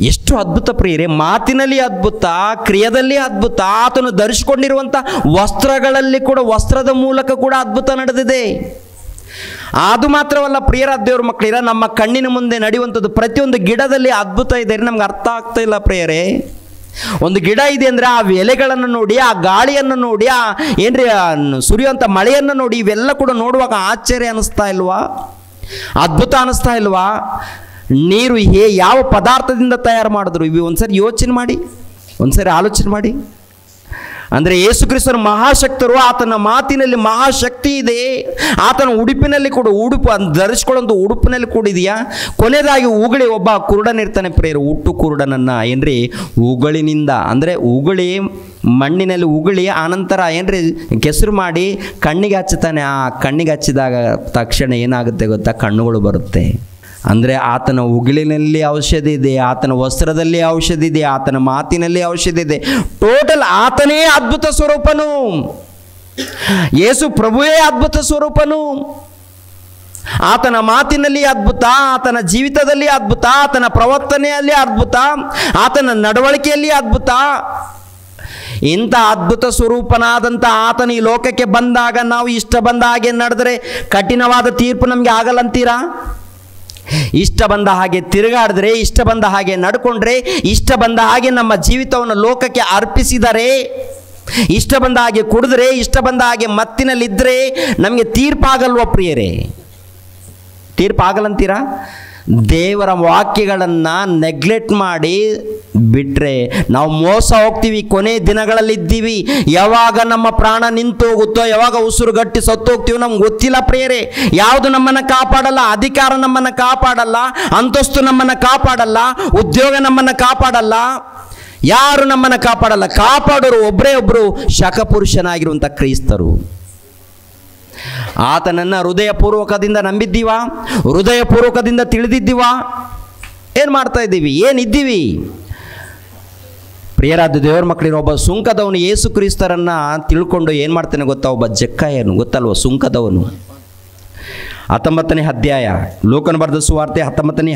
ಎಷ್ಟು ಅದ್ಭುತ ಪ್ರಿಯರೇ. ಮಾತಿನಲ್ಲಿ ಅದ್ಭುತ, ಕ್ರಿಯೆಯಲ್ಲಿ ಅದ್ಭುತ. ಆತನು ಧರಿಸಿಕೊಂಡಿರುವಂಥ ವಸ್ತ್ರಗಳಲ್ಲಿ ಕೂಡ, ವಸ್ತ್ರದ ಮೂಲಕ ಕೂಡ ಅದ್ಭುತ ನಡೆದಿದೆ. ಅದು ಮಾತ್ರವಲ್ಲ ಪ್ರಿಯರಾದ ದೇವರ ಮಕ್ಕಳಿರ, ನಮ್ಮ ಕಣ್ಣಿನ ಮುಂದೆ ನಡೆಯುವಂಥದ್ದು ಪ್ರತಿಯೊಂದು ಗಿಡದಲ್ಲಿ ಅದ್ಭುತ ಇದೆ. ನಮ್ಗೆ ಅರ್ಥ ಆಗ್ತಾ ಇಲ್ಲ ಪ್ರಿಯರೇ. ಒಂದು ಗಿಡ ಇದೆ ಅಂದರೆ ಆ ಎಲೆಗಳನ್ನು ನೋಡಿ, ಆ ಗಾಳಿಯನ್ನು ನೋಡಿ, ಸುರಿಯುವಂಥ ಮಳೆಯನ್ನು ನೋಡಿ, ಇವೆಲ್ಲ ಕೂಡ ನೋಡುವಾಗ ಆಶ್ಚರ್ಯ ಅನ್ನಿಸ್ತಾ ಇಲ್ವಾ? ಅದ್ಭುತ ಅನ್ನಿಸ್ತಾ ಇಲ್ವಾ? ನೀರು ಯಾವ ಪದಾರ್ಥದಿಂದ ತಯಾರು ಮಾಡಿದ್ರು ಇವು ಒಂದ್ಸರಿ ಯೋಚನೆ ಮಾಡಿ, ಒಂದ್ಸರಿ ಆಲೋಚನೆ ಮಾಡಿ. ಅಂದರೆ ಯೇಸು ಕ್ರಿಸ್ತರು ಮಹಾಶಕ್ತರು. ಆತನ ಮಾತಿನಲ್ಲಿ ಮಹಾಶಕ್ತಿ ಇದೆ. ಆತನ ಉಡುಪಿನಲ್ಲಿ ಕೂಡ ಧರಿಸ್ಕೊಳ್ಳೋಂಥ ಉಡುಪಿನಲ್ಲಿ ಕೂಡ ಇದೆಯಾ? ಕೊನೆಯದಾಗಿ ಉಗುಳಿ ಒಬ್ಬ ಕುರುಡನಿರ್ತಾನೆ ಪ್ರಿಯರು. ಹುಟ್ಟು ಕುರುಡನನ್ನು ಉಗುಳಿನಿಂದ, ಅಂದರೆ ಉಗುಳಿ ಮಣ್ಣಿನಲ್ಲಿ ಉಗುಳಿ ಆನಂತರ ಕೆಸರು ಮಾಡಿ ಕಣ್ಣಿಗೆ ಹಚ್ಚುತ್ತಾನೆ. ಆ ಕಣ್ಣಿಗೆ ಹಚ್ಚಿದಾಗ ತಕ್ಷಣ ಏನಾಗುತ್ತೆ ಗೊತ್ತಾ? ಕಣ್ಣುಗಳು ಬರುತ್ತೆ. ಅಂದರೆ ಆತನ ಉಗುಳಿನಲ್ಲಿ ಔಷಧಿ ಇದೆ, ಆತನ ವಸ್ತ್ರದಲ್ಲಿ ಔಷಧಿ ಇದೆ, ಆತನ ಮಾತಿನಲ್ಲಿ ಔಷಧಿ ಇದೆ. ಟೋಟಲ್ ಆತನೇ ಅದ್ಭುತ ಸ್ವರೂಪನು. ಯೇಸು ಪ್ರಭುವೇ ಅದ್ಭುತ ಸ್ವರೂಪನು. ಆತನ ಮಾತಿನಲ್ಲಿ ಅದ್ಭುತ, ಆತನ ಜೀವಿತದಲ್ಲಿ ಅದ್ಭುತ, ಆತನ ಪ್ರವರ್ತನೆಯಲ್ಲಿ ಅದ್ಭುತ, ಆತನ ನಡವಳಿಕೆಯಲ್ಲಿ ಅದ್ಭುತ. ಇಂಥ ಅದ್ಭುತ ಸ್ವರೂಪನಾದಂಥ ಆತನ ಈ ಲೋಕಕ್ಕೆ ಬಂದಾಗ ನಾವು ಇಷ್ಟ ಬಂದ ಹಾಗೆ ನಡೆದರೆ ಕಠಿಣವಾದ ತೀರ್ಪು ನಮಗೆ ಆಗಲ್ಲಂತೀರಾ? ಇಷ್ಟ ಬಂದ ಹಾಗೆ ತಿರುಗಾಡಿದ್ರೆ, ಇಷ್ಟ ಬಂದ ಹಾಗೆ ನಡ್ಕೊಂಡ್ರೆ, ಇಷ್ಟ ಬಂದ ಹಾಗೆ ನಮ್ಮ ಜೀವಿತವನ್ನು ಲೋಕಕ್ಕೆ ಅರ್ಪಿಸಿದರೆ, ಇಷ್ಟ ಬಂದ ಹಾಗೆ ಕುಡಿದ್ರೆ, ಇಷ್ಟ ಬಂದ ಹಾಗೆ ಮತ್ತಿನಲ್ಲಿದ್ದರೆ ನಮಗೆ ತೀರ್ಪಾಗಲ್ವ ಪ್ರಿಯರೇ? ತೀರ್ಪಾಗಲ್ಲಂತೀರಾ? ದೇವರ ವಾಕ್ಯಗಳನ್ನು ನೆಗ್ಲೆಕ್ಟ್ ಮಾಡಿ ಬಿಟ್ಟರೆ ನಾವು ಮೋಸ ಹೋಗ್ತೀವಿ. ಕೊನೆ ದಿನಗಳಲ್ಲಿದ್ದೀವಿ. ಯಾವಾಗ ನಮ್ಮ ಪ್ರಾಣ ನಿಂತು ಹೋಗುತ್ತೋ, ಯಾವಾಗ ಉಸಿರುಗಟ್ಟಿ ಸತ್ತು ಹೋಗ್ತೀವೋ ನಮ್ಗೆ ಗೊತ್ತಿಲ್ಲ ಪ್ರಿಯರೇ. ಯಾವುದು ನಮ್ಮನ್ನು ಕಾಪಾಡಲ್ಲ. ಅಧಿಕಾರ ನಮ್ಮನ್ನು ಕಾಪಾಡಲ್ಲ, ಅಂತಸ್ತು ನಮ್ಮನ್ನು ಕಾಪಾಡಲ್ಲ, ಉದ್ಯೋಗ ನಮ್ಮನ್ನು ಕಾಪಾಡಲ್ಲ, ಯಾರು ನಮ್ಮನ್ನು ಕಾಪಾಡಲ್ಲ. ಕಾಪಾಡೋರು ಒಬ್ಬರೇ ಒಬ್ಬರು, ಶಕಪುರುಷನಾಗಿರುವಂಥ ಕ್ರೈಸ್ತರು. ಆತನನ್ನು ಹೃದಯಪೂರ್ವಕದಿಂದ ನಂಬಿದ್ದೀವಾ? ಹೃದಯಪೂರ್ವಕದಿಂದ ತಿಳಿದಿದ್ದೀವಾ? ಏನು ಮಾಡ್ತಾ ಇದ್ದೀವಿ? ಏನಿದ್ದೀವಿ? ಪ್ರಿಯರಾದ ದೇವರ ಮಕ್ಕಳಿರೋ ಒಬ್ಬ ಸುಂಕದವನು ಯೇಸು ಕ್ರಿಸ್ತರನ್ನು ತಿಳ್ಕೊಂಡು ಏನು ಮಾಡ್ತಾನೆ ಗೊತ್ತಾ? ಒಬ್ಬ ಜಕ್ಕಾಯನು, ಗೊತ್ತಲ್ವ? ಸುಂಕದವನು. 19ನೇ ಅಧ್ಯಾಯ ಲೂಕನ ಬರೆದ ಸುವಾರ್ತೆ 19ನೇ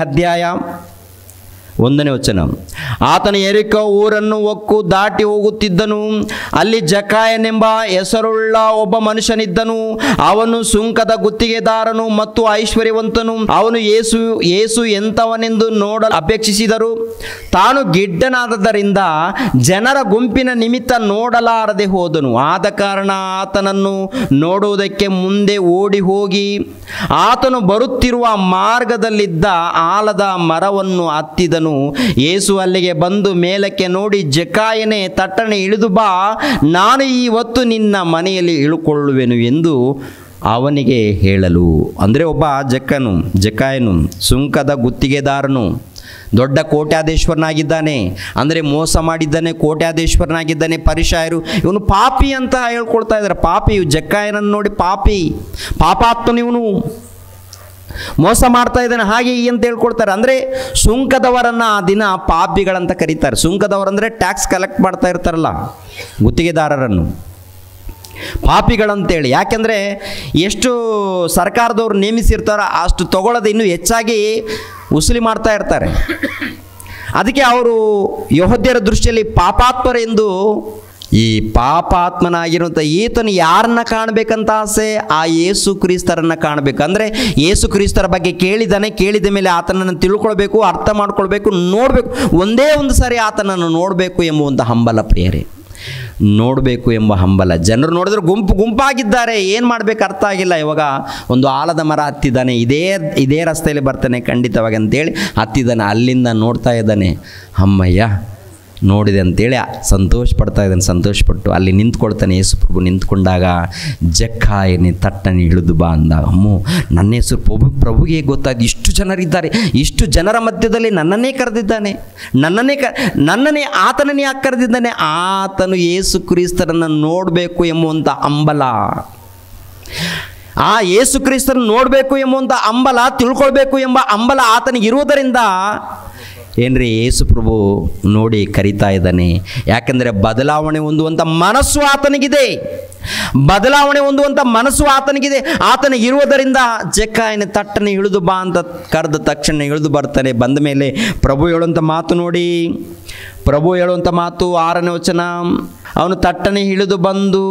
ಅಧ್ಯಾಯ 1ನೇ ವಚನ. ಆತನು ಯೆರಿಕೋ ಊರನ್ನು ಹೊಕ್ಕು ದಾಟಿ ಹೋಗುತ್ತಿದ್ದನು. ಅಲ್ಲಿ ಜಕಾಯನೆಂಬ ಹೆಸರುಳ್ಳ ಒಬ್ಬ ಮನುಷ್ಯನಿದ್ದನು. ಅವನು ಸುಂಕದ ಗುತ್ತಿಗೆದಾರನು ಮತ್ತು ಐಶ್ವರ್ಯವಂತನು. ಅವನು ಯೇಸು ಎಂಥವನೆಂದು ನೋಡಲು ಅಪೇಕ್ಷಿಸಿದರು. ತಾನು ಗಿಡ್ಡನಾದದ್ದರಿಂದ ಜನರ ಗುಂಪಿನ ನಿಮಿತ್ತ ನೋಡಲಾರದೆ ಹೋದನು. ಆದ ಕಾರಣ ಆತನನ್ನು ನೋಡುವುದಕ್ಕೆ ಮುಂದೆ ಓಡಿ ಹೋಗಿ ಆತನು ಬರುತ್ತಿರುವ ಮಾರ್ಗದಲ್ಲಿದ್ದ ಆಲದ ಮರವನ್ನು ಹತ್ತಿದನು. ಯೇಸು ಅಲ್ಲಿಗೆ ಬಂದು ಮೇಲಕ್ಕೆ ನೋಡಿ, ಜಕಾಯನೇ, ತಟ್ಟನೆ ಇಳಿದು ಬಾ, ನಾನು ಈ ಹೊತ್ತು ನಿನ್ನ ಮನೆಯಲ್ಲಿ ಇಳುಕೊಳ್ಳುವೆನು ಎಂದು ಅವನಿಗೆ ಹೇಳಲು. ಅಂದರೆ ಒಬ್ಬ ಜಕಾಯನು ಸುಂಕದ ಗುತ್ತಿಗೆದಾರನು, ದೊಡ್ಡ ಕೋಟ್ಯಾಧೀಶ್ವರನಾಗಿದ್ದಾನೆ. ಅಂದರೆ ಮೋಸ ಮಾಡಿದ್ದಾನೆ, ಕೋಟ್ಯಾಧೀಶ್ವರನಾಗಿದ್ದಾನೆ. ಪರಿಸಾಯರು ಇವನು ಪಾಪಿ ಅಂತ ಹೇಳ್ಕೊಳ್ತಾ ಇದ್ದಾರೆ. ಪಾಪಿ, ಜಕಾಯನನ್ನು ನೋಡಿ ಪಾಪಾತ್ಮನು ಇವನು, ಮೋಸ ಮಾಡ್ತಾ ಇದ್ದಾನೆ, ಹಾಗೆ ಅಂತ ಹೇಳ್ಕೊಳ್ತಾರೆ. ಅಂದರೆ ಸುಂಕದವರನ್ನು ಆ ದಿನ ಪಾಪಿಗಳಂತ ಕರೀತಾರೆ. ಸುಂಕದವರಂದರೆ ಟ್ಯಾಕ್ಸ್ ಕಲೆಕ್ಟ್ ಮಾಡ್ತಾ ಇರ್ತಾರಲ್ಲ, ಗುತ್ತಿಗೆದಾರರನ್ನು ಪಾಪಿಗಳಂತೇಳಿ. ಯಾಕೆಂದರೆ ಎಷ್ಟು ಸರ್ಕಾರದವ್ರು ನೇಮಿಸಿರ್ತಾರೋ ಅಷ್ಟು ತಗೊಳ್ಳೋದು ಇನ್ನೂ ಹೆಚ್ಚಾಗಿ ಉಸುಲಿ ಮಾಡ್ತಾ ಇರ್ತಾರೆ. ಅದಕ್ಕೆ ಅವರು ಯೆಹೂದ್ಯರ ದೃಷ್ಟಿಯಲ್ಲಿ ಪಾಪಾತ್ಮರೆಂದು. ಈ ಪಾಪಾತ್ಮನಾಗಿರುವಂಥ ಈತನು ಯಾರನ್ನ ಕಾಣಬೇಕಂತ ಆಸೆ? ಆ ಯೇಸು ಕ್ರಿಸ್ತರನ್ನು ಕಾಣಬೇಕು. ಅಂದರೆ ಯೇಸು ಕ್ರಿಸ್ತರ ಬಗ್ಗೆ ಕೇಳಿದ ಮೇಲೆ ಆತನನ್ನು ತಿಳ್ಕೊಳ್ಬೇಕು, ಅರ್ಥ ಮಾಡ್ಕೊಳ್ಬೇಕು, ನೋಡಬೇಕು. ಒಂದೇ ಒಂದು ಸಾರಿ ಆತನನ್ನು ನೋಡಬೇಕು ಎಂಬುವಂಥ ಹಂಬಲ ಪ್ರಿಯರೇ, ನೋಡಬೇಕು ಎಂಬ ಹಂಬಲ. ಜನರು ನೋಡಿದ್ರೆ ಗುಂಪಾಗಿದ್ದಾರೆ, ಏನು ಮಾಡಬೇಕು ಅರ್ಥ ಆಗಿಲ್ಲ. ಇವಾಗ ಒಂದು ಆಲದ ಮರ ಹತ್ತಿದ್ದಾನೆ, ಇದೇ ರಸ್ತೆಯಲ್ಲಿ ಬರ್ತಾನೆ ಖಂಡಿತವಾಗಿ ಅಂತೇಳಿ ಹತ್ತಿದ್ದಾನೆ. ಅಲ್ಲಿಂದ ನೋಡ್ತಾ ಇದ್ದಾನೆ, ಅಮ್ಮಯ್ಯ ನೋಡಿದೆ ಅಂತೇಳಿ ಸಂತೋಷಪಟ್ಟು ಅಲ್ಲಿ ನಿಂತ್ಕೊಳ್ತಾನೆ. ಯೇಸು ಪ್ರಭು ನಿಂತ್ಕೊಂಡಾಗ ಜಕಾಯನೇ ತಟ್ಟನೆ ಇಳಿದು ಬಾ ಅಂದಾಗ, ಅಮ್ಮೋ ನನ್ನ ಹೆಸರು ಪ್ರಭುಗೆ ಗೊತ್ತಾಯ್ತು, ಇಷ್ಟು ಜನರಿದ್ದಾರೆ, ಇಷ್ಟು ಜನರ ಮಧ್ಯದಲ್ಲಿ ನನ್ನನ್ನೇ ಕರೆದಿದ್ದಾನೆ, ನನ್ನನ್ನೇ ಆತನನ್ನೇ ಯಾಕೆ ಕರೆದಿದ್ದಾನೆ? ಆತನು ಯೇಸು ಕ್ರಿಸ್ತರನ್ನು ನೋಡಬೇಕು ಎಂಬುವಂಥ ಹಂಬಲ, ಆ ಯೇಸು ಕ್ರಿಸ್ತರನ್ನು ನೋಡಬೇಕು ಎಂಬುವಂಥ ಹಂಬಲ, ತಿಳ್ಕೊಳ್ಬೇಕು ಎಂಬ ಹಂಬಲ ಆತನಿಗೆ ಇರುವುದರಿಂದ ಏನ್ರಿ ಯೇಸು ಪ್ರಭು ನೋಡಿ ಕರಿತಾ ಇದ್ದಾನೆ. ಯಾಕೆಂದರೆ ಬದಲಾವಣೆ ಹೊಂದುವಂಥ ಮನಸ್ಸು ಆತನಿಗಿದೆ. ಆತನಿಗಿರುವುದರಿಂದ ಜಕಾಯನ ತಟ್ಟನೆ ಇಳಿದು ಬಾ ಅಂತ ಕರೆದ ತಕ್ಷಣ ಇಳಿದು ಬರ್ತಾನೆ. ಬಂದ ಮೇಲೆ ಪ್ರಭು ಹೇಳುವಂಥ ಮಾತು ನೋಡಿ, ಪ್ರಭು ಹೇಳುವಂಥ ಮಾತು 6ನೇ ವಚನ. ಅವನು ತಟ್ಟನೆ ಇಳಿದು ಬಂದು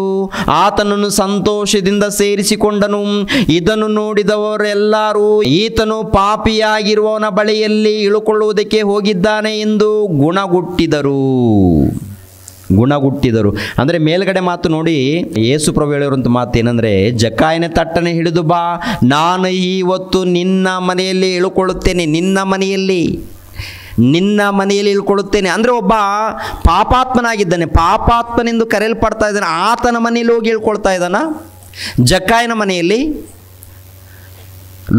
ಆತನನ್ನು ಸಂತೋಷದಿಂದ ಸೇರಿಸಿಕೊಂಡನು. ಇದನ್ನು ನೋಡಿದವರೆಲ್ಲರೂ ಈತನು ಪಾಪಿಯಾಗಿರುವವನ ಬಳಿಯಲ್ಲಿ ಇಳುಕೊಳ್ಳುವುದಕ್ಕೆ ಹೋಗಿದ್ದಾನೆ ಎಂದು ಗುಣಗುಟ್ಟಿದರು. ಅಂದರೆ ಮೇಲ್ಗಡೆ ಮಾತು ನೋಡಿ ಯೇಸು ಪ್ರಭು ಹೇಳಿರುವಂಥ ಮಾತು ಏನಂದರೆ, ಜಕಾಯನ ತಟ್ಟನೆ ಹಿಡಿದು ಬಾ, ನಾನು ಈ ಹೊತ್ತು ನಿನ್ನ ಮನೆಯಲ್ಲಿ ಇಳುಕೊಳ್ಳುತ್ತೇನೆ, ನಿನ್ನ ಮನೆಯಲ್ಲಿ ಇಳ್ಕೊಳ್ಳುತ್ತೇನೆ. ಅಂದರೆ ಒಬ್ಬ ಪಾಪಾತ್ಮನಾಗಿದ್ದಾನೆ, ಪಾಪಾತ್ಮನೆಂದು ಕರೆಯಲ್ಪಡ್ತಾ ಇದ್ದಾನೆ. ಆತನ ಮನೆಯಲ್ಲಿ ಹೋಗಿ ಇಳ್ಕೊಳ್ತಾ ಇದ್ದಾನ. ಜಕಾಯನ ಮನೆಯಲ್ಲಿ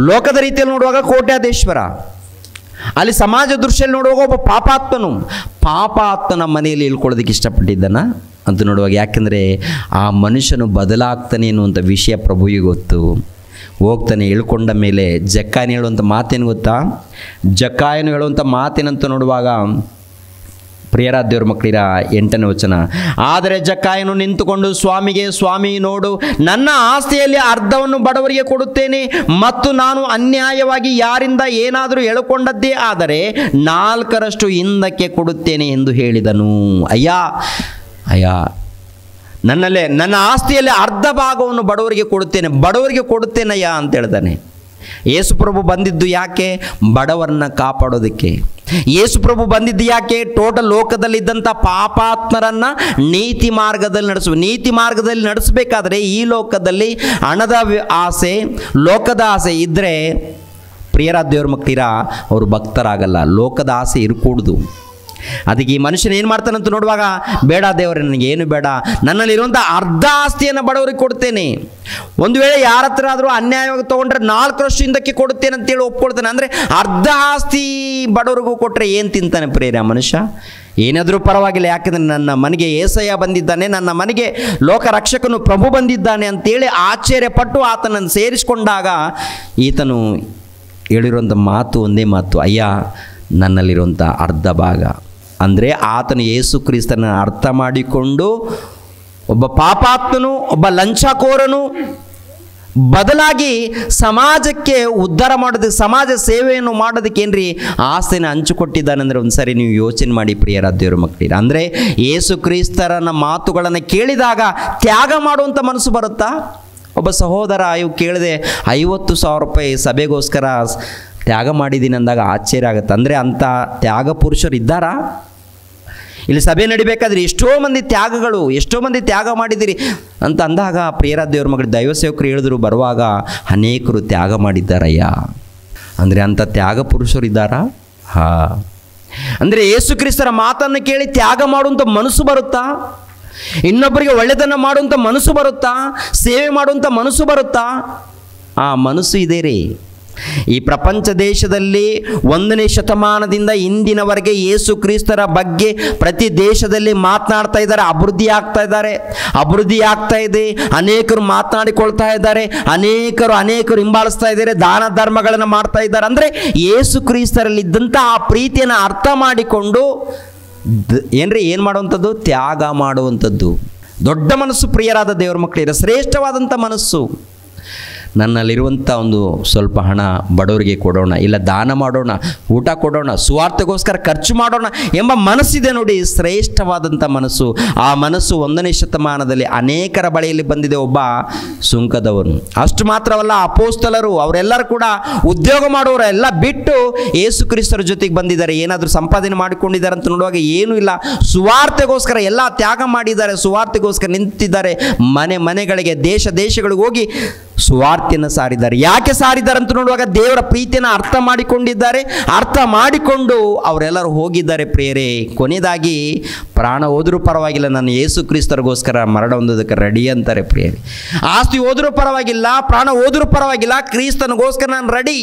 ಲೋಕದ ರೀತಿಯಲ್ಲಿ ನೋಡುವಾಗ ಕೋಟ್ಯಾಧೀಶ್ವರ, ಅಲ್ಲಿ ಸಮಾಜ ದೃಷ್ಟಿಯಲ್ಲಿ ನೋಡುವಾಗ ಒಬ್ಬ ಪಾಪಾತ್ಮನ ಮನೆಯಲ್ಲಿ ಇಳ್ಕೊಳ್ಳೋದಕ್ಕೆ ಇಷ್ಟಪಟ್ಟಿದ್ದಾನ ಅಂತ ನೋಡುವಾಗ. ಯಾಕೆಂದರೆ ಆ ಮನುಷ್ಯನು ಬದಲಾಗ್ತಾನೆ ಎನ್ನುವಂಥ ವಿಷಯ ಪ್ರಭುವಿಗೆ ಗೊತ್ತು. ಹೋಗ್ತಾನೆ, ಇಳ್ಕೊಂಡ ಮೇಲೆ ಜಕಾಯನ ಹೇಳುವಂಥ ಮಾತೇನು ಗೊತ್ತಾ? ಜಕಾಯನು ಹೇಳುವಂಥ ಮಾತೇನಂತ ನೋಡುವಾಗ ಪ್ರಿಯರ ದೇವ್ರ ಮಕ್ಕಳಿರ 8ನೇ ವಚನ. ಆದರೆ ಜಕಾಯನು ನಿಂತುಕೊಂಡು ಸ್ವಾಮಿಗೆ, ಸ್ವಾಮಿ ನೋಡು, ನನ್ನ ಆಸ್ತಿಯಲ್ಲಿ ಅರ್ಧವನ್ನು ಬಡವರಿಗೆ ಕೊಡುತ್ತೇನೆ ಮತ್ತು ನಾನು ಅನ್ಯಾಯವಾಗಿ ಯಾರಿಂದ ಏನಾದರೂ ಎಳ್ಕೊಂಡದ್ದೇ ಆದರೆ 4ರಷ್ಟು ಹಿಂದಕ್ಕೆ ಕೊಡುತ್ತೇನೆ ಎಂದು ಹೇಳಿದನು. ಅಯ್ಯ ನನ್ನ ಆಸ್ತಿಯಲ್ಲಿ ಅರ್ಧ ಭಾಗವನ್ನು ಬಡವರಿಗೆ ಕೊಡುತ್ತೇನಯ್ಯ ಅಂತ ಹೇಳ್ತಾನೆ. ಯೇಸು ಪ್ರಭು ಬಂದಿದ್ದು ಯಾಕೆ? ಬಡವರನ್ನ ಕಾಪಾಡೋದಕ್ಕೆ. ಯೇಸು ಪ್ರಭು ಬಂದಿದ್ದು ಯಾಕೆ? ಟೋಟಲ್ ಲೋಕದಲ್ಲಿದ್ದಂಥ ಪಾಪಾತ್ಮರನ್ನು ನೀತಿ ಮಾರ್ಗದಲ್ಲಿ ನಡೆಸಬೇಕಾದ್ರೆ ಈ ಲೋಕದಲ್ಲಿ ಹಣದ ಆಸೆ, ಲೋಕದ ಆಸೆ ಇದ್ದರೆ ಪ್ರಿಯರ ದೇವ್ರ ಮಕ್ಕಳಿರ ಅವರು ಭಕ್ತರಾಗಲ್ಲ. ಲೋಕದ ಆಸೆ ಇರಕೂಡ್ದು. ಅದಕ್ಕೆ ಈ ಮನುಷ್ಯನ ಏನು ಮಾಡ್ತಾನಂತ ನೋಡುವಾಗ, ಬೇಡ ದೇವರೇ, ನನಗೇನು ಬೇಡ, ನನ್ನಲ್ಲಿರುವಂಥ ಅರ್ಧ ಆಸ್ತಿಯನ್ನು ಬಡವರಿಗೆ ಕೊಡ್ತೇನೆ. ಒಂದು ವೇಳೆ ಯಾರ ಹತ್ರ ಆದರೂ ಅನ್ಯಾಯವಾಗಿ ತೊಗೊಂಡ್ರೆ 4ರಷ್ಟು ಹಿಂದಕ್ಕೆ ಕೊಡುತ್ತೇನೆ ಅಂತೇಳಿ ಒಪ್ಕೊಳ್ತಾನೆ. ಅಂದರೆ ಅರ್ಧ ಆಸ್ತಿ ಬಡವರಿಗೂ ಕೊಟ್ಟರೆ ಏನು ತಿಂತಾನೆ ಪ್ರಿಯರೇ ಆ ಮನುಷ್ಯ? ಏನಾದರೂ ಪರವಾಗಿಲ್ಲ, ಯಾಕೆಂದರೆ ನನ್ನ ಮನೆಗೆ ಏಸಯ್ಯ ಬಂದಿದ್ದಾನೆ, ನನ್ನ ಮನೆಗೆ ಲೋಕ ರಕ್ಷಕನು ಪ್ರಭು ಬಂದಿದ್ದಾನೆ ಅಂತೇಳಿ ಆಶ್ಚರ್ಯಪಟ್ಟು ಆತನನ್ನು ಸೇರಿಸಿಕೊಂಡಾಗ ಈತನು ಹೇಳಿರುವಂಥ ಮಾತು ಒಂದೇ ಮಾತು, ಅಯ್ಯ ನನ್ನಲ್ಲಿರುವಂಥ ಅರ್ಧ ಭಾಗ. ಅಂದರೆ ಆತನು ಯೇಸು ಕ್ರಿಸ್ತನ ಅರ್ಥ ಮಾಡಿಕೊಂಡು ಒಬ್ಬ ಪಾಪಾತ್ಮನು, ಒಬ್ಬ ಲಂಚಕೋರನು, ಬದಲಾಗಿ ಸಮಾಜಕ್ಕೆ ಉದ್ಧಾರ ಮಾಡೋದಕ್ಕೆ, ಸಮಾಜ ಸೇವೆಯನ್ನು ಮಾಡೋದಕ್ಕೆ ಏನ್ರಿ ಆಸ್ತಿನ ಹಂಚಿಕೊಟ್ಟಿದ್ದಾನೆಂದರೆ ಒಂದು ಸಾರಿ ನೀವು ಯೋಚನೆ ಮಾಡಿ ಪ್ರಿಯರ ದೇವರ ಮಕ್ಕಳಿರ. ಅಂದರೆ ಯೇಸು ಕ್ರಿಸ್ತರನ ಮಾತುಗಳನ್ನು ಕೇಳಿದಾಗ ತ್ಯಾಗ ಮಾಡುವಂಥ ಮನಸ್ಸು ಬರುತ್ತಾ? ಒಬ್ಬ ಸಹೋದರ ಇವು ಕೇಳಿದೆ 50,000 ರೂಪಾಯಿ ಸಭೆಗೋಸ್ಕರ ತ್ಯಾಗ ಮಾಡಿದ್ದೀನಿ ಅಂದಾಗ ಆಶ್ಚರ್ಯ ಆಗುತ್ತೆ. ಅಂದರೆ ಅಂಥ ತ್ಯಾಗ ಪುರುಷರು ಇದ್ದಾರಾ? ಇಲ್ಲಿ ಸಭೆ ನಡಿಬೇಕಾದ್ರೆ ಎಷ್ಟೋ ಮಂದಿ ತ್ಯಾಗ ಮಾಡಿದ್ದೀರಿ ಅಂತ ಅಂದಾಗ ಪ್ರಿಯರ ದೇವ್ರ ಮಗಳು ದೈವ ಸೇವಕರು ಹೇಳಿದ್ರು ಬರುವಾಗ ಅನೇಕರು ತ್ಯಾಗ ಮಾಡಿದ್ದಾರಯ್ಯ. ಅಂದರೆ ಅಂಥ ತ್ಯಾಗ ಪುರುಷರು ಇದ್ದಾರಾ? ಅಂದರೆ ಯೇಸು ಕ್ರಿಸ್ತರ ಮಾತನ್ನು ಕೇಳಿ ತ್ಯಾಗ ಮಾಡುವಂಥ ಮನಸ್ಸು ಬರುತ್ತಾ? ಇನ್ನೊಬ್ಬರಿಗೆ ಒಳ್ಳೆಯದನ್ನು ಮಾಡುವಂಥ ಮನಸ್ಸು ಬರುತ್ತಾ? ಸೇವೆ ಮಾಡುವಂಥ ಮನಸ್ಸು ಬರುತ್ತಾ? ಆ ಮನಸ್ಸು ಇದೆ ರೀ. ಈ ಪ್ರಪಂಚ ದೇಶದಲ್ಲಿ 1ನೇ ಶತಮಾನದಿಂದ ಇಂದಿನವರೆಗೆ ಯೇಸು ಕ್ರಿಸ್ತರ ಬಗ್ಗೆ ಪ್ರತಿ ದೇಶದಲ್ಲಿ ಮಾತನಾಡ್ತಾ ಇದ್ದಾರೆ, ಅಭಿವೃದ್ಧಿ ಆಗ್ತಾ ಇದೆ. ಅನೇಕರು ಮಾತನಾಡಿಕೊಳ್ತಾ ಇದ್ದಾರೆ, ಅನೇಕರು ಹಿಂಬಾಲಿಸ್ತಾ ಇದ್ದಾರೆ, ದಾನ ಧರ್ಮಗಳನ್ನು ಮಾಡ್ತಾ ಇದ್ದಾರೆ. ಅಂದರೆ ಯೇಸು ಕ್ರಿಸ್ತರಲ್ಲಿದ್ದಂಥ ಆ ಪ್ರೀತಿಯನ್ನು ಅರ್ಥ ಮಾಡಿಕೊಂಡು ಏನು ಮಾಡುವಂಥದ್ದು? ತ್ಯಾಗ ಮಾಡುವಂಥದ್ದು. ದೊಡ್ಡ ಮನಸ್ಸು ಪ್ರಿಯರಾದ ದೇವರ ಮಕ್ಕಳಿರ, ಶ್ರೇಷ್ಠವಾದಂಥ ಮನಸ್ಸು. ನನ್ನಲ್ಲಿರುವಂಥ ಒಂದು ಸ್ವಲ್ಪ ಹಣ ಬಡವರಿಗೆ ಕೊಡೋಣ, ಇಲ್ಲ ದಾನ ಮಾಡೋಣ, ಊಟ ಕೊಡೋಣ, ಸುವಾರ್ತೆಗೋಸ್ಕರ ಖರ್ಚು ಮಾಡೋಣ ಎಂಬ ಮನಸ್ಸಿದೆ ನೋಡಿ, ಶ್ರೇಷ್ಠವಾದಂಥ ಮನಸ್ಸು. ಆ ಮನಸ್ಸು 1ನೇ ಶತಮಾನದಲ್ಲಿ ಅನೇಕರ ಬಳಿಯಲ್ಲಿ ಬಂದಿದೆ. ಒಬ್ಬ ಸುಂಕದವನು. ಅಷ್ಟು ಮಾತ್ರವಲ್ಲ, ಅಪೋಸ್ತಲರು ಅವರೆಲ್ಲರೂ ಕೂಡ ಉದ್ಯೋಗ ಮಾಡೋರು ಎಲ್ಲ ಬಿಟ್ಟು ಯೇಸು ಕ್ರಿಸ್ತರ ಜೊತೆಗೆ ಬಂದಿದ್ದಾರೆ. ಏನಾದರೂ ಸಂಪಾದನೆ ಮಾಡಿಕೊಂಡಿದ್ದಾರೆ ಅಂತ ನೋಡುವಾಗ ಏನೂ ಇಲ್ಲ, ಸುವಾರ್ತೆಗೋಸ್ಕರ ಎಲ್ಲ ತ್ಯಾಗ ಮಾಡಿದ್ದಾರೆ, ಸುವಾರ್ತೆಗೋಸ್ಕರ ನಿಂತಿದ್ದಾರೆ. ಮನೆಗಳಿಗೆ ದೇಶಗಳಿಗೆ ಹೋಗಿ ಸುವಾರ್ತೆಯನ್ನು ಸಾರಿದ್ದಾರೆ. ಯಾಕೆ ಸಾರಿದ್ದಾರೆ ಅಂತ ನೋಡುವಾಗ ದೇವರ ಪ್ರೀತಿಯನ್ನು ಅರ್ಥ ಮಾಡಿಕೊಂಡಿದ್ದಾರೆ. ಅರ್ಥ ಮಾಡಿಕೊಂಡು ಅವರೆಲ್ಲರೂ ಹೋಗಿದ್ದಾರೆ ಪ್ರಿಯರೇ. ಕೊನೆಯದಾಗಿ ಪ್ರಾಣ ಹೋದರೂ ಪರವಾಗಿಲ್ಲ, ನಾನು ಯೇಸು ಕ್ರಿಸ್ತರಿಗೋಸ್ಕರ ಮರಣ ಹೊಂದೋದಕ್ಕೆ ರೆಡಿ ಅಂತಾರೆ ಪ್ರಿಯರೇ. ಆಸ್ತಿ ಹೋದರೂ ಪರವಾಗಿಲ್ಲ, ಪ್ರಾಣ ಹೋದರೂ ಪರವಾಗಿಲ್ಲ, ಕ್ರಿಸ್ತನಿಗೋಸ್ಕರ ನಾನು ರೆಡಿ.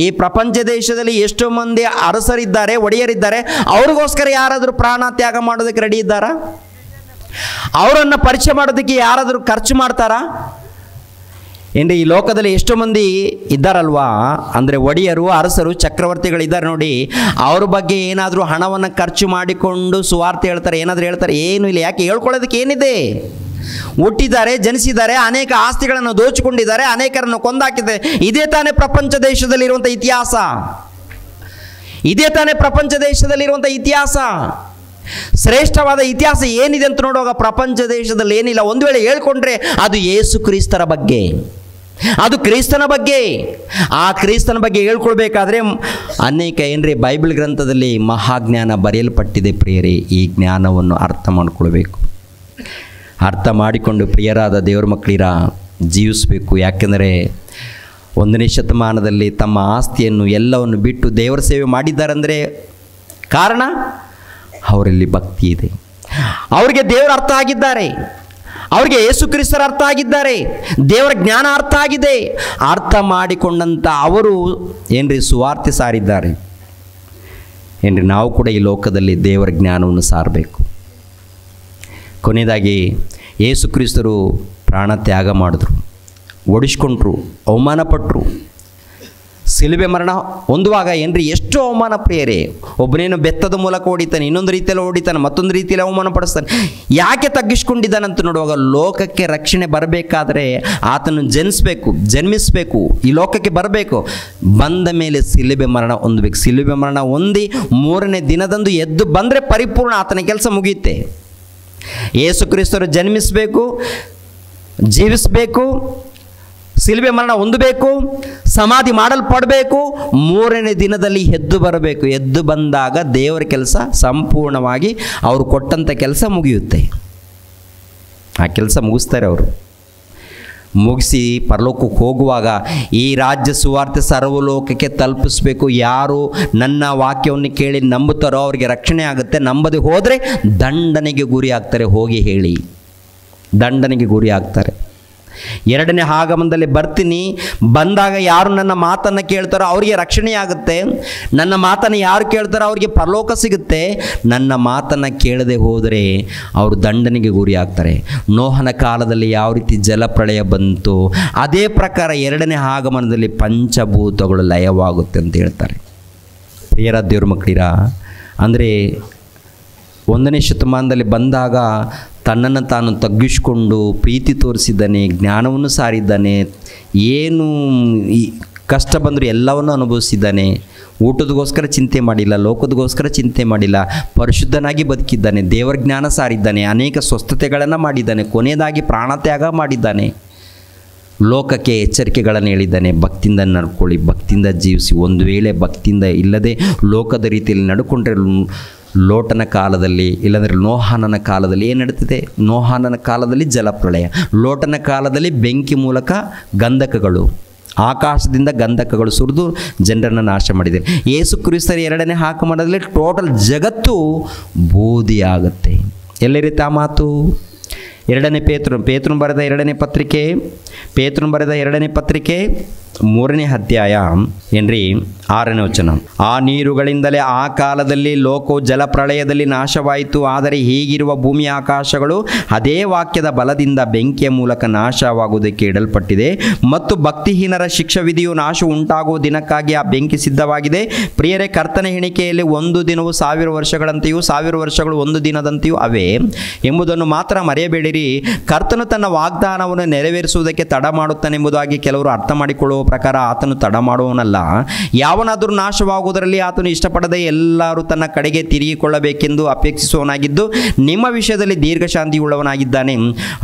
ಈ ಪ್ರಪಂಚ ದೇಶದಲ್ಲಿ ಎಷ್ಟೋ ಮಂದಿ ಅರಸರಿದ್ದಾರೆ, ಒಡೆಯರಿದ್ದಾರೆ, ಅವ್ರಿಗೋಸ್ಕರ ಯಾರಾದರೂ ಪ್ರಾಣ ತ್ಯಾಗ ಮಾಡೋದಕ್ಕೆ ರೆಡಿ ಇದ್ದಾರಾ? ಅವರನ್ನು ಪರಿಚಯ ಮಾಡೋದಕ್ಕೆ ಯಾರಾದರೂ ಖರ್ಚು ಮಾಡ್ತಾರಾ? ಏನ್ರಿ ಈ ಲೋಕದಲ್ಲಿ ಎಷ್ಟೋ ಮಂದಿ ಇದ್ದಾರಲ್ವಾ, ಅಂದರೆ ಒಡೆಯರು, ಅರಸರು, ಚಕ್ರವರ್ತಿಗಳಿದ್ದಾರೆ ನೋಡಿ, ಅವ್ರ ಬಗ್ಗೆ ಏನಾದರೂ ಹಣವನ್ನು ಖರ್ಚು ಮಾಡಿಕೊಂಡು ಸುವಾರ್ತೆ ಹೇಳ್ತಾರೆ, ಏನಾದರೂ ಹೇಳ್ತಾರೆ? ಏನೂ ಇಲ್ಲ. ಯಾಕೆ? ಹೇಳ್ಕೊಳ್ಳೋದಕ್ಕೆ ಏನಿದೆ? ಹುಟ್ಟಿದ್ದಾರೆ, ಜನಿಸಿದ್ದಾರೆ, ಅನೇಕ ಆಸ್ತಿಗಳನ್ನು ದೋಚಿಕೊಂಡಿದ್ದಾರೆ, ಅನೇಕರನ್ನು ಕೊಂದಾಕಿದ್ದಾರೆ. ಇದೇ ತಾನೇ ಪ್ರಪಂಚ ದೇಶದಲ್ಲಿರುವಂಥ ಇತಿಹಾಸ. ಶ್ರೇಷ್ಠವಾದ ಇತಿಹಾಸ ಏನಿದೆ ಅಂತ ನೋಡುವಾಗ ಪ್ರಪಂಚ ದೇಶದಲ್ಲಿ ಏನಿಲ್ಲ. ಒಂದು ವೇಳೆ ಹೇಳ್ಕೊಂಡ್ರೆ ಅದು ಯೇಸು ಕ್ರಿಸ್ತರ ಬಗ್ಗೆ, ಅದು ಕ್ರಿಸ್ತನ ಬಗ್ಗೆ. ಆ ಕ್ರಿಸ್ತನ ಬಗ್ಗೆ ಹೇಳ್ಕೊಳ್ಬೇಕಾದ್ರೆ ಅನೇಕ ಬೈಬಲ್ ಗ್ರಂಥದಲ್ಲಿ ಮಹಾಜ್ಞಾನ ಬರೆಯಲ್ಪಟ್ಟಿದೆ ಪ್ರಿಯರೇ. ಈ ಜ್ಞಾನವನ್ನು ಅರ್ಥ ಮಾಡಿಕೊಳ್ಬೇಕು. ಅರ್ಥ ಮಾಡಿಕೊಂಡು ಪ್ರಿಯರಾದ ದೇವರ ಮಕ್ಕಳಿರ ಜೀವಿಸಬೇಕು. ಯಾಕೆಂದರೆ 1ನೇ ಶತಮಾನದಲ್ಲಿ ತಮ್ಮ ಆಸ್ತಿಯನ್ನು ಎಲ್ಲವನ್ನು ಬಿಟ್ಟು ದೇವರ ಸೇವೆ ಮಾಡಿದ್ದಾರೆಂದರೆ ಕಾರಣ ಅವರಲ್ಲಿ ಭಕ್ತಿ ಇದೆ. ಅವರಿಗೆ ದೇವರ ಅರ್ಥ ಆಗಿದ್ದಾರೆ, ಅವರಿಗೆ ಯೇಸು ಕ್ರಿಸ್ತರ ಅರ್ಥ ಆಗಿದ್ದಾರೆ, ದೇವರ ಜ್ಞಾನ ಅರ್ಥ ಆಗಿದೆ. ಅರ್ಥ ಮಾಡಿಕೊಂಡಂಥ ಅವರು ಸುವಾರ್ತೆ ಸಾರಿದ್ದಾರೆ. ನಾವು ಕೂಡ ಈ ಲೋಕದಲ್ಲಿ ದೇವರ ಜ್ಞಾನವನ್ನು ಸಾರಬೇಕು. ಕೊನೆಯದಾಗಿ ಯೇಸು ಕ್ರಿಸ್ತರು ಪ್ರಾಣ ತ್ಯಾಗ ಮಾಡಿದ್ರು, ಓಡಿಸ್ಕೊಂಡ್ರು, ಅವಮಾನಪಟ್ಟರು. ಸಿಲುಬೆ ಮರಣ ಹೊಂದುವಾಗ ಎಷ್ಟೋ ಅವಮಾನ ಪ್ರಿಯರೇ. ಒಬ್ಬನೇನು ಬೆತ್ತದ ಮೂಲಕ ಹೊಡಿತಾನೆ, ಇನ್ನೊಂದು ರೀತಿಯಲ್ಲಿ ಹೊಡಿತಾನೆ, ಮತ್ತೊಂದು ರೀತಿಯಲ್ಲಿ ಅವಮಾನ ಪಡಿಸ್ತಾನೆ. ಯಾಕೆ ತಗ್ಗಿಸ್ಕೊಂಡಿದ್ದಾನಂತ ನೋಡುವಾಗ ಲೋಕಕ್ಕೆ ರಕ್ಷಣೆ ಬರಬೇಕಾದ್ರೆ ಆತನು ಜನ್ಮಿಸಬೇಕು, ಈ ಲೋಕಕ್ಕೆ ಬರಬೇಕು. ಬಂದ ಮೇಲೆ ಸಿಲುಬೆ ಮರಣ ಹೊಂದಬೇಕು. ಸಿಲುಬೆ ಮರಣ ಹೊಂದಿ 3ನೇ ದಿನದಂದು ಎದ್ದು ಬಂದರೆ ಪರಿಪೂರ್ಣ, ಆತನ ಕೆಲಸ ಮುಗಿಯುತ್ತೆ. ಯೇಸು ಕ್ರಿಸ್ತರು ಜನ್ಮಿಸಬೇಕು, ಜೀವಿಸಬೇಕು, ಸಿಲುಬೆ ಮರಣ ಹೊಂದಬೇಕು, ಸಮಾಧಿ ಮಾಡಲ್ಪಡಬೇಕು, 3ನೇ ದಿನದಲ್ಲಿ ಎದ್ದು ಬರಬೇಕು. ಎದ್ದು ಬಂದಾಗ ದೇವರ ಕೆಲಸ ಸಂಪೂರ್ಣವಾಗಿ ಅವರು ಕೊಟ್ಟಂಥ ಕೆಲಸ ಮುಗಿಯುತ್ತೆ. ಆ ಕೆಲಸ ಮುಗಿಸ್ತಾರೆ ಅವರು. ಮುಗಿಸಿ ಪರಲೋಕಕ್ಕೆ ಹೋಗುವಾಗ ಈ ರಾಜ್ಯ ಸುವಾರ್ತೆ ಸರ್ವಲೋಕಕ್ಕೆ ತಲುಪಿಸ್ಬೇಕು. ಯಾರು ನನ್ನ ವಾಕ್ಯವನ್ನು ಕೇಳಿ ನಂಬುತ್ತಾರೋ ಅವರಿಗೆ ರಕ್ಷಣೆ ಆಗುತ್ತೆ. ನಂಬದೆ ಹೋದರೆ ದಂಡನೆಗೆ ಗುರಿ ಆಗ್ತಾರೆ. ಹೋಗಿ ಹೇಳಿ, ದಂಡನೆಗೆ ಗುರಿ ಆಗ್ತಾರೆ. 2ನೇ ಆಗಮನದಲ್ಲಿ ಬರ್ತೀನಿ. ಬಂದಾಗ ಯಾರು ನನ್ನ ಮಾತನ್ನು ಕೇಳ್ತಾರೋ ಅವರಿಗೆ ರಕ್ಷಣೆ ಆಗುತ್ತೆ. ನನ್ನ ಮಾತನ್ನು ಯಾರು ಕೇಳ್ತಾರೋ ಅವರಿಗೆ ಪರಲೋಕ ಸಿಗುತ್ತೆ. ನನ್ನ ಮಾತನ್ನು ಕೇಳದೆ ಹೋದರೆ ಅವರು ದಂಡನೆಗೆ ಗುರಿ ಆಗ್ತಾರೆ. ನೋಹನ ಕಾಲದಲ್ಲಿ ಯಾವ ರೀತಿ ಜಲಪ್ರಳಯ ಬಂತು ಅದೇ ಪ್ರಕಾರ 2ನೇ ಆಗಮನದಲ್ಲಿ ಪಂಚಭೂತಗಳು ಲಯವಾಗುತ್ತೆ ಅಂತ ಹೇಳ್ತಾರೆ. ಪ್ರಿಯರ ದೇವ್ರ ಮಕ್ಕಳಿರ, ಅಂದರೆ 1ನೇ ಶತಮಾನದಲ್ಲಿ ಬಂದಾಗ ತನ್ನನ್ನು ತಾನು ತಗ್ಗಿಸಿಕೊಂಡು ಪ್ರೀತಿ ತೋರಿಸಿದ್ದಾನೆ, ಜ್ಞಾನವನ್ನು ಸಾರಿದ್ದಾನೆ, ಏನು ಈ ಕಷ್ಟ ಬಂದರೂ ಎಲ್ಲವನ್ನು ಅನುಭವಿಸಿದ್ದಾನೆ. ಊಟದಗೋಸ್ಕರ ಚಿಂತೆ ಮಾಡಿಲ್ಲ, ಲೋಕದಗೋಸ್ಕರ ಚಿಂತೆ ಮಾಡಿಲ್ಲ, ಪರಿಶುದ್ಧನಾಗಿ ಬದುಕಿದ್ದಾನೆ, ದೇವರ ಜ್ಞಾನ ಸಾರಿದ್ದಾನೆ, ಅನೇಕ ಸ್ವಸ್ಥತೆಗಳನ್ನು ಮಾಡಿದ್ದಾನೆ, ಕೊನೆಯದಾಗಿ ಪ್ರಾಣತ್ಯಾಗ ಮಾಡಿದ್ದಾನೆ. ಲೋಕಕ್ಕೆ ಎಚ್ಚರಿಕೆಗಳನ್ನು ಹೇಳಿದ್ದಾನೆ, ಭಕ್ತಿಯಿಂದ ನಡ್ಕೊಳ್ಳಿ, ಭಕ್ತಿಯಿಂದ ಜೀವಿಸಿ. ಒಂದು ವೇಳೆ ಭಕ್ತಿಯಿಂದ ಇಲ್ಲದೆ ಲೋಕದ ರೀತಿಯಲ್ಲಿ ನಡ್ಕೊಂಡ್ರೆ ಲೋಟನ ಕಾಲದಲ್ಲಿ, ಇಲ್ಲಾಂದರೆ ನೋಹಾನನ ಕಾಲದಲ್ಲಿ ಏನು ನಡೀತಿದೆ? ನೋಹಾನನ ಕಾಲದಲ್ಲಿ ಜಲಪ್ರಳಯ, ಲೋಟನ ಕಾಲದಲ್ಲಿ ಬೆಂಕಿ ಮೂಲಕ ಗಂಧಕಗಳು, ಆಕಾಶದಿಂದ ಗಂಧಕಗಳು ಸುರಿದು ಜನರನ್ನು ನಾಶ ಮಾಡಿದೆ. ಯೇಸು ಕ್ರಿಸ್ತರ 2ನೇ ಆಗಮನದಲ್ಲಿ ಟೋಟಲ್ ಜಗತ್ತು ಬೂದಿಯಾಗುತ್ತೆ. ಎಲ್ಲಿರುತ್ತೆ ಆ ಮಾತು? 2ನೇ ಪೇತ್ರನು ಬರೆದ 2ನೇ ಪತ್ರಿಕೆ 3ನೇ ಅಧ್ಯಾಯ ಏನ್ರಿ 6ನೇ ವಚನ. ಆ ನೀರುಗಳಿಂದಲೇ ಆ ಕಾಲದಲ್ಲಿ ಲೋಕವು ಜಲಪ್ರಳಯದಲ್ಲಿ ನಾಶವಾಯಿತು. ಆದರೆ ಹೀಗಿರುವ ಭೂಮಿ ಆಕಾಶಗಳು ಅದೇ ವಾಕ್ಯದ ಬಲದಿಂದ ಬೆಂಕಿಯ ಮೂಲಕ ನಾಶವಾಗುವುದಕ್ಕೆ ಇಡಲ್ಪಟ್ಟಿದೆ. ಮತ್ತು ಭಕ್ತಿಹೀನರ ಶಿಕ್ಷಾವಿಧಿಯು ನಾಶ ಉಂಟಾಗುವ ದಿನಕ್ಕಾಗಿ ಆ ಬೆಂಕಿ ಸಿದ್ಧವಾಗಿದೆ. ಪ್ರಿಯರೇ, ಕರ್ತನ ಎಣಿಕೆಯಲ್ಲಿ 1 ದಿನವು 1000 ವರ್ಷಗಳಂತೆಯೂ 1000 ವರ್ಷಗಳು 1 ದಿನದಂತೆಯೂ ಅವೇ ಎಂಬುದನ್ನು ಮಾತ್ರ ಮರೆಯಬೇಡಿರಿ. ಕರ್ತನು ತನ್ನ ವಾಗ್ದಾನವನ್ನು ನೆರವೇರಿಸುವುದಕ್ಕೆ ತಡ ಮಾಡುತ್ತಾನೆಂಬುದಾಗಿ ಕೆಲವರು ಅರ್ಥ ಮಾಡಿಕೊಳ್ಳುವ ಪ್ರಕಾರ ಆತನು ತಡ ಮಾಡುವವನಲ್ಲ. ಯಾವನಾದರೂ ನಾಶವಾಗುವುದರಲ್ಲಿ ಆತನು ಇಷ್ಟಪಡದೆ ಎಲ್ಲರೂ ತನ್ನ ಕಡೆಗೆ ತಿರುಗಿಕೊಳ್ಳಬೇಕೆಂದು ಅಪೇಕ್ಷಿಸುವವನಾಗಿದ್ದು ನಿಮ್ಮ ವಿಷಯದಲ್ಲಿ ದೀರ್ಘಶಾಂತಿಯುಳ್ಳವನಾಗಿದ್ದಾನೆ.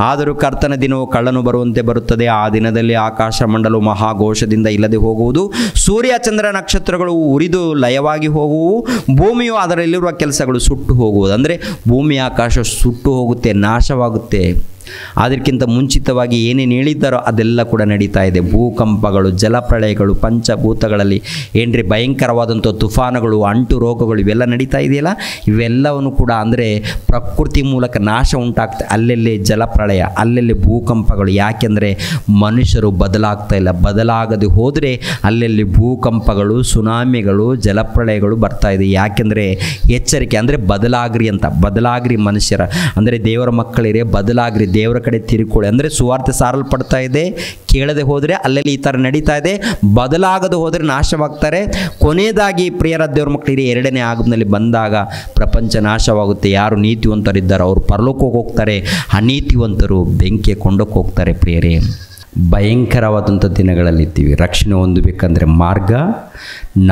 ಆದರೂ ಕರ್ತನ ದಿನವು ಕಳ್ಳನು ಬರುವಂತೆ ಬರುತ್ತದೆ. ಆ ದಿನದಲ್ಲಿ ಆಕಾಶ ಮಂಡಲವು ಮಹಾಘೋಷದಿಂದ ಇಲ್ಲದೆ ಹೋಗುವುದು, ಸೂರ್ಯ ಚಂದ್ರ ನಕ್ಷತ್ರಗಳು ಉರಿದು ಲಯವಾಗಿ ಹೋಗುವು, ಭೂಮಿಯು ಅದರಲ್ಲಿರುವ ಕೆಲಸಗಳು ಸುಟ್ಟು ಹೋಗುವುದು. ಅಂದರೆ ಭೂಮಿ ಆಕಾಶ ಸುಟ್ಟು ಹೋಗುತ್ತೆ, ನಾಶವಾಗುತ್ತೆ. ಅದಕ್ಕಿಂತ ಮುಂಚಿತವಾಗಿ ಏನೇನು ಹೇಳಿದ್ದಾರೋ ಅದೆಲ್ಲ ಕೂಡ ನಡೀತಾ ಇದೆ. ಭೂಕಂಪಗಳು, ಜಲಪ್ರಳಯಗಳು, ಪಂಚಭೂತಗಳಲ್ಲಿ ಏನ್ರಿ ಭಯಂಕರವಾದಂಥ ತುಫಾನುಗಳು, ಅಂಟು ರೋಗಗಳು ಇವೆಲ್ಲ ನಡೀತಾ ಇದೆಯಲ್ಲ, ಇವೆಲ್ಲವನ್ನು ಕೂಡ ಅಂದರೆ ಪ್ರಕೃತಿ ಮೂಲಕ ನಾಶ ಉಂಟಾಗ್ತದೆ. ಅಲ್ಲೆಲ್ಲಿ ಜಲಪ್ರಳಯ, ಅಲ್ಲೆಲ್ಲಿ ಭೂಕಂಪಗಳು. ಯಾಕೆಂದರೆ ಮನುಷ್ಯರು ಬದಲಾಗ್ತಾ ಇಲ್ಲ. ಬದಲಾಗದೆ ಹೋದರೆ ಅಲ್ಲೆಲ್ಲಿ ಭೂಕಂಪಗಳು, ಸುನಾಮಿಗಳು, ಜಲಪ್ರಳಯಗಳು ಬರ್ತಾ ಇದೆ. ಯಾಕೆಂದರೆ ಎಚ್ಚರಿಕೆ, ಅಂದರೆ ಬದಲಾಗ್ರಿ ಅಂತ. ಬದಲಾಗ್ರಿ ಮನುಷ್ಯರ, ಅಂದರೆ ದೇವರ ಮಕ್ಕಳಿರೇ ಬದಲಾಗ್ರಿ, ದೇವರ ಕಡೆ ತಿರುಕೊಳ್ಳಿ. ಅಂದರೆ ಸುವಾರ್ತೆ ಸಾರಲ್ಪಡ್ತಾ ಇದೆ, ಕೇಳದೆ ಹೋದರೆ ಅಲ್ಲೆಲ್ಲಿ ಈ ಥರ ನಡೀತಾ ಇದೆ. ಬದಲಾಗದೆ ಹೋದರೆ ನಾಶವಾಗ್ತಾರೆ. ಕೊನೆಯದಾಗಿ ಪ್ರಿಯರ ದೇವರ ಮಕ್ಕಳಿಗೆ 2ನೇ ಆಗಮನದಲ್ಲಿ ಬಂದಾಗ ಪ್ರಪಂಚ ನಾಶವಾಗುತ್ತೆ. ಯಾರು ನೀತಿವಂತರಿದ್ದಾರೋ ಅವರು ಪರಲೋಕಕ್ಕೆ ಹೋಗ್ತಾರೆ, ಅನೀತಿವಂತರು ಬೆಂಕಿಯ ಕೊಂಡಕ್ಕೆ ಹೋಗ್ತಾರೆ. ಪ್ರಿಯರೇ, ಭಯಂಕರವಾದಂಥ ದಿನಗಳಲ್ಲಿದ್ದೀವಿ. ರಕ್ಷಣೆ ಹೊಂದಬೇಕಂದ್ರೆ ಮಾರ್ಗ,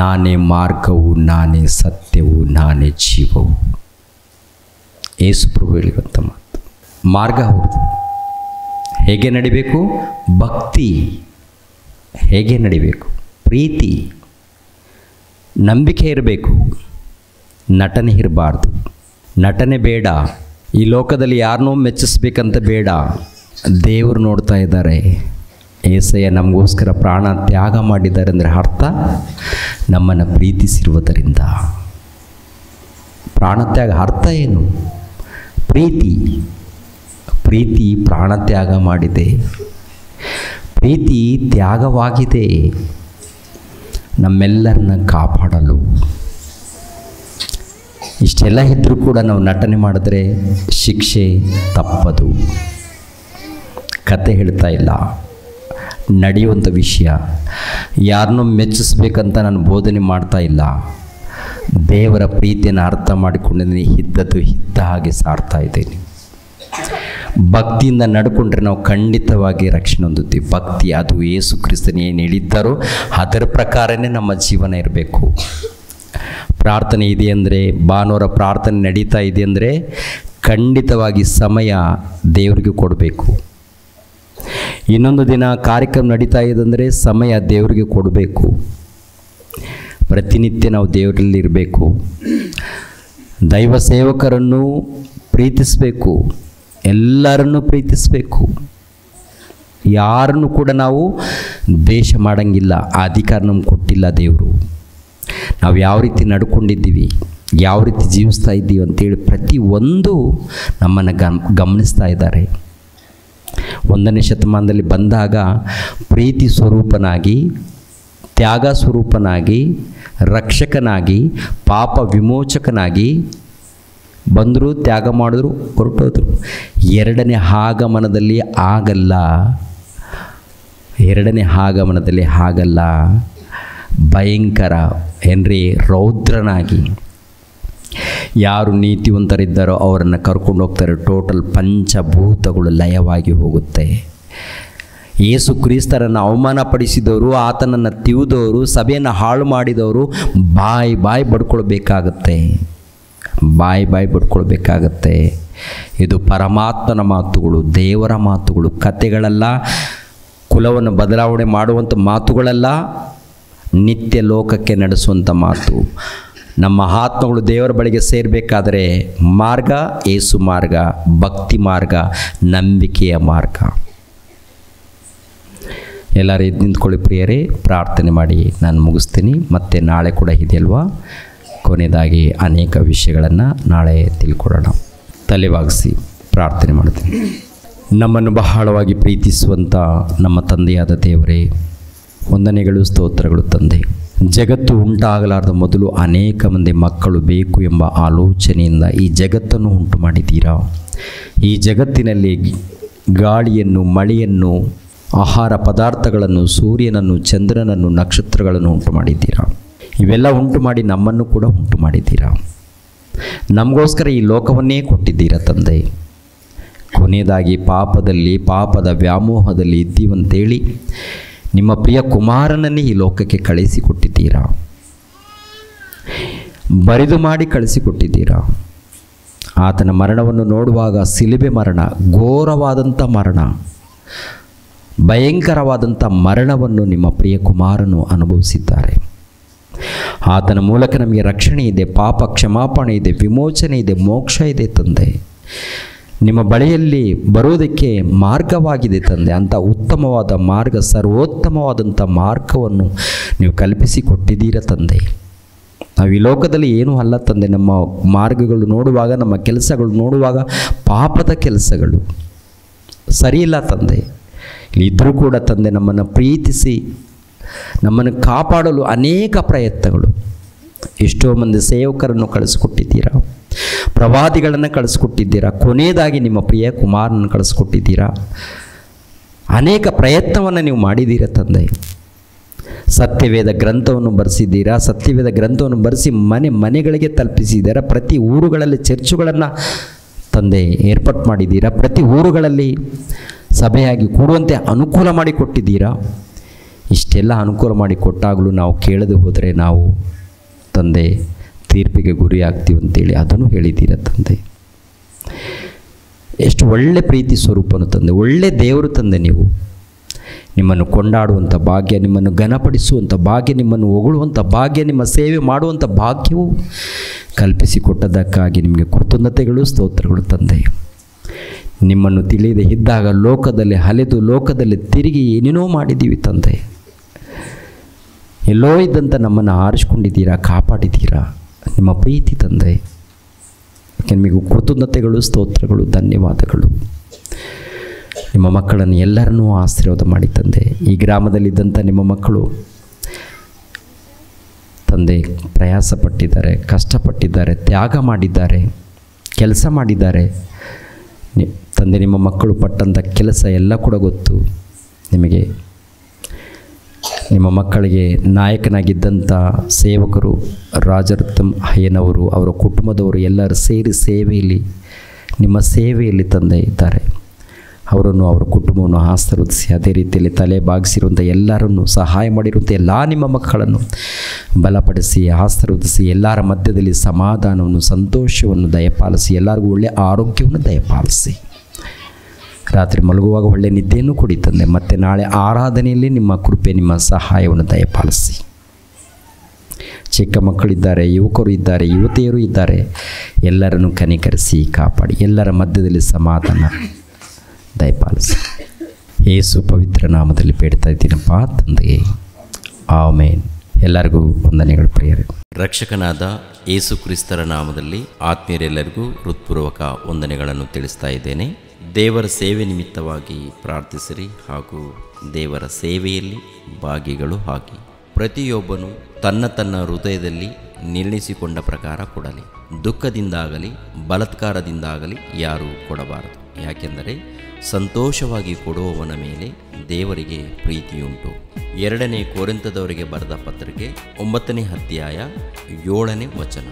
ನಾನೇ ಮಾರ್ಗವು, ನಾನೇ ಸತ್ಯವು, ನಾನೇ ಜೀವವು. ಯೇಸು ಪ್ರಭು ಹೇಳಿದಂಥ ಮಾತು. ಮಾರ್ಗ ಹೌದು. ಹೇಗೆ ನಡಿಬೇಕು? ಭಕ್ತಿ. ಹೇಗೆ ನಡಿಬೇಕು? ಪ್ರೀತಿ, ನಂಬಿಕೆ ಇರಬೇಕು. ನಟನೆ ಇರಬಾರ್ದು. ನಟನೆ ಬೇಡ. ಈ ಲೋಕದಲ್ಲಿ ಯಾರನ್ನೋ ಮೆಚ್ಚಿಸ್ಬೇಕಂತ ಬೇಡ. ದೇವರು ನೋಡ್ತಾ ಇದ್ದಾರೆ. ಏಸಯ್ಯ ನಮಗೋಸ್ಕರ ಪ್ರಾಣ ತ್ಯಾಗ ಮಾಡಿದ್ದಾರೆ ಅಂದರೆ ಅರ್ಥ ನಮ್ಮನ್ನು ಪ್ರೀತಿಸಿರುವುದರಿಂದ. ಪ್ರಾಣತ್ಯಾಗ ಅರ್ಥ ಏನು? ಪ್ರೀತಿ. ಪ್ರೀತಿ ಪ್ರಾಣತ್ಯಾಗ ಮಾಡಿದೆ. ಪ್ರೀತಿ ತ್ಯಾಗವಾಗಿದೆ ನಮ್ಮೆಲ್ಲರನ್ನ ಕಾಪಾಡಲು. ಇಷ್ಟೆಲ್ಲ ಇದ್ದರೂ ಕೂಡ ನಾವು ನಟನೆ ಮಾಡಿದ್ರೆ ಶಿಕ್ಷೆ ತಪ್ಪದು. ಕತೆ ಹೇಳ್ತಾ ಇಲ್ಲ, ನಡೆಯುವಂಥ ವಿಷಯ. ಯಾರನ್ನೂ ಮೆಚ್ಚಿಸ್ಬೇಕಂತ ನಾನು ಬೋಧನೆ ಮಾಡ್ತಾ ಇಲ್ಲ. ದೇವರ ಪ್ರೀತಿಯನ್ನು ಅರ್ಥ ಮಾಡಿಕೊಂಡಿದ್ದೀನಿ, ಇದ್ದದ್ದು ಇದ್ದ ಹಾಗೆ ಸಾರ್ತಾ ಇದ್ದೀನಿ. ಭಕ್ತಿಯಿಂದ ನಡ್ಕೊಂಡ್ರೆ ನಾವು ಖಂಡಿತವಾಗಿ ರಕ್ಷಣೆ ಹೊಂದುತ್ತೀವಿ. ಭಕ್ತಿ ಅದು ಯೇಸು ಕ್ರಿಸ್ತನು ಏನು ಹೇಳಿದ್ದಾರೋ ಅದರ ಪ್ರಕಾರನೇ ನಮ್ಮ ಜೀವನ ಇರಬೇಕು. ಪ್ರಾರ್ಥನೆ ಇದೆ ಅಂದರೆ, ಭಾನುವಾರ ಪ್ರಾರ್ಥನೆ ನಡೀತಾ ಇದೆ ಅಂದರೆ ಖಂಡಿತವಾಗಿ ಸಮಯ ದೇವರಿಗೆ ಕೊಡಬೇಕು. ಇನ್ನೊಂದು ದಿನ ಕಾರ್ಯಕ್ರಮ ನಡೀತಾ ಇದೆ ಅಂದರೆ ಸಮಯ ದೇವರಿಗೆ ಕೊಡಬೇಕು. ಪ್ರತಿನಿತ್ಯ ನಾವು ದೇವರಲ್ಲಿ ಇರಬೇಕು. ದೈವ ಸೇವಕರನ್ನು ಪ್ರೀತಿಸಬೇಕು, ಎಲ್ಲರನ್ನು ಪ್ರೀತಿಸಬೇಕು. ಯಾರನ್ನು ಕೂಡ ನಾವು ದ್ವೇಷ ಮಾಡೋಂಗಿಲ್ಲ. ಆ ಅಧಿಕಾರ ನಮ್ಗೆ ಕೊಟ್ಟಿಲ್ಲ ದೇವರು. ನಾವು ಯಾವ ರೀತಿ ನಡ್ಕೊಂಡಿದ್ದೀವಿ, ಯಾವ ರೀತಿ ಜೀವಿಸ್ತಾ ಇದ್ದೀವಿ ಅಂತೇಳಿ ಪ್ರತಿಯೊಂದು ನಮ್ಮನ್ನು ಗಮನಿಸ್ತಾ ಇದ್ದಾರೆ. 1ನೇ ಶತಮಾನದಲ್ಲಿ ಬಂದಾಗ ಪ್ರೀತಿ ಸ್ವರೂಪನಾಗಿ, ತ್ಯಾಗ ಸ್ವರೂಪನಾಗಿ, ರಕ್ಷಕನಾಗಿ, ಪಾಪ ವಿಮೋಚಕನಾಗಿ ಬಂದರು, ತ್ಯಾಗ ಮಾಡಿದ್ರು, ಹೊರಟೋದ್ರು. 2ನೇ ಆಗಮನದಲ್ಲಿ ಆಗಲ್ಲ. 2ನೇ ಆಗಮನದಲ್ಲಿ ಆಗಲ್ಲ. ಭಯಂಕರ ರೌದ್ರನಾಗಿ ಯಾರು ನೀತಿವಂತರಿದ್ದಾರೋ ಅವರನ್ನು ಕರ್ಕೊಂಡು ಹೋಗ್ತಾರೆ. ಟೋಟಲ್ ಪಂಚಭೂತಗಳು ಲಯವಾಗಿ ಹೋಗುತ್ತೆ. ಯೇಸು ಕ್ರಿಸ್ತರನ್ನು ಅವಮಾನಪಡಿಸಿದವರು, ಆತನನ್ನು ತಿವಿದವರು, ಸಭೆಯನ್ನು ಹಾಳು ಮಾಡಿದವರು ಬಾಯಿ ಬಡ್ಕೊಳ್ಬೇಕಾಗತ್ತೆ. ಬಾಯಿ ಬಡ್ಕೊಳ್ಬೇಕಾಗತ್ತೆ. ಇದು ಪರಮಾತ್ಮನ ಮಾತುಗಳು, ದೇವರ ಮಾತುಗಳು, ಕತೆಗಳಲ್ಲ, ಕುಲವನ್ನು ಬದಲಾವಣೆ ಮಾಡುವಂಥ ಮಾತುಗಳಲ್ಲ, ನಿತ್ಯ ಲೋಕಕ್ಕೆ ನಡೆಸುವಂಥ ಮಾತು. ನಮ್ಮ ಆತ್ಮಗಳು ದೇವರ ಬಳಿಗೆ ಸೇರಬೇಕಾದರೆ ಮಾರ್ಗ ಯೇಸು ಮಾರ್ಗ, ಭಕ್ತಿ ಮಾರ್ಗ, ನಂಬಿಕೆಯ ಮಾರ್ಗ. ಎಲ್ಲರೂ ಎದ್ದು ನಿಂತ್ಕೊಳ್ಳಿ ಪ್ರಿಯರೇ, ಪ್ರಾರ್ಥನೆ ಮಾಡಿ ನಾನು ಮುಗಿಸ್ತೀನಿ. ಮತ್ತೆ ನಾಳೆ ಕೂಡ ಇದೆಯಲ್ವಾ, ಕೊನೆಯದಾಗಿ ಅನೇಕ ವಿಷಯಗಳನ್ನು ನಾಳೆ ತಿಳ್ಕೊಳ್ಳೋಣ. ತಲೆಬಾಗಿಸಿ ಪ್ರಾರ್ಥನೆ ಮಾಡ್ತೀನಿ. ನಮ್ಮನ್ನು ಬಹಳವಾಗಿ ಪ್ರೀತಿಸುವಂಥ ನಮ್ಮ ತಂದೆಯಾದ ದೇವರೇ, ವಂದನೆಗಳು, ಸ್ತೋತ್ರಗಳು ತಂದೆ. ಜಗತ್ತು ಉಂಟಾಗಲಾರದ ಮೊದಲು ಅನೇಕ ಮಂದಿ ಮಕ್ಕಳು ಬೇಕು ಎಂಬ ಆಲೋಚನೆಯಿಂದ ಈ ಜಗತ್ತನ್ನು ಉಂಟು ಮಾಡಿದ್ದೀರಾ. ಈ ಜಗತ್ತಿನಲ್ಲಿ ಗಾಳಿಯನ್ನು, ಮಳೆಯನ್ನು, ಆಹಾರ ಪದಾರ್ಥಗಳನ್ನು, ಸೂರ್ಯನನ್ನು, ಚಂದ್ರನನ್ನು, ನಕ್ಷತ್ರಗಳನ್ನು ಉಂಟು ಮಾಡಿದ್ದೀರಾ. ಇವೆಲ್ಲ ಉಂಟು ಮಾಡಿ ನಮ್ಮನ್ನು ಕೂಡ ಉಂಟು ಮಾಡಿದ್ದೀರಾ. ನಮಗೋಸ್ಕರ ಈ ಲೋಕವನ್ನೇ ಕೊಟ್ಟಿದ್ದೀರಾ ತಂದೆ. ಕೊನೆಯದಾಗಿ ಪಾಪದ ವ್ಯಾಮೋಹದಲ್ಲಿ ಇದ್ದೀವಂತೇಳಿ ನಿಮ್ಮ ಪ್ರಿಯ ಕುಮಾರನನ್ನೇ ಈ ಲೋಕಕ್ಕೆ ಕಳಿಸಿಕೊಟ್ಟಿದ್ದೀರಾ. ಬರಿದು ಮಾಡಿ ಕಳಿಸಿಕೊಟ್ಟಿದ್ದೀರಾ. ಆತನ ಮರಣವನ್ನು ನೋಡುವಾಗ ಶಿಲುಬೆ ಮರಣ, ಘೋರವಾದಂಥ ಮರಣ, ಭಯಂಕರವಾದಂಥ ಮರಣವನ್ನು ನಿಮ್ಮ ಪ್ರಿಯ ಕುಮಾರನು ಅನುಭವಿಸಿದ್ದಾರೆ. ಆತನ ಮೂಲಕ ನಮಗೆ ರಕ್ಷಣೆ ಇದೆ, ಪಾಪ ಕ್ಷಮಾಪಣೆ ಇದೆ, ವಿಮೋಚನೆ ಇದೆ, ಮೋಕ್ಷ ಇದೆ ತಂದೆ. ನಿಮ್ಮ ಬಳಿಯಲ್ಲಿ ಬರೋದಕ್ಕೆ ಮಾರ್ಗವಾಗಿದೆ ತಂದೆ. ಅಂಥ ಉತ್ತಮವಾದ ಮಾರ್ಗ, ಸರ್ವೋತ್ತಮವಾದಂಥ ಮಾರ್ಗವನ್ನು ನೀವು ಕಲ್ಪಿಸಿಕೊಟ್ಟಿದ್ದೀರ ತಂದೆ. ನಾವು ಈ ಲೋಕದಲ್ಲಿ ಏನೂ ಅಲ್ಲ ತಂದೆ. ನಮ್ಮ ಮಾರ್ಗಗಳು ನೋಡುವಾಗ, ನಮ್ಮ ಕೆಲಸಗಳು ನೋಡುವಾಗ ಪಾಪದ ಕೆಲಸಗಳು ಸರಿಯಿಲ್ಲ ತಂದೆ. ಇದ್ದರೂ ಕೂಡ ತಂದೆ ನಮ್ಮನ್ನು ಪ್ರೀತಿಸಿ ನಮ್ಮನ್ನು ಕಾಪಾಡಲು ಅನೇಕ ಪ್ರಯತ್ನಗಳು. ಎಷ್ಟೋ ಮಂದಿ ಸೇವಕರನ್ನು ಕಳಿಸ್ಕೊಟ್ಟಿದ್ದೀರಾ, ಪ್ರವಾದಿಗಳನ್ನು ಕಳಿಸ್ಕೊಟ್ಟಿದ್ದೀರಾ, ಕೊನೆಯದಾಗಿ ನಿಮ್ಮ ಪ್ರಿಯ ಕುಮಾರನನ್ನು ಕಳಿಸ್ಕೊಟ್ಟಿದ್ದೀರಾ. ಅನೇಕ ಪ್ರಯತ್ನವನ್ನು ನೀವು ಮಾಡಿದ್ದೀರಾ ತಂದೆ. ಸತ್ಯವೇದ ಗ್ರಂಥವನ್ನು ಬರೆಸಿದ್ದೀರಾ. ಸತ್ಯವೇದ ಗ್ರಂಥವನ್ನು ಬರೆಸಿ ಮನೆಗಳಿಗೆ ತಲುಪಿಸಿದ್ದೀರಾ. ಪ್ರತಿ ಊರುಗಳಲ್ಲಿ ಚರ್ಚುಗಳನ್ನು ತಂದೆ ಏರ್ಪಾಟ್ ಮಾಡಿದ್ದೀರಾ. ಪ್ರತಿ ಊರುಗಳಲ್ಲಿ ಸಭೆಯಾಗಿ ಕೂಡುವಂತೆ ಅನುಕೂಲ ಮಾಡಿಕೊಟ್ಟಿದ್ದೀರಾ. ಇಷ್ಟೆಲ್ಲ ಅನುಕೂಲ ಮಾಡಿಕೊಟ್ಟಾಗಲೂ ನಾವು ಕೇಳದೆ ಹೋದರೆ ನಾವು ತಂದೆ ತೀರ್ಪಿಗೆ ಗುರಿ ಆಗ್ತೀವಿ ಅಂತೇಳಿ ಅದನ್ನು ಹೇಳಿದ್ದೀರಾ ತಂದೆ. ಎಷ್ಟು ಒಳ್ಳೆ ಪ್ರೀತಿ ಸ್ವರೂಪನು ತಂದೆ, ಒಳ್ಳೆ ದೇವರು ತಂದೆ. ನೀವು ನಿಮ್ಮನ್ನು ಕೊಂಡಾಡುವಂಥ ಭಾಗ್ಯ, ನಿಮ್ಮನ್ನು ಘನಪಡಿಸುವಂಥ ಭಾಗ್ಯ, ನಿಮ್ಮನ್ನು ಹೊಗಳುವಂಥ ಭಾಗ್ಯ, ನಿಮ್ಮ ಸೇವೆ ಮಾಡುವಂಥ ಭಾಗ್ಯವು ಕಲ್ಪಿಸಿಕೊಟ್ಟದ್ದಕ್ಕಾಗಿ ನಿಮಗೆ ಕೃತಜ್ಞತೆಗಳು, ಸ್ತೋತ್ರಗಳು ತಂದೆ. ನಿಮ್ಮನ್ನು ತಿಳಿಯದೆ ಇದ್ದಾಗ ಲೋಕದಲ್ಲಿ ಅಲೆದು ಲೋಕದಲ್ಲಿ ತಿರುಗಿ ಏನೇನೋ ಮಾಡಿದ್ದೀವಿ ತಂದೆ. ಎಲ್ಲೋ ಇದ್ದಂಥ ನಮ್ಮನ್ನು ಆರಿಸ್ಕೊಂಡಿದ್ದೀರಾ, ಕಾಪಾಡಿದ್ದೀರಾ. ನಿಮ್ಮ ಪ್ರೀತಿ ತಂದೆ, ನಿಮಗೂ ಕೃತಜ್ಞತೆಗಳು, ಸ್ತೋತ್ರಗಳು, ಧನ್ಯವಾದಗಳು. ನಿಮ್ಮ ಮಕ್ಕಳನ್ನು ಎಲ್ಲರನ್ನೂ ಆಶೀರ್ವಾದ ಮಾಡಿ ತಂದೆ. ಈ ಗ್ರಾಮದಲ್ಲಿದ್ದಂಥ ನಿಮ್ಮ ಮಕ್ಕಳು ತಂದೆ ಪ್ರಯಾಸಪಟ್ಟಿದ್ದಾರೆ, ಕಷ್ಟಪಟ್ಟಿದ್ದಾರೆ, ತ್ಯಾಗ ಮಾಡಿದ್ದಾರೆ, ಕೆಲಸ ಮಾಡಿದ್ದಾರೆ ತಂದೆ. ನಿಮ್ಮ ಮಕ್ಕಳು ಪಟ್ಟಂಥ ಕೆಲಸ ಎಲ್ಲ ಕೂಡ ಗೊತ್ತು ನಿಮಗೆ. ನಿಮ್ಮ ಮಕ್ಕಳಿಗೆ ನಾಯಕನಾಗಿದ್ದಂಥ ಸೇವಕರು ರಾಜರತ್ನಂ ಅಯ್ಯನವರು, ಅವರ ಕುಟುಂಬದವರು ಎಲ್ಲರೂ ಸೇರಿ ಸೇವೆಯಲ್ಲಿ, ನಿಮ್ಮ ಸೇವೆಯಲ್ಲಿ ತಂದೆ ಇದ್ದಾರೆ. ಅವರನ್ನು, ಅವರ ಕುಟುಂಬವನ್ನು ಆಶೀರ್ವದಿಸಿ, ಅದೇ ರೀತಿಯಲ್ಲಿ ತಲೆ ಬಾಗಿಸಿರುವಂಥ ಎಲ್ಲರನ್ನು, ಸಹಾಯ ಮಾಡಿರುವಂಥ ಎಲ್ಲ ನಿಮ್ಮ ಮಕ್ಕಳನ್ನು ಬಲಪಡಿಸಿ, ಆಶೀರ್ವದಿಸಿ, ಎಲ್ಲರ ಮಧ್ಯದಲ್ಲಿ ಸಮಾಧಾನವನ್ನು, ಸಂತೋಷವನ್ನು ದಯಪಾಲಿಸಿ, ಎಲ್ಲರಿಗೂ ಒಳ್ಳೆಯ ಆರೋಗ್ಯವನ್ನು ದಯಪಾಲಿಸಿ. ರಾತ್ರಿ ಮಲಗುವಾಗ ಒಳ್ಳೆಯ ನಿದ್ದೆಯನ್ನು ಕೊಡಿ ತಂದೆ. ಮತ್ತು ನಾಳೆ ಆರಾಧನೆಯಲ್ಲಿ ನಿಮ್ಮ ಕೃಪೆ, ನಿಮ್ಮ ಸಹಾಯವನ್ನು ದಯಪಾಲಿಸಿ. ಚಿಕ್ಕ ಮಕ್ಕಳಿದ್ದಾರೆ, ಯುವಕರು ಇದ್ದಾರೆ, ಯುವತಿಯರು ಇದ್ದಾರೆ, ಎಲ್ಲರನ್ನು ಕನಿಕರಿಸಿ ಕಾಪಾಡಿ, ಎಲ್ಲರ ಮಧ್ಯದಲ್ಲಿ ಸಮಾಧಾನ ದಯಪಾಲಿಸಿ. ಯೇಸು ಪವಿತ್ರ ನಾಮದಲ್ಲಿ ಬೇಡ್ತಾ ಇದ್ದೀನಪ್ಪ ತಂದೆಯೇ, ಆಮೇನ್. ಎಲ್ಲರಿಗೂ ವಂದನೆಗಳು ಪ್ರಿಯರೇ. ರಕ್ಷಕನಾದ ಯೇಸು ಕ್ರಿಸ್ತರ ನಾಮದಲ್ಲಿ ಆತ್ಮೀಯರೆಲ್ಲರಿಗೂ ಹೃತ್ಪೂರ್ವಕ ವಂದನೆಗಳನ್ನು ತಿಳಿಸ್ತಾ ಇದ್ದೇನೆ. ದೇವರ ಸೇವೆ ನಿಮಿತ್ತವಾಗಿ ಪ್ರಾರ್ಥಿಸಿರಿ ಹಾಗೂ ದೇವರ ಸೇವೆಯಲ್ಲಿ ಭಾಗಿಗಳು ಆಗಿ. ಪ್ರತಿಯೊಬ್ಬನು ತನ್ನ ಹೃದಯದಲ್ಲಿ ನಿರ್ಣಯಿಸಿಕೊಂಡ ಪ್ರಕಾರ ಕೊಡಲಿ. ದುಃಖದಿಂದಾಗಲಿ ಬಲಾತ್ಕಾರದಿಂದಾಗಲಿ ಯಾರೂ ಕೊಡಬಾರದು. ಯಾಕೆಂದರೆ ಸಂತೋಷವಾಗಿ ಕೊಡುವವನ ಮೇಲೆ ದೇವರಿಗೆ ಪ್ರೀತಿಯುಂಟು. 2 ಕೊರಿಂಥದವರಿಗೆ ಬರೆದ ಪತ್ರಿಕೆ 9ನೇ ಅಧ್ಯಾಯ 7ನೇ ವಚನ.